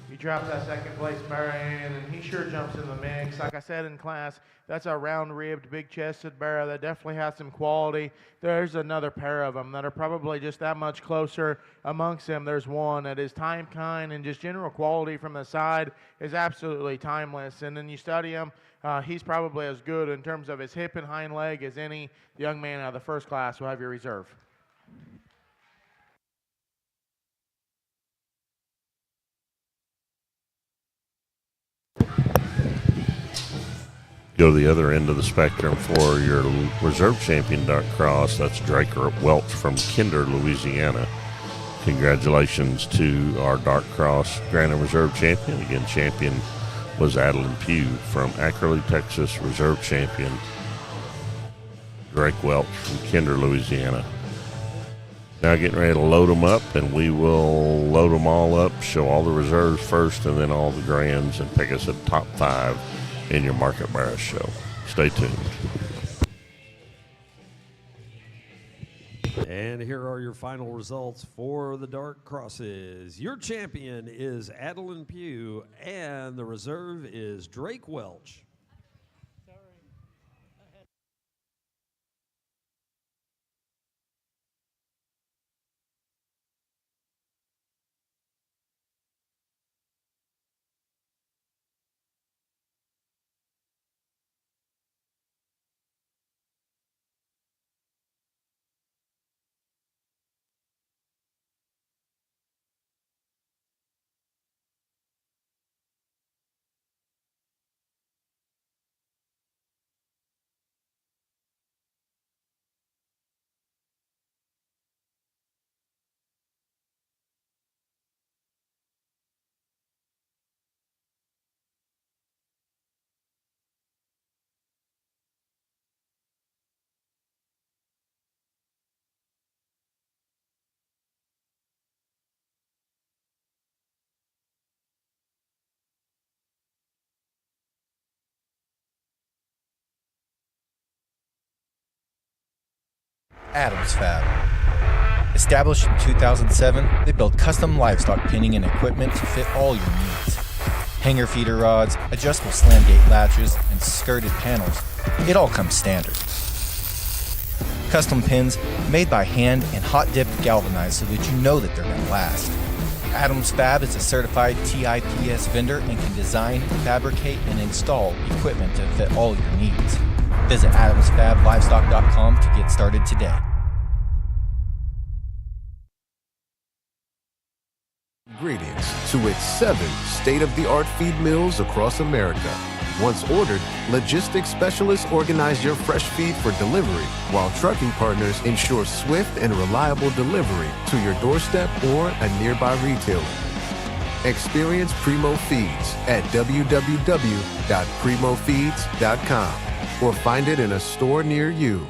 He drops that second place barrow in, and he sure jumps in the mix. Like I said in class, that's a round-ribbed, big-chested barrow that definitely has some quality. There's another pair of them that are probably just that much closer. Amongst them, there's one that is time kind, and just general quality from the side is absolutely timeless. And then you study him, he's probably as good in terms of his hip and hind leg as any young man out of the first class will have your reserve. Go to the other end of the spectrum for your reserve champion Dark Cross. That's Drake Welch from Kinder, Louisiana. Congratulations to our Dark Cross Grand and Reserve champion. Again, champion was Adeline Pugh from Ackerley, Texas. Reserve champion Drake Welch from Kinder, Louisiana. Now getting ready to load them up, and we will load them all up, show all the reserves first, and then all the grands, and pick us a top 5 in your Market Barrows show. Stay tuned. And here are your final results for the dark crosses. Your champion is Adeline Pugh, and the reserve is Drake Welch. Adams Fab. Established in 2007, they build custom livestock pinning and equipment to fit all your needs. Hanger feeder rods, adjustable slam gate latches, and skirted panels. It all comes standard. Custom pins made by hand and hot dipped galvanized so that you know that they're going to last. Adams Fab is a certified TIPS vendor and can design, fabricate, and install equipment to fit all your needs. Visit adamsfablivestock.com to get started today. Ingredients to its 7 state-of-the-art feed mills across America. Once ordered, logistics specialists organize your fresh feed for delivery, while trucking partners ensure swift and reliable delivery to your doorstep or a nearby retailer. Experience Primo Feeds at www.primofeeds.com or find it in a store near you.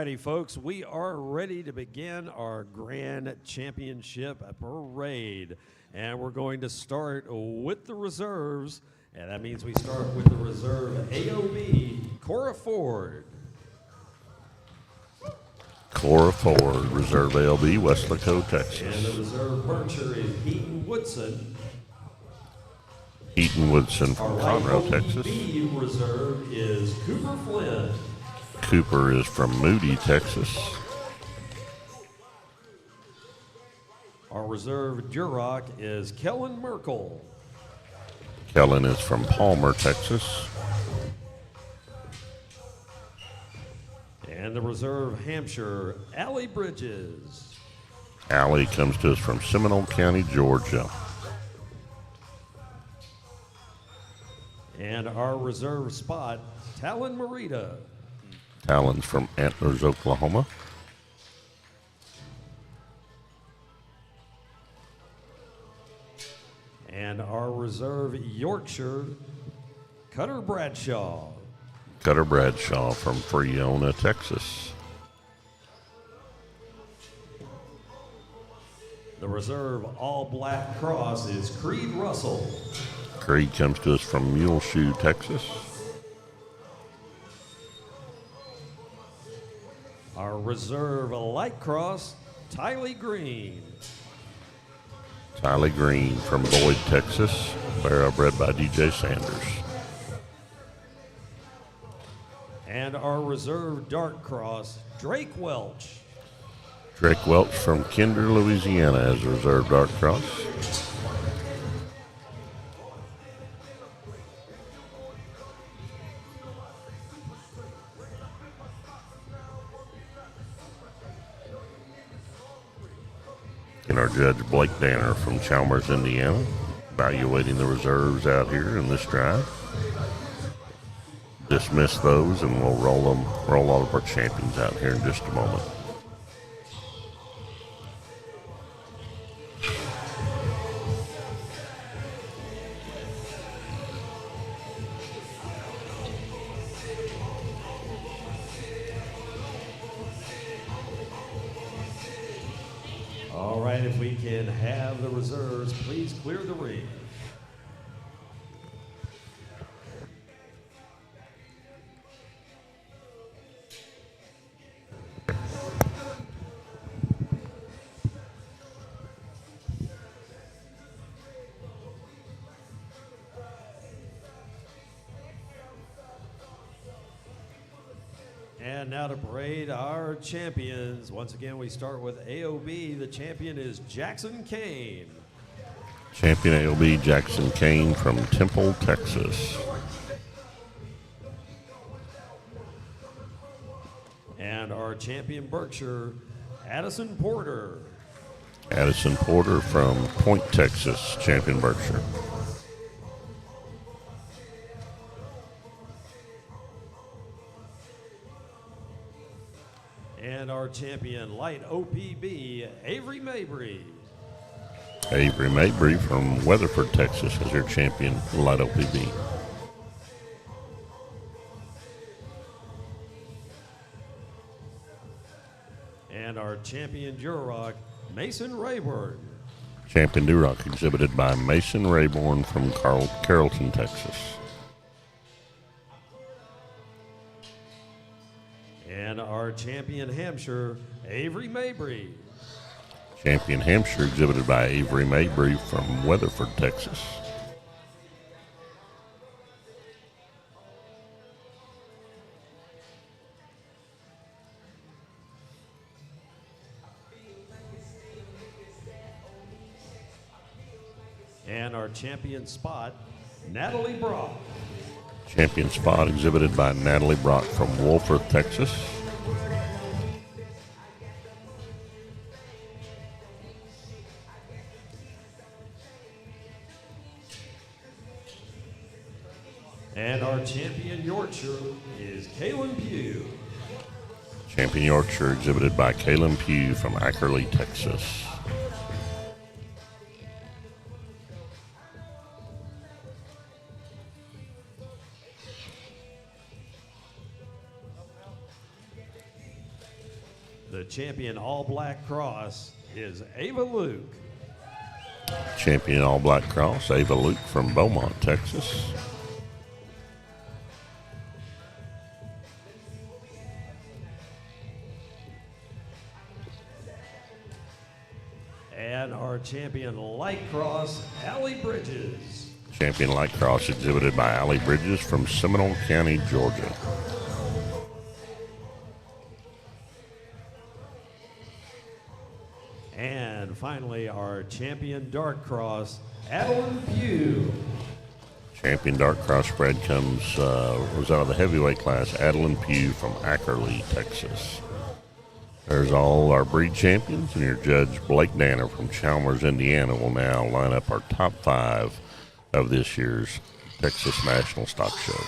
righty, folks, we are ready to begin our Grand Championship Parade. And we're going to start with the reserves, and that means we start with the reserve AOB, Cora Ford. Cora Ford, Reserve ALB, Westlaco, And Texas. the reserve Berkshire is Heaton Woodson. Heaton Woodson from Our Conroe, light Texas. OPB reserve is Cooper Flynn. Cooper is from Moody, Texas. Our reserve Duroc is Kellen Merkel. Kellen is from Palmer, Texas. And the reserve Hampshire, Allie Bridges. Allie comes to us from Seminole County, Georgia. And our reserve spot, Talon Marita. Talon's from Antlers, Oklahoma. And our reserve Yorkshire, Cutter Bradshaw. Cutter Bradshaw from Freona, Texas. The reserve All Black Cross is Creed Russell. Creed comes to us from Muleshoe, Texas. Our reserve Light Cross, Tylee Green. Tylee Green from Boyd, Texas. Barrow bred by DJ Sanders. And our reserve Dark Cross, Drake Welch. Drake Welch from Kinder, Louisiana as a reserve dark cross. And our judge Blake Danner from Chalmers, Indiana, evaluating the reserves out here in this drive. Dismiss those, and we'll roll all of our champions out here in just a moment. All right, if we can have the reserves, please clear the ring. And now to parade our champions. Once again, we start with AOB. The champion is Jackson Kane. Champion AOB Jackson Kane from Temple, Texas. And our champion Berkshire, Addison Porter. Addison Porter from Point, Texas. Champion Berkshire. And our champion light OPB, Avery Mabry. Avery Mabry from Weatherford, Texas is your champion light OPB. And our champion Duroc, Mason Rayburn. Champion Duroc exhibited by Mason Rayborn from Carrollton, Texas. And our champion Hampshire, Avery Mabry. Champion Hampshire exhibited by Avery Mabry from Weatherford, Texas. And our champion spot, Natalie Brock. Champion spot exhibited by Natalie Brock from Wolford, Texas. And our champion Yorkshire is Kaylin Pugh. Champion Yorkshire exhibited by Kaylin Pugh from Ackerley, Texas. The champion all-black cross is Ava Luke. Champion All Black Cross, Ava Luke from Beaumont, Texas. And our champion light cross, Allie Bridges. Champion Light Cross exhibited by Allie Bridges from Seminole County, Georgia. And finally, our champion dark cross, Adeline Pugh. Champion Dark Cross spread was out of the heavyweight class, Adeline Pugh from Ackerley, Texas. There's all our breed champions, and your judge, Blake Danner from Chalmers, Indiana, will now line up our top 5 of this year's Texas National Stock Show.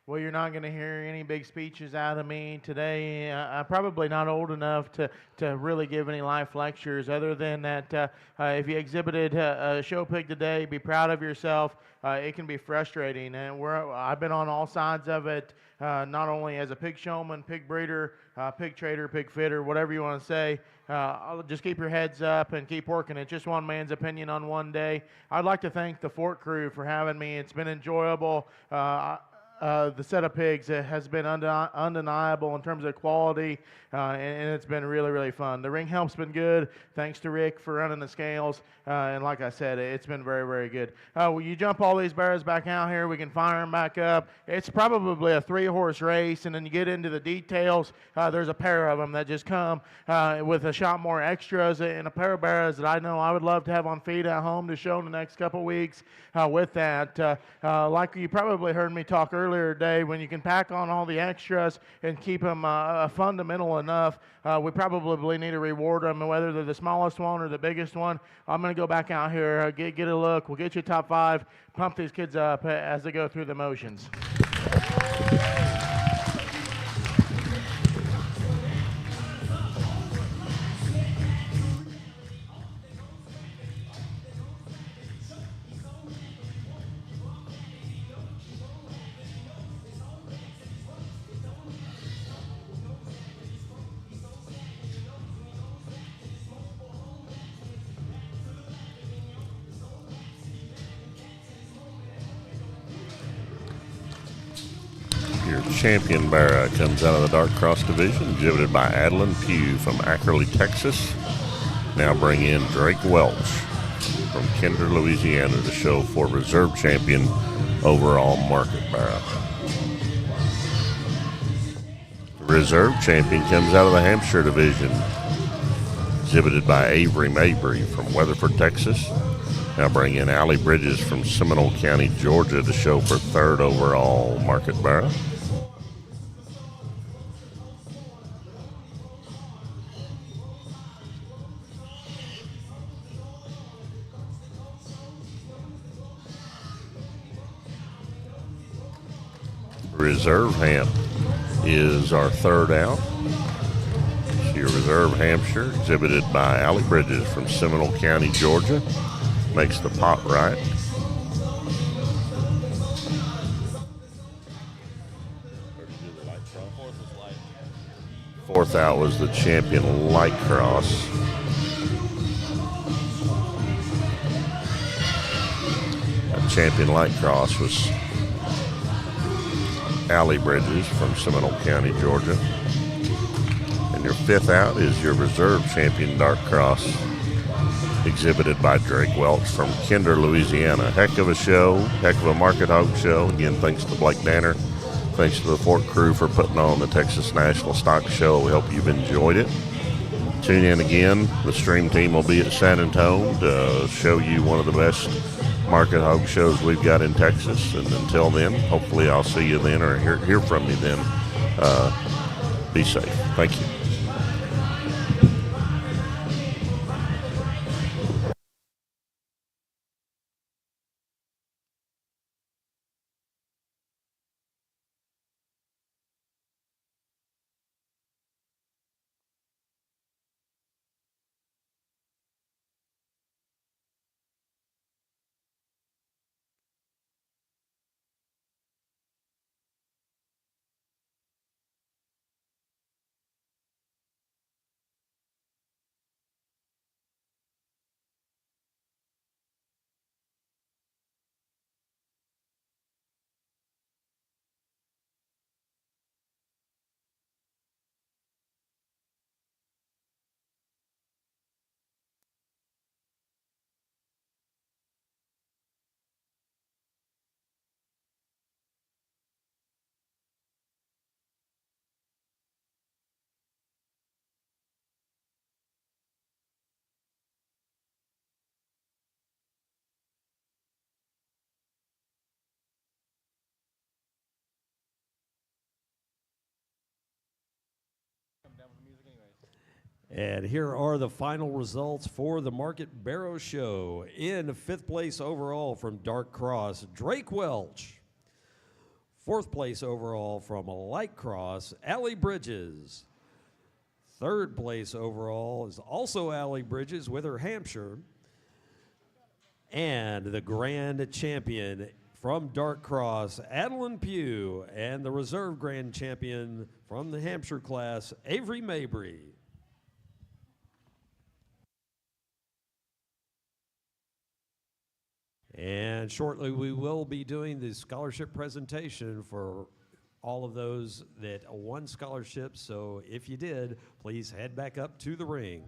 Well, you're not going to hear any big speeches out of me today. I'm probably not old enough to really give any life lectures other than that if you exhibited a show pig today, be proud of yourself. It can be frustrating, and I've been on all sides of it, not only as a pig showman, pig breeder, pig trader, pig fitter, whatever you want to say. Just keep your heads up and keep working. It's just one man's opinion on one day. I'd like to thank the Fort crew for having me. It's been enjoyable. The set of pigs has been undeniable in terms of quality, and it's been really, really fun. The ring help's been good. Thanks to Rick for running the scales, and like I said, it's been very, very good. When you jump all these barrows back out here, we can fire them back up. It's probably a 3-horse race, and then you get into the details. There's a pair of them that just come with a shot more extras and a pair of barrows that I know I would love to have on feed at home to show in the next couple weeks. With that, like you probably heard me talk earlier today, when you can pack on all the extras and keep them fundamental enough, we probably need to reward them, whether they're the smallest one or the biggest one. I'm going to go back out here, get a look. We'll get you top 5, pump these kids up as they go through the motions. Your champion barrow comes out of the Dark Cross division, exhibited by Adeline Pugh from Ackerley, Texas. Now bring in Drake Welch from Kinder, Louisiana to show for reserve champion overall market barrow. The reserve champion comes out of the Hampshire division, exhibited by Avery Mabry from Weatherford, Texas. Now bring in Allie Bridges from Seminole County, Georgia to show for 3rd overall market barrow. Reserve Hamp is our 3rd out. So your reserve Hampshire, exhibited by Allie Bridges from Seminole County, Georgia. Makes the pot right. Fourth out was the champion light cross. A champion light cross was Allie Bridges from Seminole County, Georgia. And your fifth out is your reserve champion dark cross, exhibited by Drake Welch from Kinder, Louisiana. Heck of a show, heck of a market hog show. Again, thanks to Blake Danner. Thanks to the Fort crew for putting on the Texas National Stock Show. We hope you've enjoyed it. Tune in again. The stream team will be at San Antonio to show you one of the best market hog shows we've got in Texas. And until then, hopefully I'll see you then or hear from you then. Be safe. Thank you. And here are the final results for the Market Barrow Show. In fifth place overall from Dark Cross, Drake Welch. Fourth place overall from Light Cross, Allie Bridges. Third place overall is also Allie Bridges with her Hampshire. And the grand champion from Dark Cross, Adeline Pugh. And the reserve grand champion from the Hampshire class, Avery Mabry. And shortly we will be doing the scholarship presentation for all of those that won scholarships. So if you did, please head back up to the ring.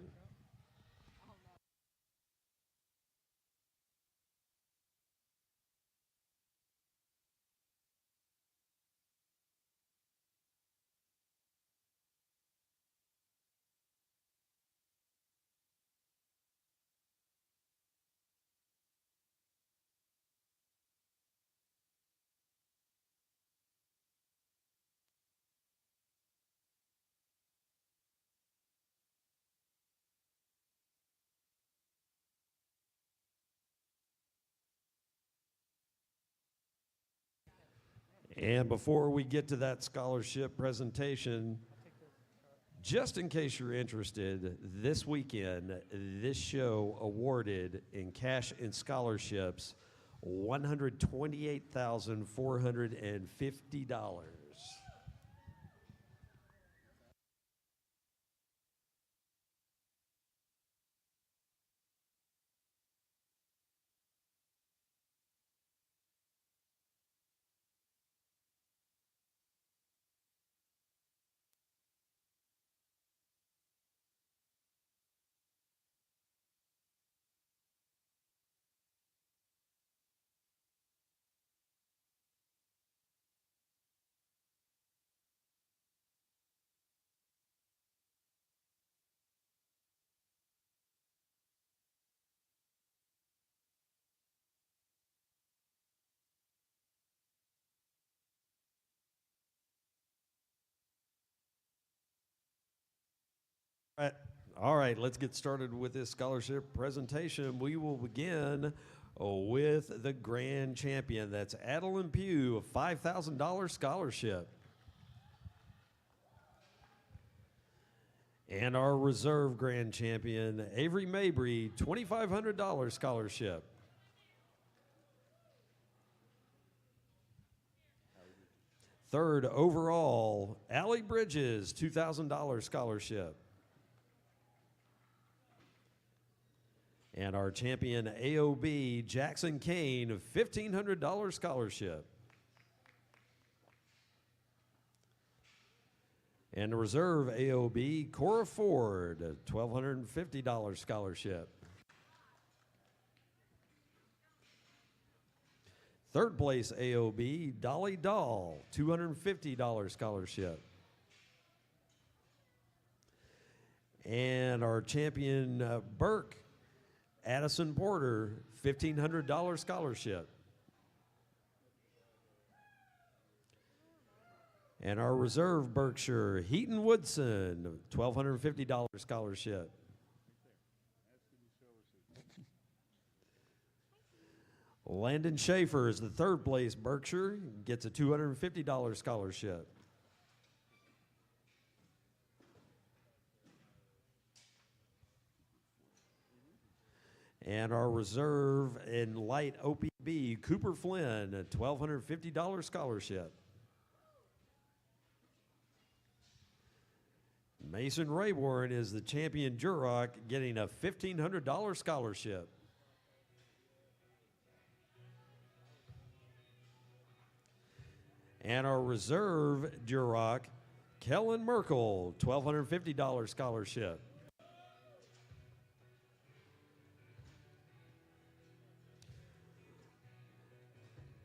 And before we get to that scholarship presentation, just in case you're interested, this weekend, this show awarded in cash and scholarships $128,450. All right, let's get started with this scholarship presentation. We will begin with the grand champion. That's Adeline Pugh, a $5,000 scholarship. And our reserve grand champion, Avery Mabry, $2,500 scholarship. Third overall, Allie Bridges, $2,000 scholarship. And our champion AOB, Jackson Kane, $1,500 scholarship. And the reserve AOB, Cora Ford, $1,250 scholarship. Third place AOB, Dolly Dahl, $250 scholarship. And our champion Burke, Addison Porter, $1,500 scholarship. And our reserve Berkshire, Heaton Woodson, $1,250 scholarship. Landon Schaefer is the third place Berkshire, gets a $250 scholarship. And our reserve in light OPB, Cooper Flynn, a $1,250 scholarship. Mason Rayborn is the champion Duroc, getting a $1,500 scholarship. And our reserve Duroc, Kellen Merkel, $1,250 scholarship.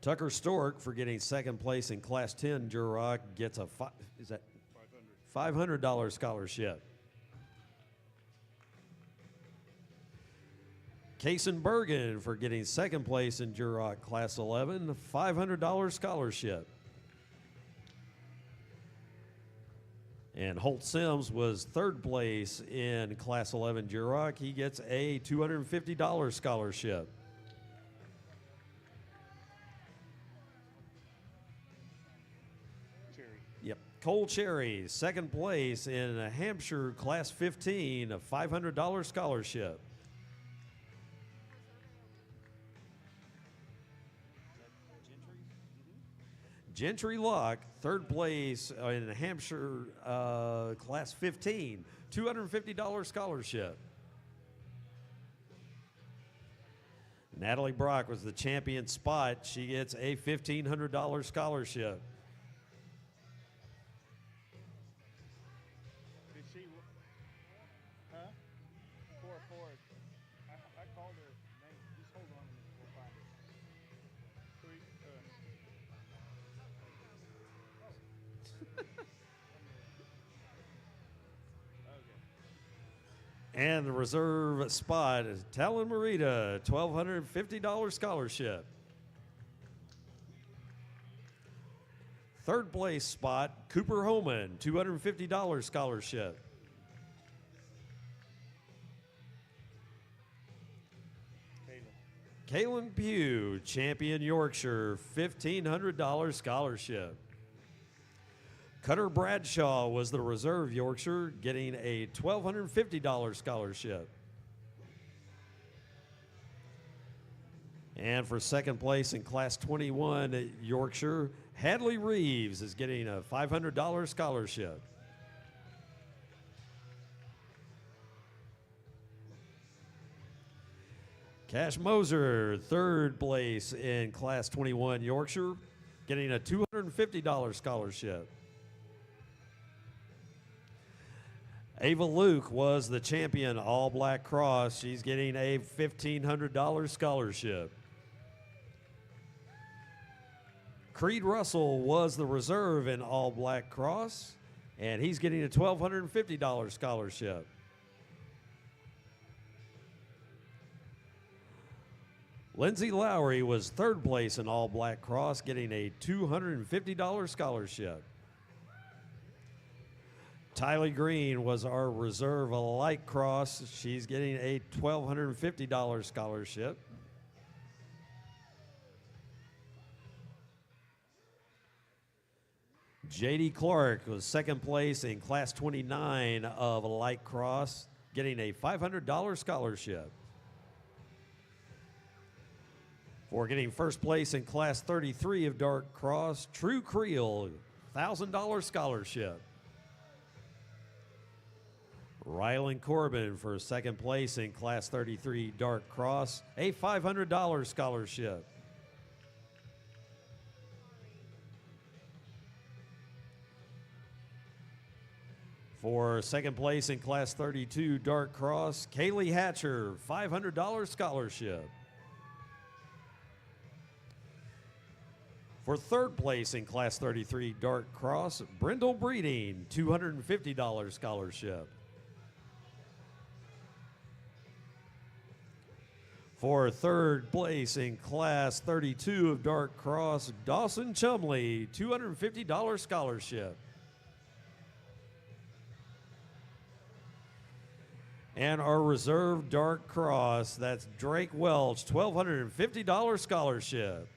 Tucker Stork, for getting second place in Class 10 Duroc, gets a $500 scholarship. Kason Bergen, for getting second place in Duroc Class 11, $500 scholarship. And Holt Sims was third place in Class 11 Duroc. He gets a $250 scholarship. Yep. Cole Cherry, second place in Hampshire Class 15, a $500 scholarship. Gentry Locke, third place in Hampshire Class 15, $250 scholarship. Natalie Brock was the champion spot. She gets a $1,500 scholarship. Did she, huh? 4-4. I called her name. Just hold on a minute. We'll find it. Three, And the reserve spot is Talon Marita, $1,250 scholarship. Third place spot, Cooper Homan, $250 scholarship. Kaylin Pugh, champion Yorkshire, $1,500 scholarship. Cutter Bradshaw was the reserve Yorkshire, getting a $1,250 scholarship. And for second place in Class 21 Yorkshire, Hadley Reeves is getting a $500 scholarship. Cash Moser, third place in Class 21 Yorkshire, getting a $250 scholarship. Ava Luke was the champion All Black Cross. She's getting a $1,500 scholarship. Creed Russell was the reserve in All Black Cross, and he's getting a $1,250 scholarship. Lindsay Lowry was third place in All Black Cross, getting a $250 scholarship. Tylee Green was our reserve light cross. She's getting a $1,250 scholarship. J.D. Clark was second place in Class 29 of light cross, getting a $500 scholarship. For getting first place in Class 33 of dark cross, True Creel, $1,000 scholarship. Rylan Corbin for second place in Class 33 Dark Cross, a $500 scholarship. For second place in Class 32 Dark Cross, Kaylee Hatcher, $500 scholarship. For third place in Class 33 Dark Cross, Brindle Breeding, $250 scholarship. For third place in Class 32 of Dark Cross, Dawson Chumley, $250 scholarship. And our reserve Dark Cross, that's Drake Welch, $1,250 scholarship.